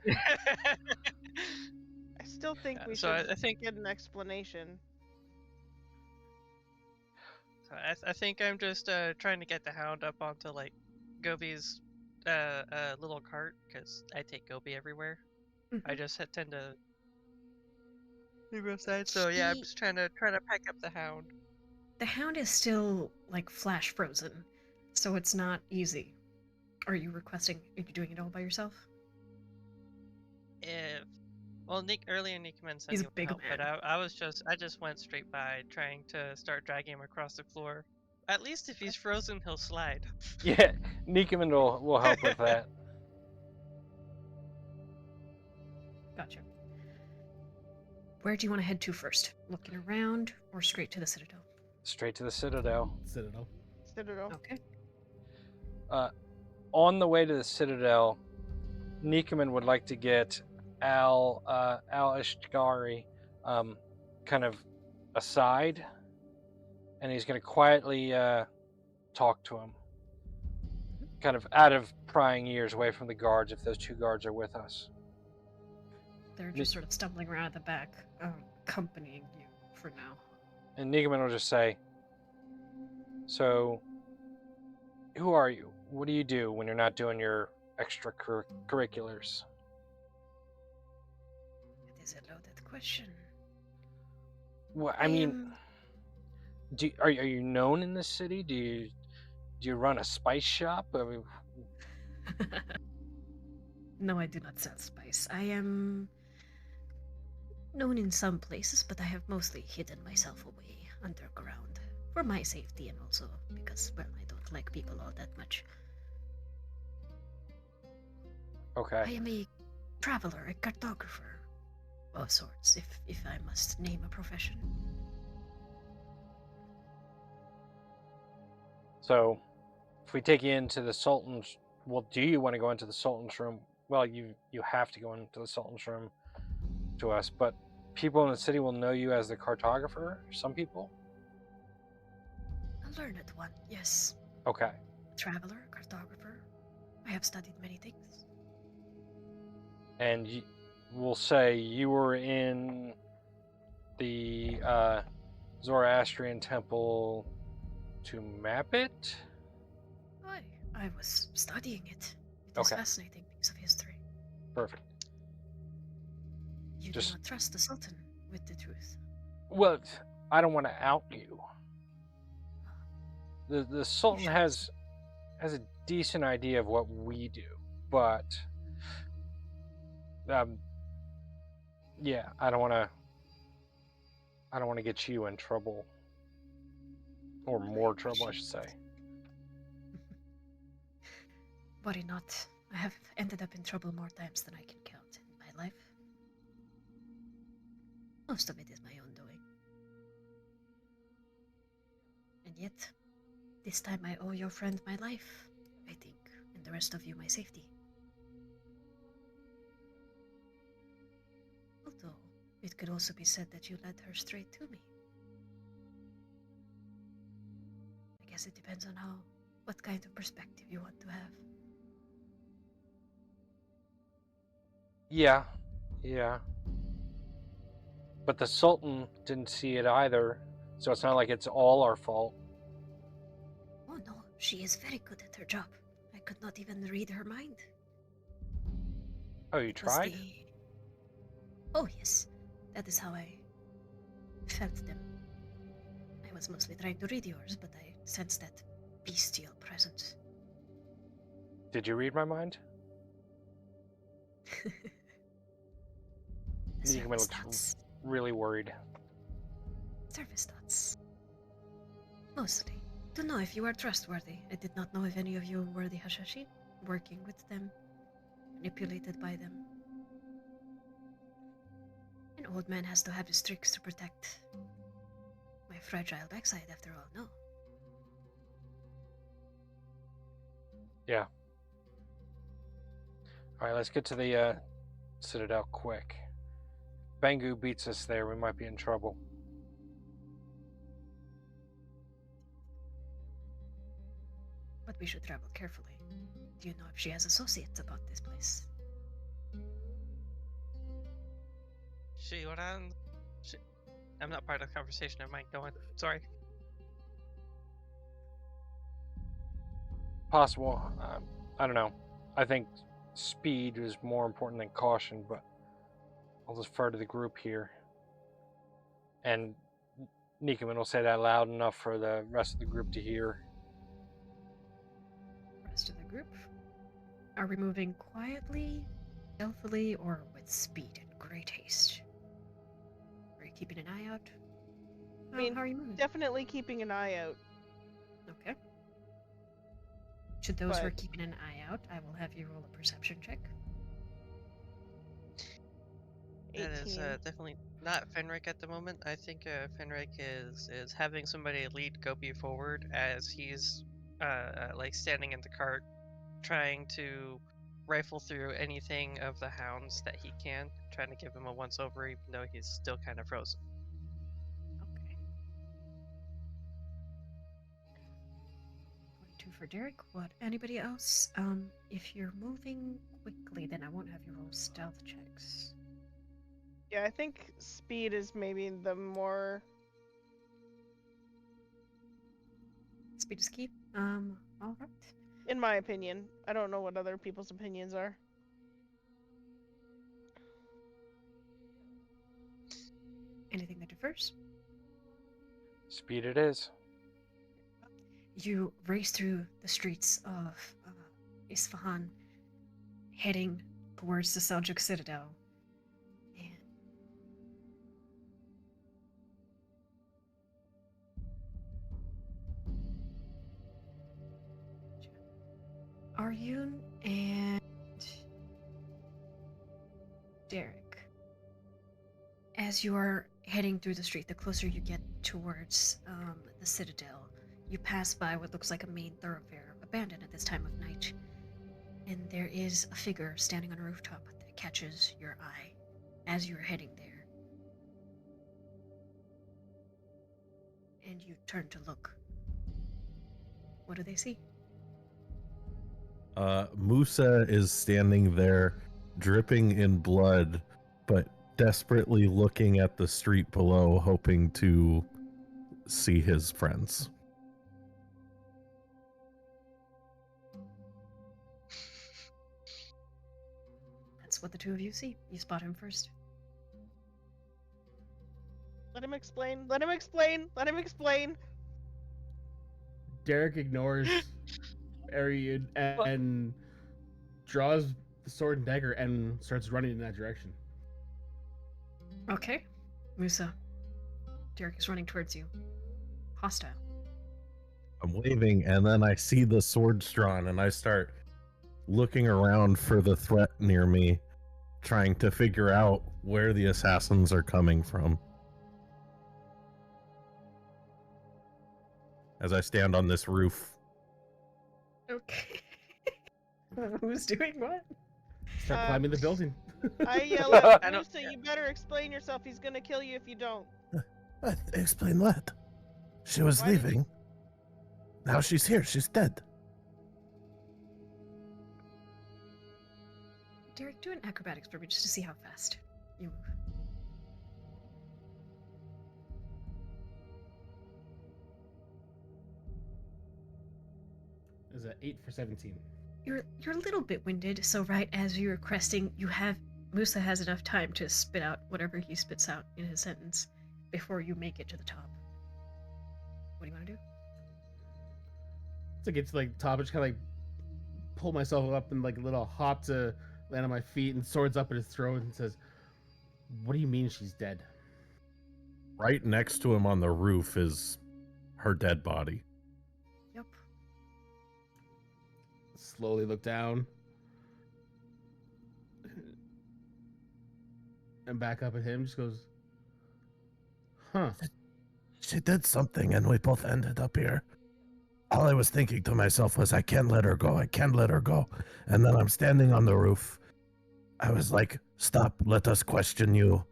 still think we so should I think get an explanation. I think I'm just trying to get the hound up onto like Gobi's little cart because I take Gobi everywhere. I just tend to go outside. So yeah, I'm He- just trying to pack up the hound. The hound is still like flash frozen, so it's not easy. Are you doing it all by yourself? If well, earlier Nickman said He's he a would big help, but man. I just went straight by trying to start dragging him across the floor. At least if he's frozen, he'll slide. Yeah, Nikiman will help with that. Gotcha. Where do you want to head to first? Looking around or straight to the Citadel? Straight to the Citadel. Citadel. Citadel. Okay. On the way to the Citadel, Nikiman would like to get Al Ishgari kind of aside, and he's going to quietly talk to him, kind of out of prying ears away from the guards if those two guards are with us. They're just sort of stumbling around at the back, accompanying you for now. And Nikiman will just say, so, who are you? What do you do when you're not doing your extracurriculars? It is a loaded question. Well, I mean, are you known in this city? Do you run a spice shop? I mean, No, I do not sell spice. I am known in some places, but I have mostly hidden myself away underground for my safety and also because, well, I don't like people all that much. I okay. am a traveler, a cartographer of sorts, if I must name a profession. So, if we take you into the Sultan's, well, do you want to go into the Sultan's room? Well, you have to go into the Sultan's room to us, but people in the city will know you as the cartographer. Some people. A learned one, yes. Okay. Traveler, cartographer. I have studied many things. And we'll say you were in the Zoroastrian temple to map it. I was studying it. It is Okay. fascinating piece of history. Perfect. You Just- do not trust the Sultan with the truth. Well, I don't want to out you. The Sultan should. has a decent idea of what we do, but yeah, I don't want to get you in trouble, or more trouble, I should say. Worry not. I have ended up in trouble more times than I can count in my life. Most of it is my own doing. And yet, this time I owe your friend my life, I think, and the rest of you my safety. Although, it could also be said that you led her straight to me. I guess it depends on what kind of perspective you want to have. Yeah. But the Sultan didn't see it either. So it's not like it's all our fault. Oh no, she is very good at her job. I could not even read her mind. Oh, you It was tried? Oh yes, that is how I felt them. I was mostly trying to read yours, but I sensed that bestial presence. Did you read my mind? The Nigma service looks thoughts. really worried. Service thoughts. Mostly. To know if you are trustworthy. I did not know if any of you were the Hashashin, working with them, manipulated by them. An old man has to have his tricks to protect my fragile backside, after all, no? Yeah. Alright, let's get to the Citadel quick. Bangu beats us there, we might be in trouble. But we should travel carefully. Do you know if she has associates about this place? Shioran? I'm not part of the conversation. Never mind. Go on. Sorry. Possible. I don't know. I think speed is more important than caution, but I'll defer to the group here. And Nikuman will say that loud enough for the rest of the group to hear. Rest of the group? Are we moving quietly, stealthily, or with speed and great haste? Are you keeping an eye out? I mean, How are you moving? Definitely keeping an eye out. Okay. To those who are But- keeping an eye out, I will have you roll a perception check. That is 18. definitely not Fenric at the moment. I think Fenric is having somebody lead Gopi forward as he's like standing in the cart, trying to rifle through anything of the hounds that he can, trying to give him a once over, even though he's still kind of frozen. Okay. 22 for Derek. What? Anybody else? If you're moving quickly, then I won't have you roll stealth checks. Yeah, I think speed is maybe the more. Speed is key. Alright. In my opinion. I don't know what other people's opinions are. Anything that differs? Speed it is. You race through the streets of Isfahan, heading towards the Seljuk Citadel. And Aryun and Derek, as you are heading through the street, the closer you get towards the Citadel, you pass by what looks like a main thoroughfare, abandoned at this time of night, and there is a figure standing on a rooftop that catches your eye as you're heading there. And you turn to look. What do they see? Musa is standing there, dripping in blood, but desperately looking at the street below, hoping to see his friends. That's what the two of you see. You spot him first. Let him explain. Let him explain. Let him explain. Derek ignores Arian and draws the sword and dagger and starts running in that direction. Okay. Musa. Derek is running towards you. Hostile. I'm waving, and then I see the swords drawn, and I start looking around for the threat near me, trying to figure out where the assassins are coming from. As I stand on this roof. Okay. Who's doing what? Start Uh, climbing the building. I yell at I don't- Musa, you better explain yourself. He's gonna kill you if you don't. Explain what? She was Why did you- leaving. Now she's here. She's dead. Derek, do an acrobatics for me just to see how fast you move. an 8 for 17. You're a little bit winded, so right as you're cresting, Musa has enough time to spit out whatever he spits out in his sentence before you make it to the top. What do you want to do? To get to like top, I just kind of like pull myself up and like a little hop to land on my feet, and swords up at his throat and says, "What do you mean she's dead?" Right next to him on the roof is her dead body. Yep. Slowly look down and back up at him. Just goes, "Huh." She did something and we both ended up here. All I was thinking to myself was, I can't let her go. I can't let her go. And then I'm standing on the roof. I was like, stop. Let us question you.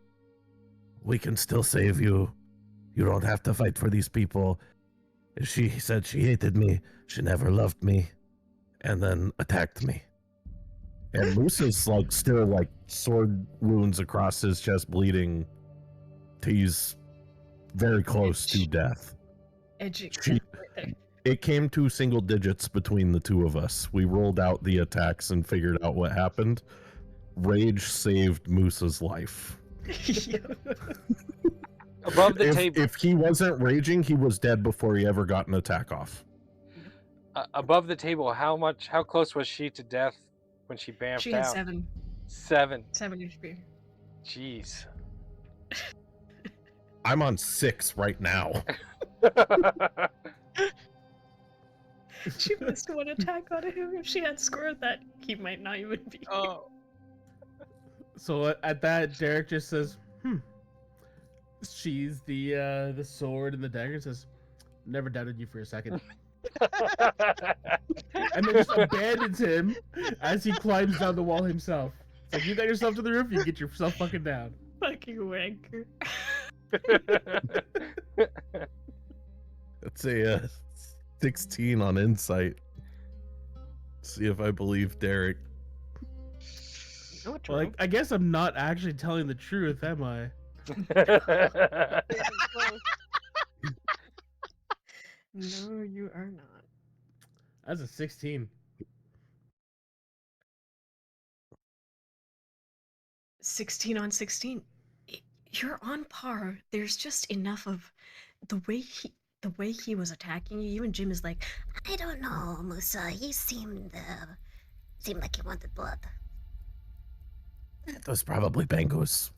We can still save you. You don't have to fight for these people. She said she hated me. She never loved me. And then attacked me. And Musa's like still like sword wounds across his chest bleeding. He's very close to death. Edgy. She- It came to single digits between the two of us. We rolled out the attacks and figured out what happened. Rage saved Musa's life. Above the table. If he wasn't raging, he was dead before he ever got an attack off. Above the table, how close was she to death when she bamfed She had out? 7. 7. 7 HP. Jeez. I'm on 6 right now. She missed one attack out of him. If she had scored that, he might not even be. Oh, So at that, Derek just says, She's the sword and the dagger, and says, "Never doubted you for a second." And then just abandons him as he climbs down the wall himself. It's like, you got yourself to the roof, you get yourself fucking down. Fucking wanker. That's a 16 on insight. See if I believe Derek. No, Well, I guess I'm not actually telling the truth, am I? No, you are not. That's a 16. 16 on 16. You're on par. There's just enough of the way he was attacking you. Even Jim is like, I don't know, Musa. He seemed like he wanted blood. It was probably Bango's.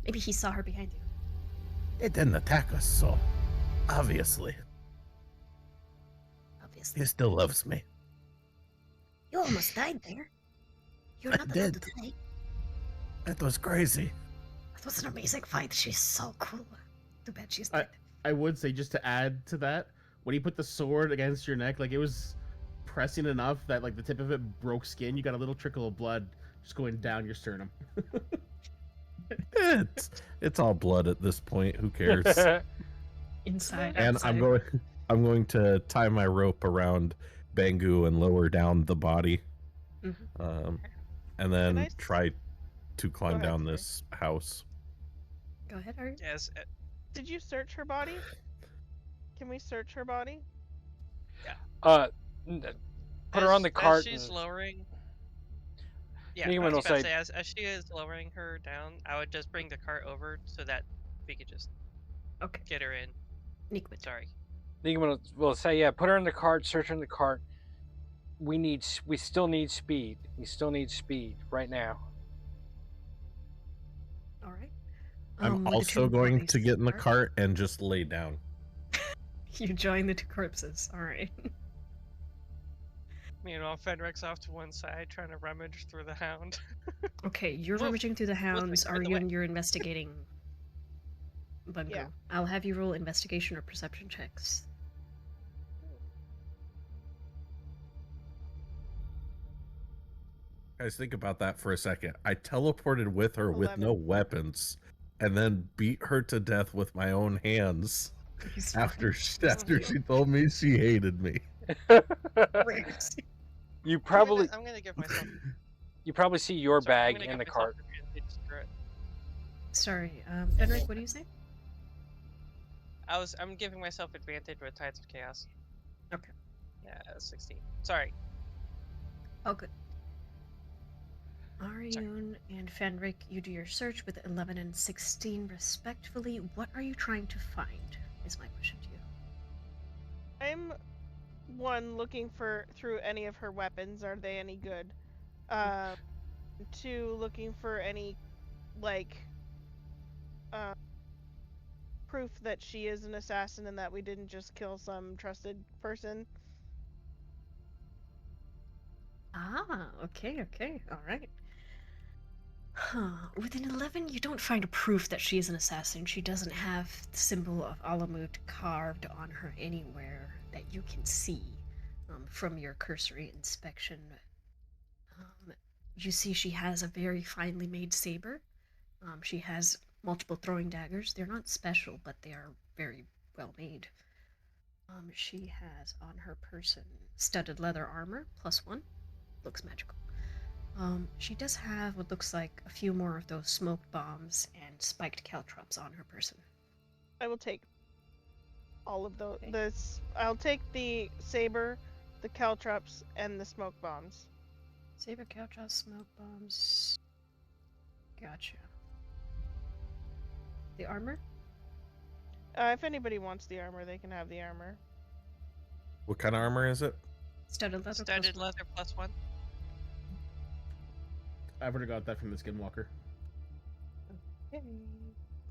maybe he saw her behind you. It didn't attack us, so obviously Obviously, he still loves me. you almost died there. You're I not allowed to did. die. That was crazy. That was an amazing fight. She's so cool. Too bad she's dead. I would say, just to add to that, when he put the sword against your neck, like, it was pressing enough that like the tip of it broke skin. You got a little trickle of blood just going down your sternum. It's all blood at this point. Who cares? Inside, And outside. I'm going to tie my rope around Bangu and lower down the body, Mhm. and then Can I s- try to climb ahead, down sorry. this house. Go ahead, Ari. yes. Did you search her body? Can we search her body? Put her on the cart. As she's and- lowering. Yeah, Neiman I was will about to say- say, as she is lowering her down, I would just bring the cart over so that we could just Okay. get her in. Nickwood. Sorry. Neiman will say, yeah, put her in the cart, search her in the cart. We still need speed. We still need speed right now. All right. I'm with the also two going bodies to get in the cart, cart and just lay down. You join the two corpses. All right. Meanwhile, Fenric's off to one side trying to rummage through the hound. Okay, you're Woof. rummaging through the hounds. by the Are you way. and you're investigating Bungo? Yeah. I'll have you roll investigation or perception checks. Guys, think about that for a second. I teleported with her with no 11. weapons, and then beat her to death with my own hands He's after fucking- she told me she hated me. You probably I'm gonna give myself. you probably see your sorry, I'm bag gonna in give the myself cart. advantage for it. Sorry, Fenric, what do you say? I'm giving myself advantage with Tides of Chaos. Okay. Yeah, 16. Sorry. Oh, good. Arion and Fenric, you do your search with 11 and 16 respectively. What are you trying to find, is my question to you. I'm looking through any of her weapons. Are they any good? 2, looking for any proof that she is an assassin and that we didn't just kill some trusted person. Ah, okay, all right. With an 11, you don't find a proof that she is an assassin. She doesn't have the symbol of Alamut carved on her anywhere that you can see from your cursory inspection. You see she has a very finely made saber. She has multiple throwing daggers. They're not special, but they are very well made. She has on her person studded leather armor, +1. Looks magical. She does have what looks like a few more of those smoke bombs and spiked caltrops on her person. I will take all of those. Okay. I'll take the saber, the caltrops, and the smoke bombs. Saber, caltrops, smoke bombs. Gotcha. The armor? If anybody wants the armor, they can have the armor. What kind of armor is it? Studded leather. Studded +1. leather +1. I've already got that from the Skinwalker. Okay.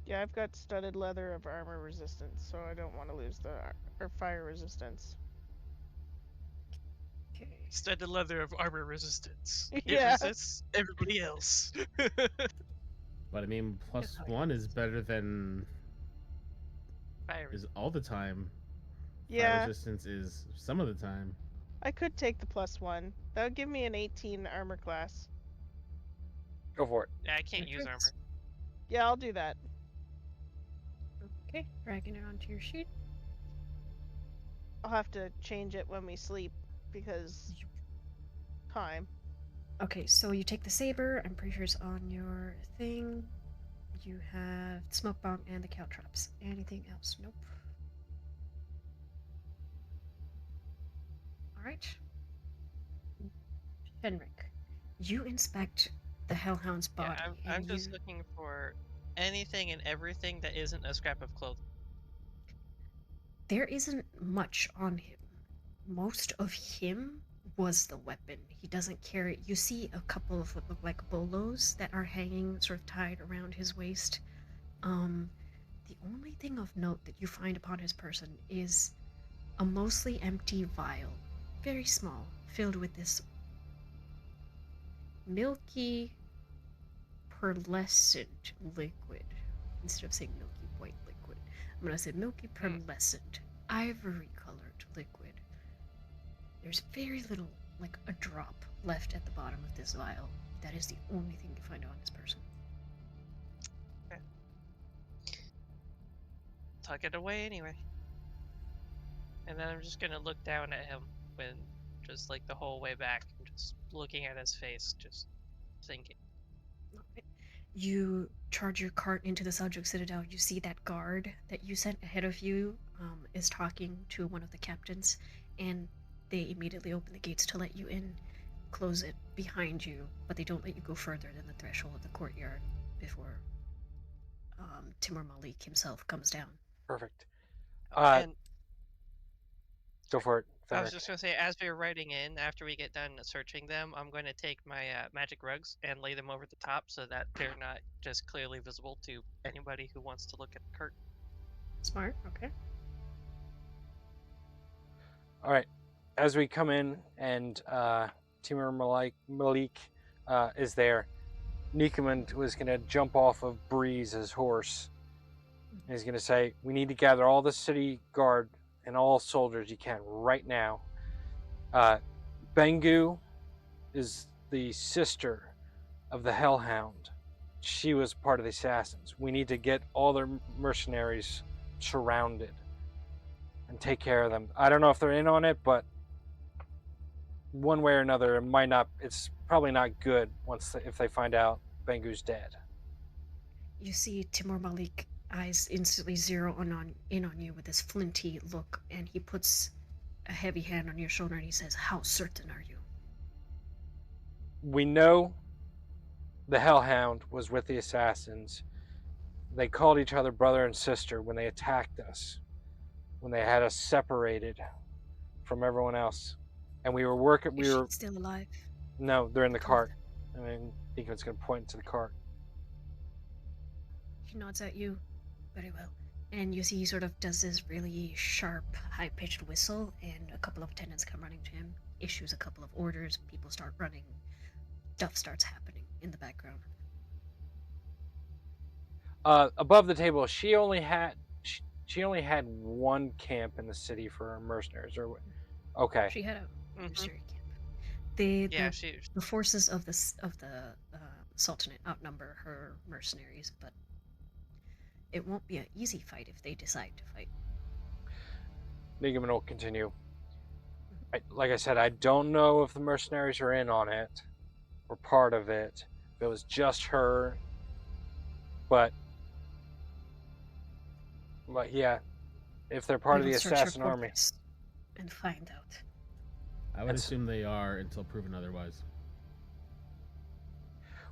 Yeah, I've got studded leather of armor resistance, so I don't want to lose the or fire resistance. Okay. Studded leather of armor resistance. It Yeah. resists everybody else. But I mean, +1 is better than Fire. is all the time. Fire Yeah, resistance is some of the time. I could take the +1. That would give me an 18 armor class. Go for it. Yeah, I can't use Okay. armor. Yeah, I'll do that. Okay, dragging it onto your sheet. I'll have to change it when we sleep because time. Okay, so you take the saber. I'm pretty sure it's on your thing. You have the smoke bomb and the caltrops. Anything else? Nope. Alright. Fenric, you inspect the Hellhound's Yeah, body. I'm and just you... looking for anything and everything that isn't a scrap of clothing. There isn't much on him. Most of him was the weapon. He doesn't carry... You see a couple of what look like bolos that are hanging sort of tied around his waist. The only thing of note that you find upon his person is a mostly empty vial, very small, filled with this milky, pearlescent liquid. Instead of saying milky white liquid, I'm gonna say milky pearlescent, ivory-colored liquid. There's very little, like a drop, left at the bottom of this vial. That is the only thing you find on this person. Tuck it away anyway. And then I'm just gonna look down at him when just like the whole way back, and just looking at his face, just thinking. You charge your cart into the subject citadel. You see that guard that you sent ahead of you is talking to one of the captains, and they immediately open the gates to let you in, close it behind you, but they don't let you go further than the threshold of the courtyard before Timur Malik himself comes down. Perfect. And Go for it. I was Fenric. just gonna say, as we're riding in, after we get done searching them, I'm going to take my magic rugs and lay them over the top so that they're not just clearly visible to anybody who wants to look at the curtain. Smart, okay. All right. As we come in and Timur Malik is there, Nikoman was going to jump off of Breeze's horse. And he's going to say, we need to gather all the city guard and all soldiers you can right now. Bengu is the sister of the Hellhound. She was part of the assassins. We need to get all their mercenaries surrounded and take care of them. I don't know if they're in on it, but one way or another, it's probably not good if they find out Bengu's dead. You see Timur Malik eyes instantly zero in on you with this flinty look, and he puts a heavy hand on your shoulder and he says, "How certain are you?" We know the Hellhound was with the assassins. They called each other brother and sister when they attacked us, when they had us separated from everyone else. And we were working, Is she still alive? no, they're in the Prove cart. that. I mean, Deacon's going to point to the cart. He nods at you. Very well. And you see he sort of does this really sharp, high-pitched whistle, and a couple of attendants come running to him, issues a couple of orders, people start running, stuff starts happening in the background. Above the table, she only had one camp in the city for mercenaries, or okay. She had a Mhm. mercenary camp. Yeah, The forces of the Sultanate outnumber her mercenaries, but it won't be an easy fight if they decide to fight. Nigman will continue. Like I said, I don't know if the mercenaries are in on it or part of it. If it was just her, but yeah, if they're part We of the will search her assassin army. quarters and find out. I would assume they are until proven otherwise.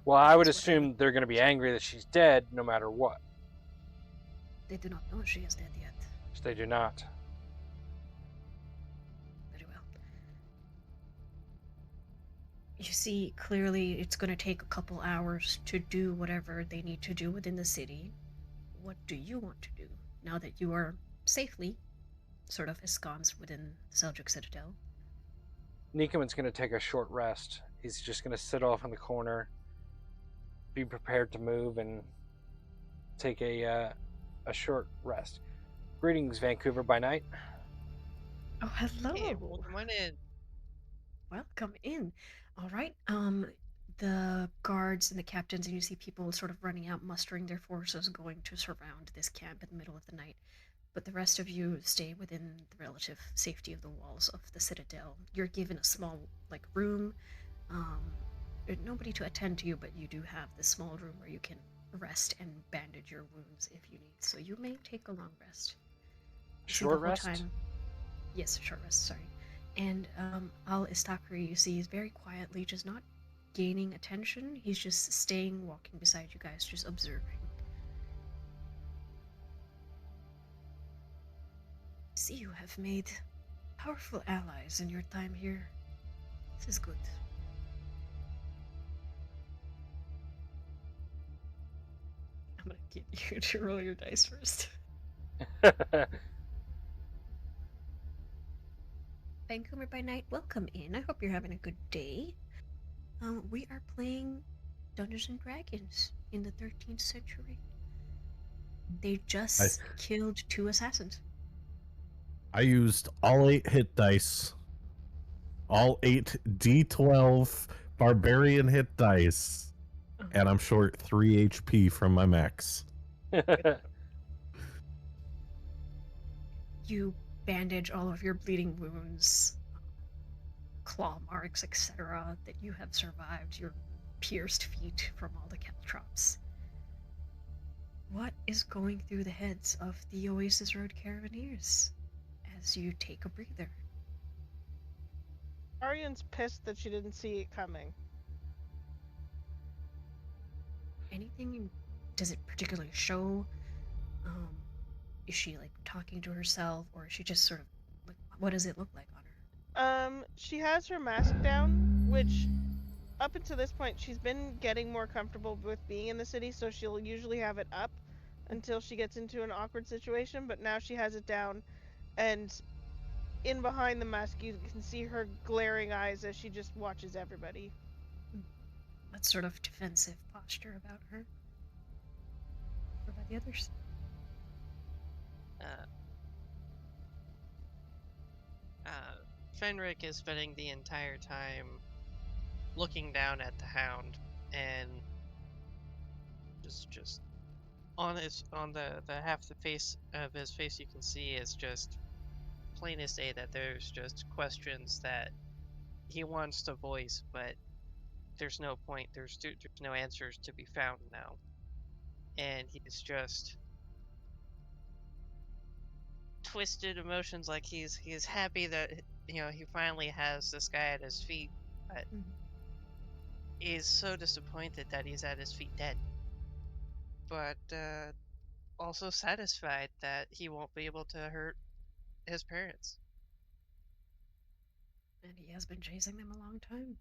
Well, I would That's what I assume they're going to be angry that she's dead no matter what. They do not know she is dead yet. Which they do not. Very well. You see, clearly it's going to take a couple hours to do whatever they need to do within the city. What do you want to do now that you are safely sort of ensconced within the Seljuk Citadel? Nikoman's going to take a short rest. He's just going to sit off in the corner, be prepared to move, and take a short rest. Greetings, Vancouver by night. Oh, hello. Hey, welcome on in. Welcome in. All right. The guards and the captains, and you see people sort of running out, mustering their forces, going to surround this camp in the middle of the night. But the rest of you stay within the relative safety of the walls of the citadel. You're given a small, room. Nobody to attend to you, but you do have this small room where you can rest and bandage your wounds if you need. So you may take a long rest. You see the Short whole rest? time- Yes, short rest, sorry. And Al-Istakri, you see, is very quietly just not gaining attention. He's just staying, walking beside you guys, just observing. See, you have made powerful allies in your time here. This is good. I'm gonna get you to roll your dice first. Vancouver by night, welcome in. I hope you're having a good day. We are playing Dungeons and Dragons in the 13th century. They just killed 2 assassins. I used all 8 hit dice, all 8 D12 barbarian hit dice, and I'm short 3 HP from my max. You bandage all of your bleeding wounds, claw marks, etc., that you have survived, your pierced feet from all the caltrops. What is going through the heads of the Oasis Road Caravaners as you take a breather? Arian's pissed that she didn't see it coming. Anything? Does it particularly show? Is she talking to herself, or is she just sort of what does it look like on her? She has her mask down, which up until this point she's been getting more comfortable with being in the city, so she'll usually have it up until she gets into an awkward situation, but now she has it down, and in behind the mask you can see her glaring eyes as she just watches everybody. What sort of defensive posture about her? What about the others? Fenric is spending the entire time looking down at the hound, and just on the half the face of his face you can see is just plain as day that there's just questions that he wants to voice, but there's no point. There's no answers to be found now, and he's just twisted emotions. Like he's happy that he finally has this guy at his feet, but Mhm. he's so disappointed that he's at his feet dead. But also satisfied that he won't be able to hurt his parents. And he has been chasing them a long time.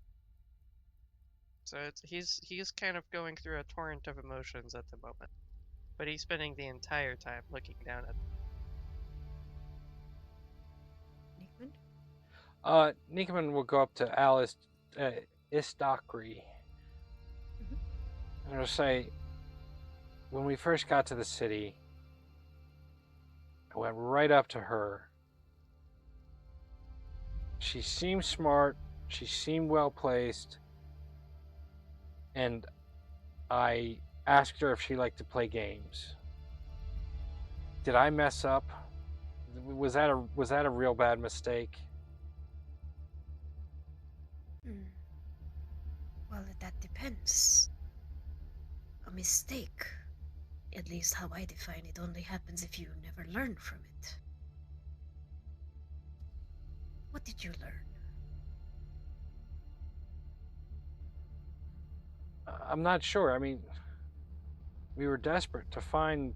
So he's kind of going through a torrent of emotions at the moment. But he's spending the entire time looking down at Nickman? Nikaman will go up to Alice Istakri Mhm. and he'll say, when we first got to the city, I went right up to her. She seemed smart, she seemed well placed, and I asked her if she liked to play games. Did I mess up? Was that a real bad mistake? Hmm. Well, that depends. A mistake, at least how I define it, only happens if you never learn from it. What did you learn? I'm not sure. I mean, we were desperate to find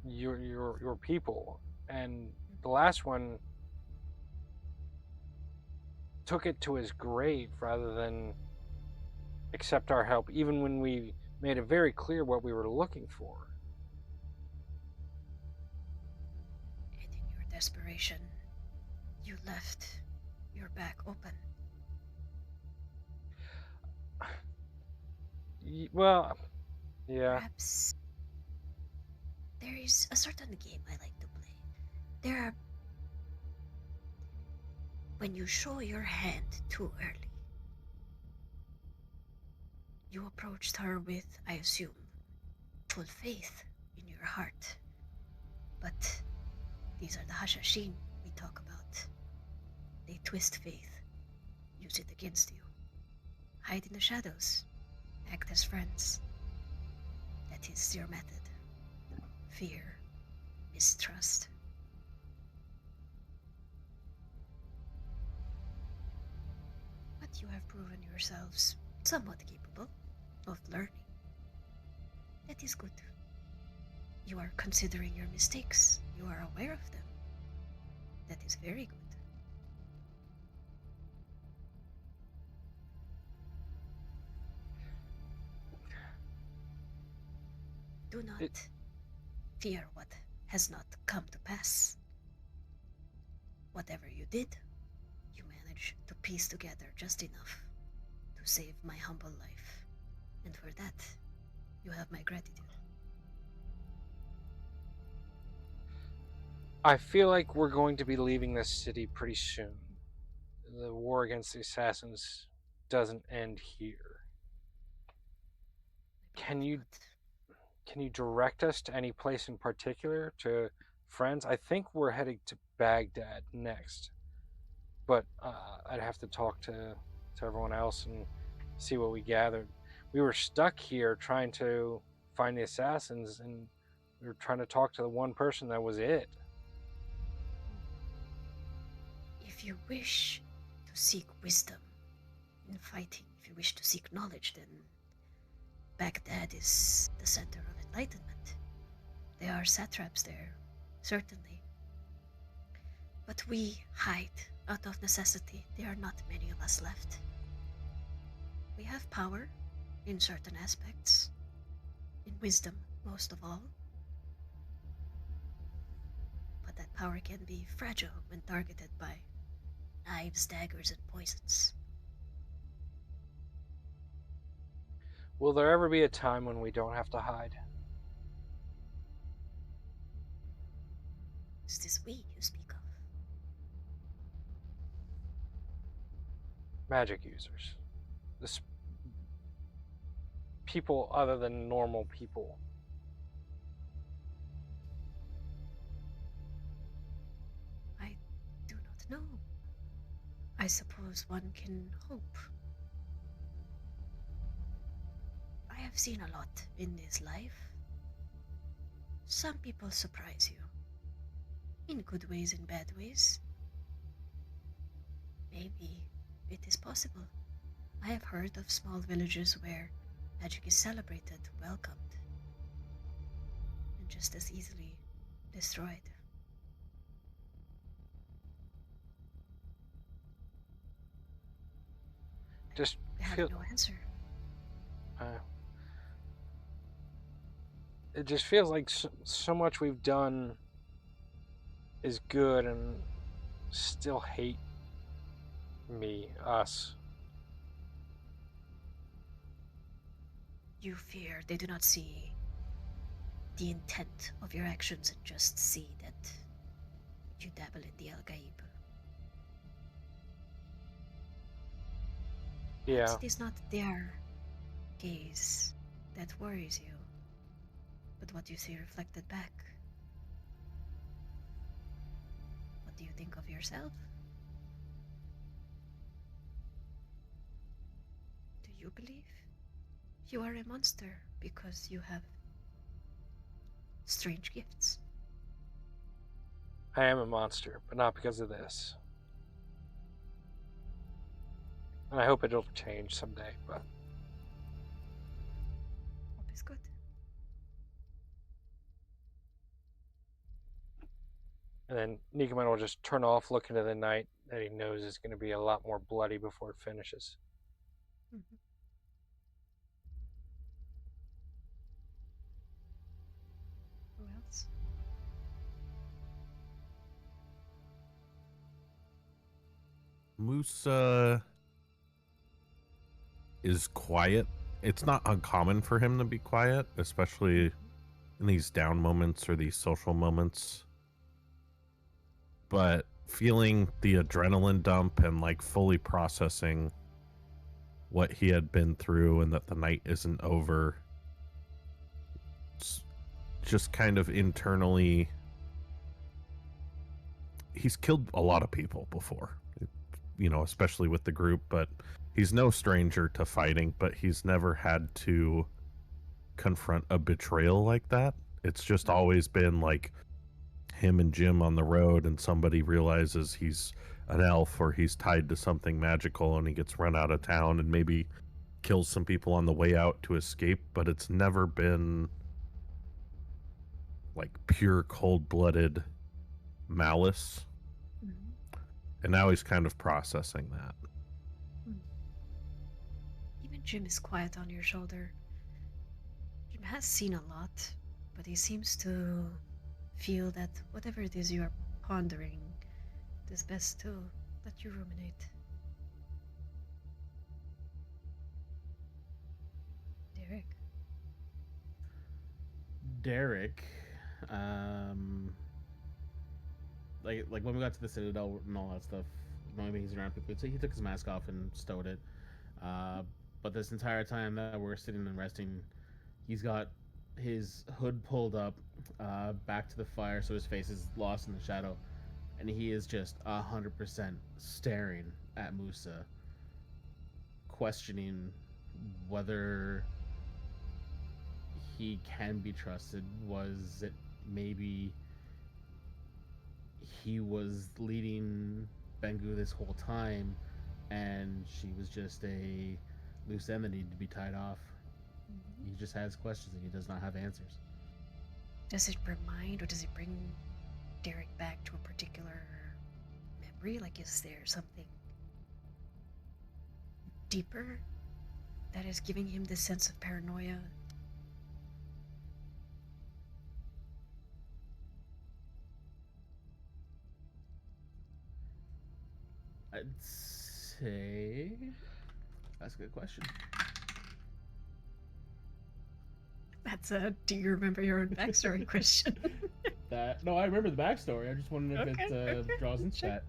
your people, and the last one took it to his grave rather than accept our help, even when we made it very clear what we were looking for. And in your desperation, you left your back open. Well, yeah. Perhaps there is a certain game I like to play. There are... When you show your hand too early. You approached her with, I assume, full faith in your heart. But these are the Hashashin we talk about. They twist faith, use it against you. Hide in the shadows, act as friends. That is your method. Fear, mistrust. But you have proven yourselves somewhat capable of learning. That is good. You are considering your mistakes. You are aware of them. That is very good. Do not fear what has not come to pass. Whatever you did, you managed to piece together just enough to save my humble life. And for that, you have my gratitude. I feel like we're going to be leaving this city pretty soon. The war against the assassins doesn't end here. Can you direct us to any place in particular, to friends? I think we're heading to Baghdad next, but I'd have to talk to everyone else and see what we gathered. We were stuck here trying to find the assassins, and we were trying to talk to the one person that was it. If you wish to seek wisdom in fighting, if you wish to seek knowledge, then Baghdad is the center of enlightenment. There are satraps there, certainly. But we hide out of necessity. There are not many of us left. We have power in certain aspects, in wisdom most of all. But that power can be fragile when targeted by knives, daggers, and poisons. Will there ever be a time when we don't have to hide? Is this we you speak of? Magic users. This people other than normal people. I do not know. I suppose one can hope. I have seen a lot in this life. Some people surprise you. In good ways and bad ways. Maybe it is possible. I have heard of small villages where magic is celebrated, welcomed, and just as easily destroyed. Just I have feel, no answer. it just feels like so much we've done is good and still hate us. You fear they do not see the intent of your actions and just see that you dabble in the Al-Gaib. Yeah. Perhaps it is not their gaze that worries you, but what you see reflected back. What do you think of yourself? Do you believe you are a monster because you have strange gifts? I am a monster, but not because of this. And I hope it'll change someday, but Hope is good. and then Nikoman will just turn off, look into the night that he knows is going to be a lot more bloody before it finishes. Mhm. Who else? Musa is quiet. It's not uncommon for him to be quiet, especially in these down moments or these social moments. But feeling the adrenaline dump and like fully processing what he had been through and that the night isn't over, just kind of internally, he's killed a lot of people before, you know, especially with the group, but he's no stranger to fighting, but he's never had to confront a betrayal like that. It's just always been like him and Jim on the road, and somebody realizes he's an elf or he's tied to something magical and he gets run out of town and maybe kills some people on the way out to escape, but it's never been like pure cold-blooded malice. Mhm. And now he's kind of processing that. Even Jim is quiet on your shoulder. Jim has seen a lot, but he seems to feel that whatever it is you are pondering, it is best to let you ruminate. Derek, um, like when we got to the Citadel and all that stuff, knowing he's around people, he took his mask off and stowed it. But this entire time that we're sitting and resting, he's got his hood pulled up, back to the fire, so his face is lost in the shadow, and he is just 100% staring at Musa, questioning whether he can be trusted. Was it maybe he was leading Bengu this whole time and she was just a loose end that needed to be tied off? He just has questions and he does not have answers. Does it remind or does it bring Derek back to a particular memory? Like, is there something deeper that is giving him this sense of paranoia? I'd say that's a good question. That's a do you remember your own backstory question. No, I remember the backstory. I just wondered if Okay, it okay, draws into sure. that.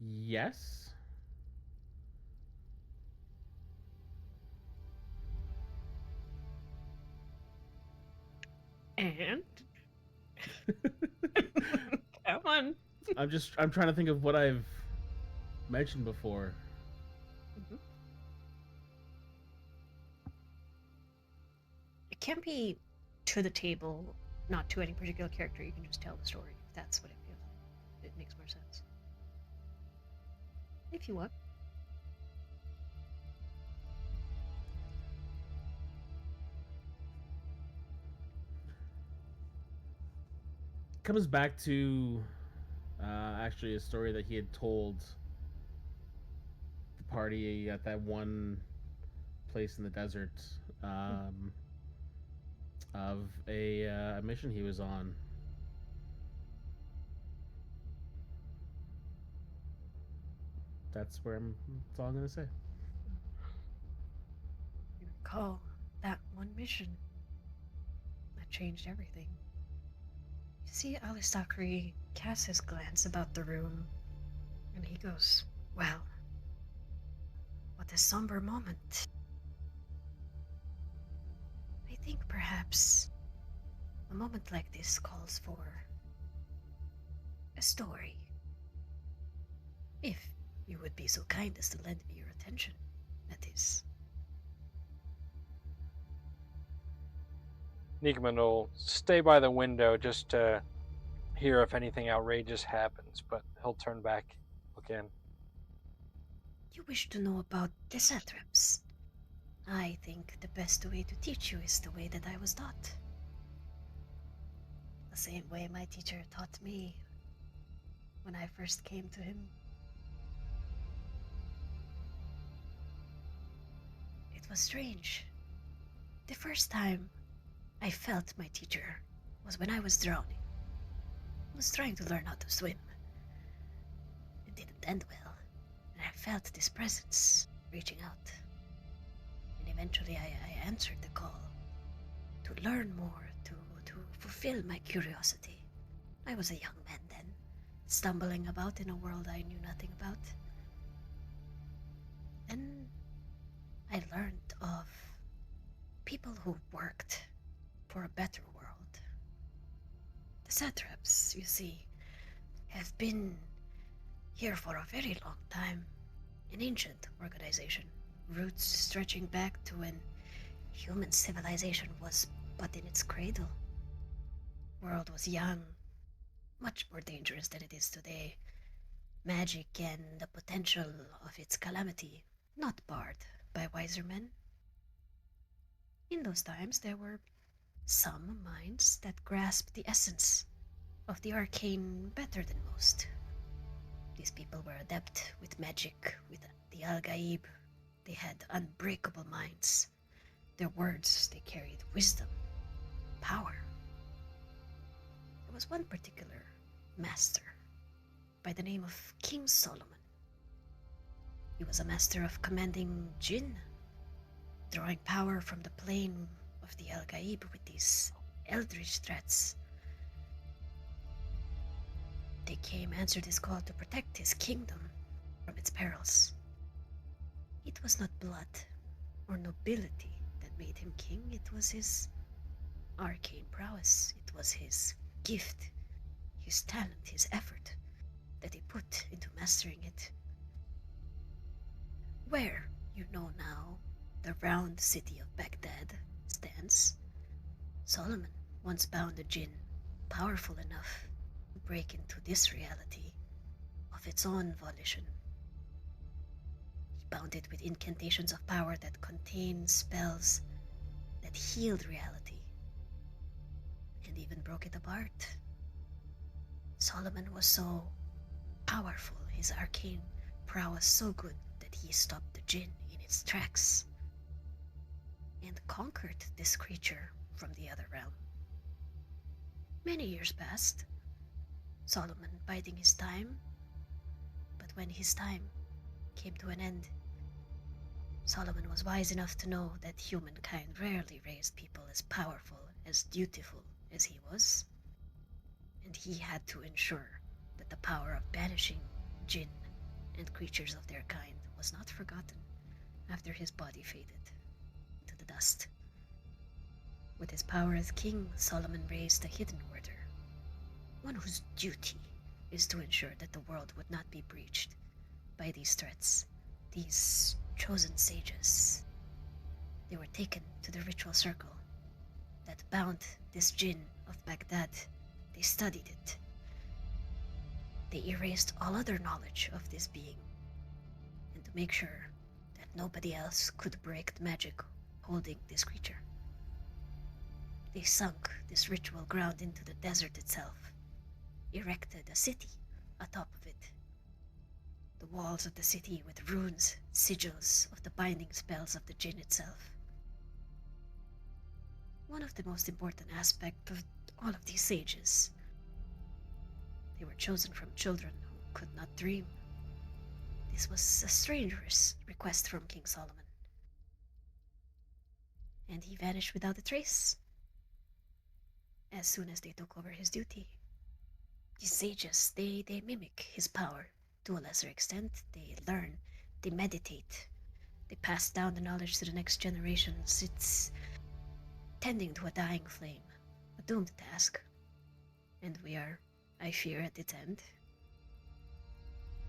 Yes. And come on. I'm trying to think of what I've mentioned before. Mhm. It can be to the table, not to any particular character. You can just tell the story if that's what it feels like. It makes more sense. If you want. Comes back to actually a story that he had told the party at that one place in the desert, of a mission he was on. That's that's all I'm gonna say. You recall that one mission that changed everything. You see Alisakri casts his glance about the room, and he goes, "Well, what a somber moment. I think perhaps a moment like this calls for a story. If you would be so kind as to lend me your attention, that is." Nickman will stay by the window just to hear if anything outrageous happens, but he'll turn back, look in. You wish to know about the satraps? I think the best way to teach you is the way that I was taught. The same way my teacher taught me when I first came to him. It was strange. The first time I felt my teacher was when I was drowning. I was trying to learn how to swim. It didn't end well, and I felt this presence reaching out. And eventually I answered the call to learn more, to fulfill my curiosity. I was a young man then, stumbling about in a world I knew nothing about. Then I learned of people who worked for a better world. The satraps, you see, have been here for a very long time. An ancient organization, roots stretching back to when human civilization was but in its cradle. World was young, much more dangerous than it is today. Magic and the potential of its calamity not barred by wiser men. In those times there were some minds that grasped the essence of the arcane better than most. These people were adept with magic, with the Al-Gaib. They had unbreakable minds. Their words, they carried wisdom, power. There was one particular master by the name of King Solomon. He was a master of commanding jinn, drawing power from the plane of the Al-Gaib with these eldritch threats. They came, answered his call to protect his kingdom from its perils. It was not blood or nobility that made him king, it was his arcane prowess, it was his gift, his talent, his effort that he put into mastering it. Where, you know now, the round city of Baghdad stands, Solomon once bound a jinn powerful enough to break into this reality of its own volition. He bound it with incantations of power that contained spells that healed reality, and even broke it apart. Solomon was so powerful, his arcane prowess so good, that he stopped the jinn in its tracks and conquered this creature from the other realm. Many years passed, Solomon biding his time, but when his time came to an end, Solomon was wise enough to know that humankind rarely raised people as powerful, as dutiful as he was, and he had to ensure that the power of banishing jinn and creatures of their kind was not forgotten after his body faded into the dust. With his power as king, Solomon raised a hidden order, one whose duty is to ensure that the world would not be breached by these threats, these chosen sages. They were taken to the ritual circle that bound this jinn of Baghdad. They studied it. They erased all other knowledge of this being, and to make sure that nobody else could break the magic holding this creature, they sunk this ritual ground into the desert itself, erected a city atop of it. The walls of the city with runes, sigils of the binding spells of the jinn itself. One of the most important aspects of all of these sages, they were chosen from children who could not dream. This was a stranger's request from King Solomon. And he vanished without a trace. As soon as they took over his duty. These sages, they mimic his power to a lesser extent. They learn, they meditate, they pass down the knowledge to the next generations. It's tending to a dying flame, a doomed task. And we are, I fear, at its end.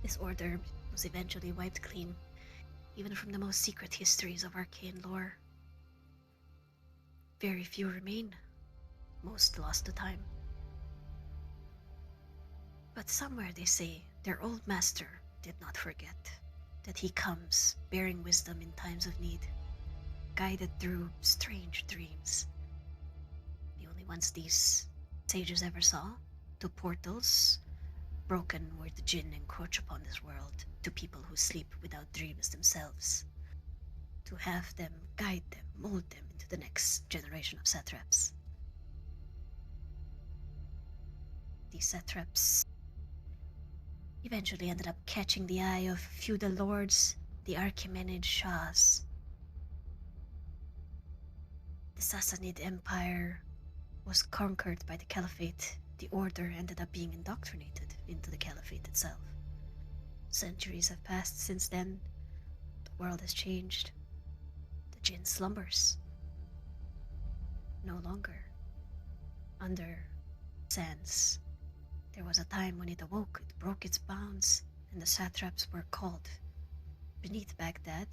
This order was eventually wiped clean, even from the most secret histories of arcane lore. Very few remain. Most lost to time. But somewhere they say their old master did not forget that he comes bearing wisdom in times of need, guided through strange dreams. The only ones these sages ever saw, to portals broken where the jinn encroach upon this world, to people who sleep without dreams themselves, to have them guide them, mold them into the next generation of satraps. These satraps eventually ended up catching the eye of feudal lords, the Achaemenid Shahs. The Sassanid Empire was conquered by the Caliphate. The order ended up being indoctrinated into the Caliphate itself. Centuries have passed since then. The world has changed. The jinn slumbers. No longer under sands. There was a time when it awoke, it broke its bounds, and the satraps were called beneath Baghdad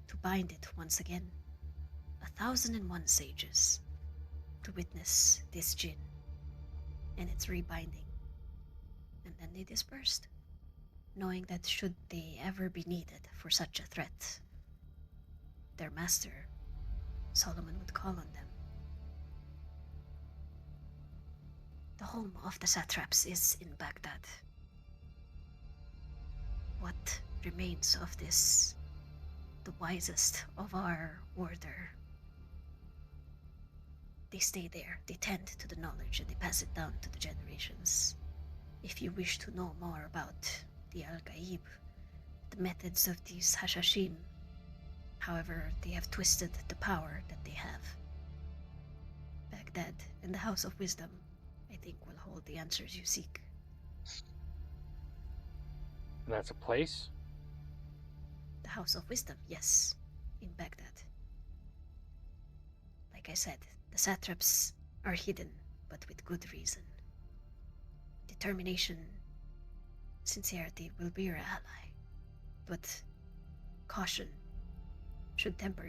to bind it once again. 1,001 sages to witness this jinn and its rebinding. And then they dispersed, knowing that should they ever be needed for such a threat, their master, Solomon, would call on them. The home of the satraps is in Baghdad. What remains of this, the wisest of our order? They stay there, they tend to the knowledge, and they pass it down to the generations. If you wish to know more about the Al-Ghaib, the methods of these Hashashin, however they have twisted the power that they have, Baghdad and the House of Wisdom, I think, will hold the answers you seek. And that's a place? The House of Wisdom, yes, in Baghdad. Like I said, the satraps are hidden, but with good reason. Determination, sincerity will be your ally, but caution should temper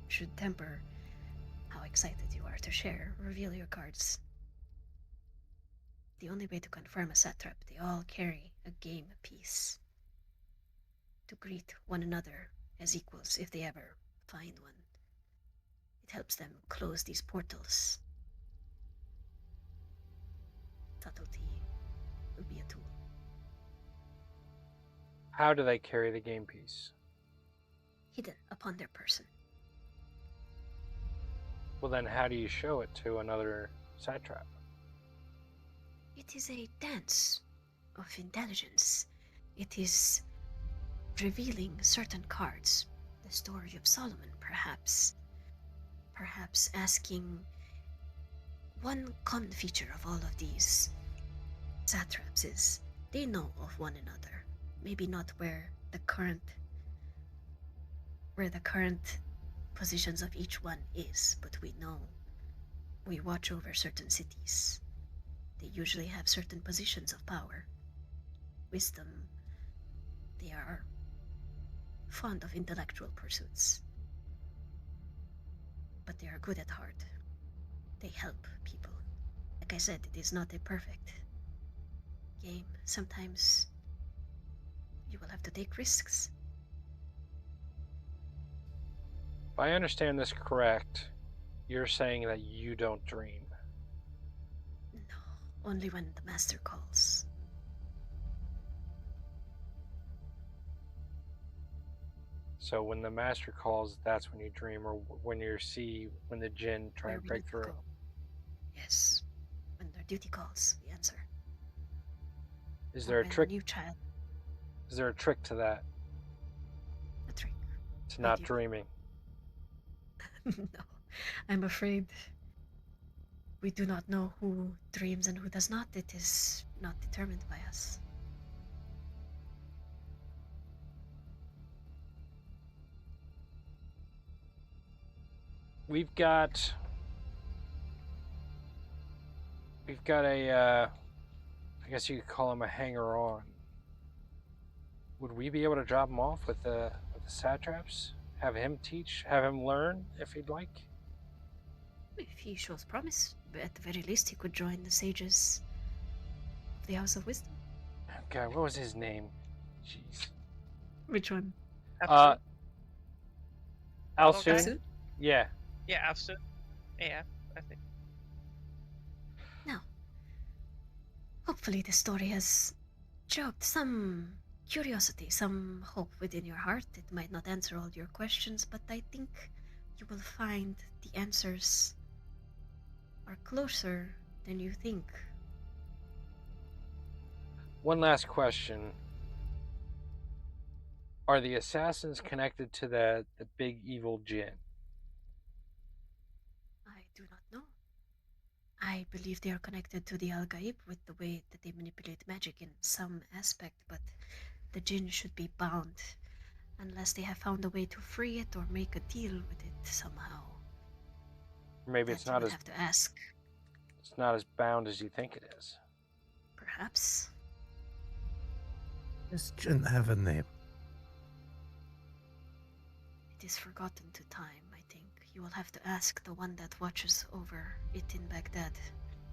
should temper how excited you are to share. Reveal your cards. The only way to confirm a satrap, they all carry a game piece to greet one another as equals if they ever find one. It helps them close these portals. Subtlety will be a tool. How do they carry the game piece? Hidden upon their person. Well, then how do you show it to another satrap? It is a dance of intelligence. It is revealing certain cards. The story of Solomon, perhaps. Perhaps asking one common feature of all of these satraps is they know of one another. Maybe not where the current positions of each one is, but we know. We watch over certain cities. They usually have certain positions of power. Wisdom They are fond of intellectual pursuits, but they are good at heart. They help people. Like I said, it is not a perfect game. Sometimes you will have to take risks. If I understand this correct, you're saying that you don't dream. No, only when the master calls. So when the master calls, that's when you dream, or when you see when the jinn try Where to we break need to through. go. Yes, when their duty calls, we answer. Is Or there a when trick? new child, Is there a trick to that? a trick. To What not do you dreaming? mean? No, I'm afraid we do not know who dreams and who does not. It is not determined by us. We've got a, I guess you could call him a hanger-on. Would we be able to drop him off with the satraps? Have him teach? Have him learn if he'd like? If he shows promise, at the very least, he could join the sages of the House of Wisdom. God, what was his name? Jeez. Which one? Alsun? Okay. Alsun? Yeah. Yeah, absolutely. Yeah, I think. Now, hopefully the story has joked some curiosity, some hope within your heart. It might not answer all your questions, but I think you will find the answers are closer than you think. One last question. Are the assassins connected to the big evil jinn? I do not know. I believe they are connected to the Al-Gaib with the way that they manipulate magic in some aspect, but the jinn should be bound unless they have found a way to free it or make a deal with it somehow. Maybe That it's you not would as have to ask. it's not as bound as you think it is. Perhaps. This shouldn't have a name. It is forgotten to time, I think. You will have to ask the one that watches over it in Baghdad.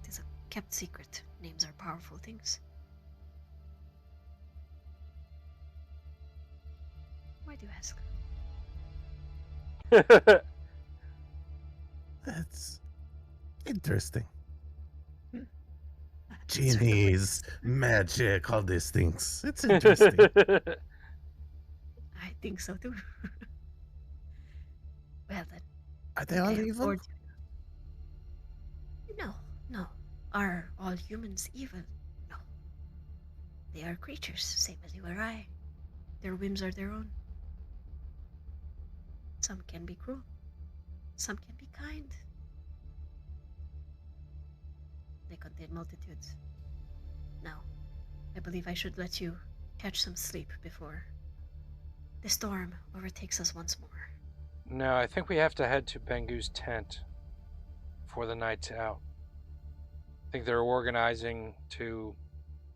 It is a kept secret. Names are powerful things. Why do you ask? That's interesting. That's certainly Genies, magic, all these things. It's interesting. I think so too. Well then, Are they all I have evil? bored you. No, no. Are all humans evil? No. They are creatures, same as you or I. Their whims are their own. Some can be cruel. Some can be kind. They contain multitudes. Now, I believe I should let you catch some sleep before the storm overtakes us once more. No, I think we have to head to Bengu's tent before the night's out. I think they're organizing to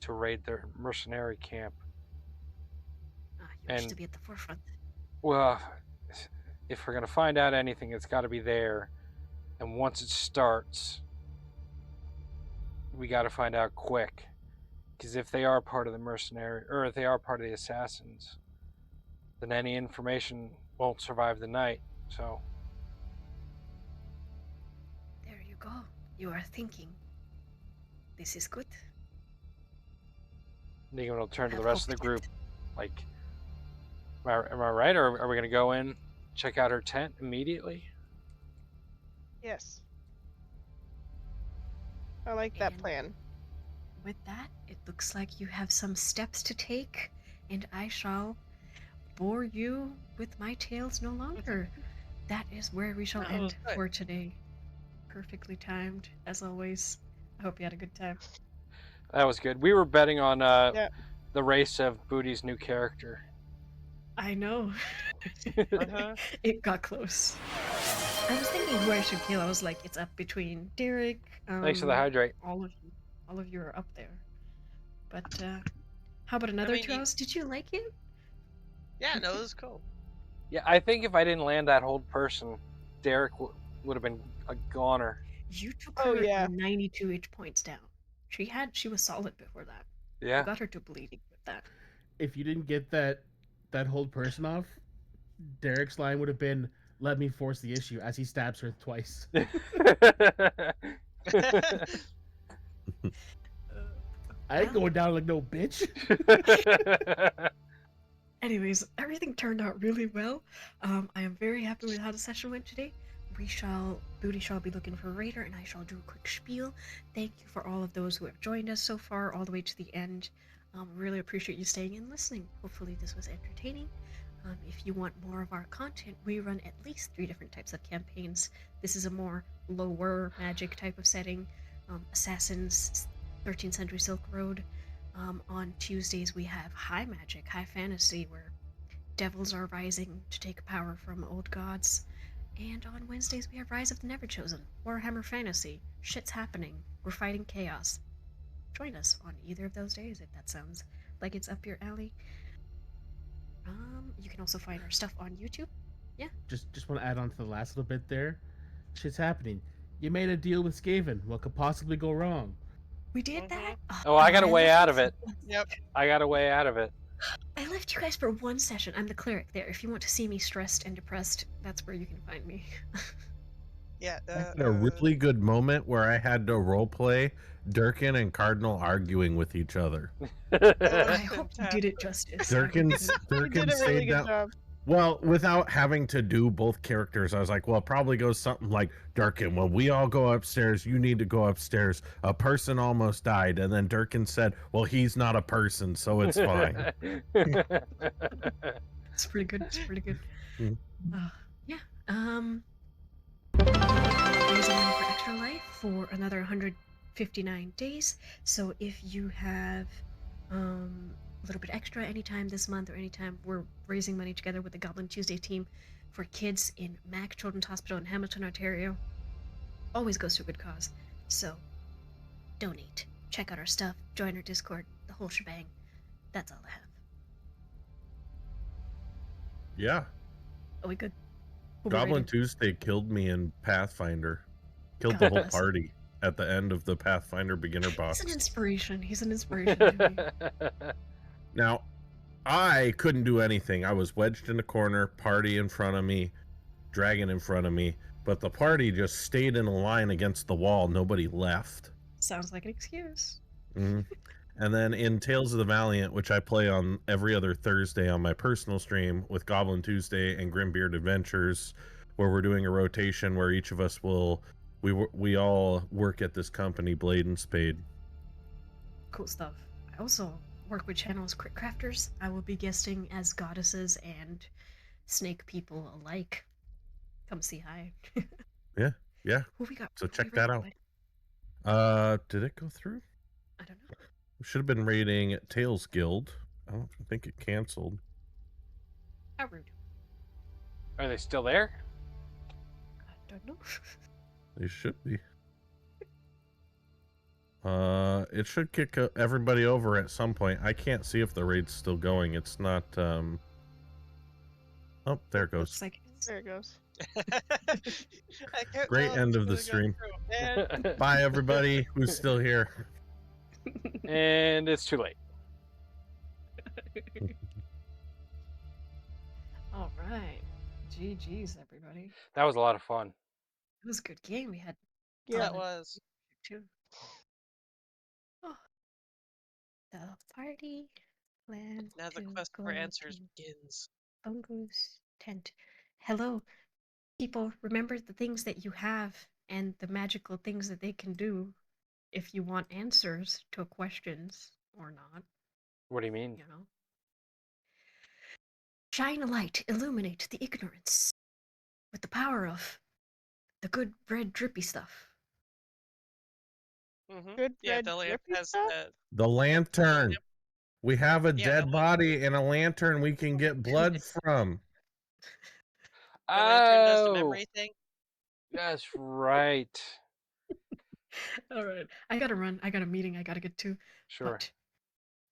raid their mercenary camp. You wish And- to be at the forefront. Well, if we're gonna find out anything, it's got to be there. And once it starts, we got to find out quick. Because if they are part of the mercenary, or if they are part of the assassins, then any information won't survive the night. So There you go. You are thinking. This is good. Negan will turn to the Have rest of the hope group. kept. Like, am I right? Or are we gonna go in, check out her tent immediately? Yes. I like that And- plan. With that, it looks like you have some steps to take, and I shall bore you with my tales no longer. That is where we shall That was end good. for today. Perfectly timed, as always. I hope you had a good time. That was good. We were betting on Yeah. the race of Booty's new character. I know. Uh-huh. It got close. I was thinking who I should kill. I was like, it's up between Derek. Thanks for the hydrate. All of you are up there. But how about another mean, 2 hours? Did you like it? Yeah, no, it was cool. Yeah, I think if I didn't land that hold person, Derek would have been a goner. You took Oh, her yeah. 92 H points down. She was solid before that. Yeah. You got her to bleeding with that. If you didn't get that hold person off, Derek's line would have been, "Let me force the issue," as he stabs her twice. I ain't Well. going down like no bitch. Anyways, everything turned out really well. I am very happy with how the session went today. Booty shall be looking for a raider, and I shall do a quick spiel. Thank you for all of those who have joined us so far, all the way to the end. Really appreciate you staying and listening. Hopefully this was entertaining. If you want more of our content, we run at least 3 different types of campaigns. This is a more lower magic type of setting. Assassins, 13th Century Silk Road. On Tuesdays we have high magic, high fantasy, where devils are rising to take power from old gods. And on Wednesdays we have Rise of the Neverchosen, Warhammer Fantasy. Shit's happening. We're fighting chaos. Join us on either of those days if that sounds like it's up your alley. You can also find our stuff on YouTube. Just want to add on to the last little bit there. Shit's happening. You made a deal with Skaven. What could possibly go wrong? We did that? Oh, I got a way left out you of it. for one Yep. session. I got a way out of it. I left you guys for one session. I'm the cleric there. If you want to see me stressed and depressed, that's where you can find me. Yeah. I had a really good moment where I had to roleplay Durkin and Cardinal arguing with each other. I hope you did it justice. Durkin You did a really stayed good down. job. Well, without having to do both characters, I was like, well, it probably goes something like, Durkin, when we all go upstairs, you need to go upstairs. A person almost died. And then Durkin said, well, he's not a person, so it's fine. It's pretty good. It's pretty good. Mm. Yeah. Raising money for Extra Life for another 159 days. So if you have a little bit extra anytime this month or anytime, we're raising money together with the Goblin Tuesday team for kids in Mac Children's Hospital in Hamilton, Ontario. Always goes to a good cause. So donate. Check out our stuff. Join our Discord. The whole shebang. That's all I have. Yeah. Are we good? We'll be Goblin rated. Tuesday killed me in Pathfinder. Killed the God whole bless him. party at the end of the Pathfinder beginner box. He's an inspiration. He's an inspiration to me. Now, I couldn't do anything. I was wedged in a corner, party in front of me, dragon in front of me, but the party just stayed in a line against the wall. Nobody left. Sounds like an excuse. Mhm. And then in Tales of the Valiant, which I play on every other Thursday on my personal stream with Goblin Tuesday and Grimbeard Adventures, where we're doing a rotation where each of us we all work at this company, Blade and Spade. Cool stuff. I also work with channels Crit Crafters. I will be guesting as goddesses and snake people alike. Come see hi. Yeah. Who we got? So Who we check that rated, out. bud? Did it go through? I don't know. We should have been rating Tales Guild. I don't think it canceled. How rude. Are they still there? I don't know. They should be. It should kick everybody over at some point. I can't see if the raid's still going. It's not. Oh, there it goes. Looks like it is. There it goes. I can't Great tell if end it's of the gonna go stream. through. And Bye, everybody who's still here. And it's too late. All right. GG's, everybody. That was a lot of fun. It was a good game. We had Yeah. that was. too. Oh. The party plans Now the to quest go for answers to begins. Bungo's tent. Hello, people. Remember the things that you have and the magical things that they can do if you want answers to questions or not, What do you mean? you know. Shine a light, illuminate the ignorance with the power of the good red drippy stuff. Mm-hmm. Good Yeah, red the lamp drippy has stuff? The lantern. We have a Yeah, dead the body and a lantern we can get blood from. the lantern does the Oh, memory thing. that's right. All right, I gotta run. I got a meeting I gotta get to. Sure. But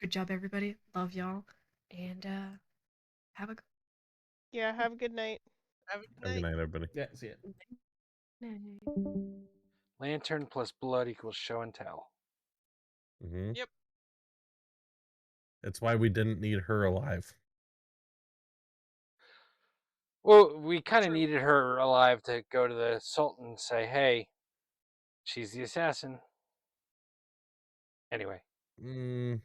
good job, everybody. Love y'all, and Have a good Yeah, have a good night. Have a good Have a good night. night, everybody. Yeah, see it. night. Lantern plus blood equals show and tell. Hmm. Yep. That's why we didn't need her alive. Well, we kind of True. needed her alive to go to the Sultan and say, hey, she's the assassin. Anyway. Mm,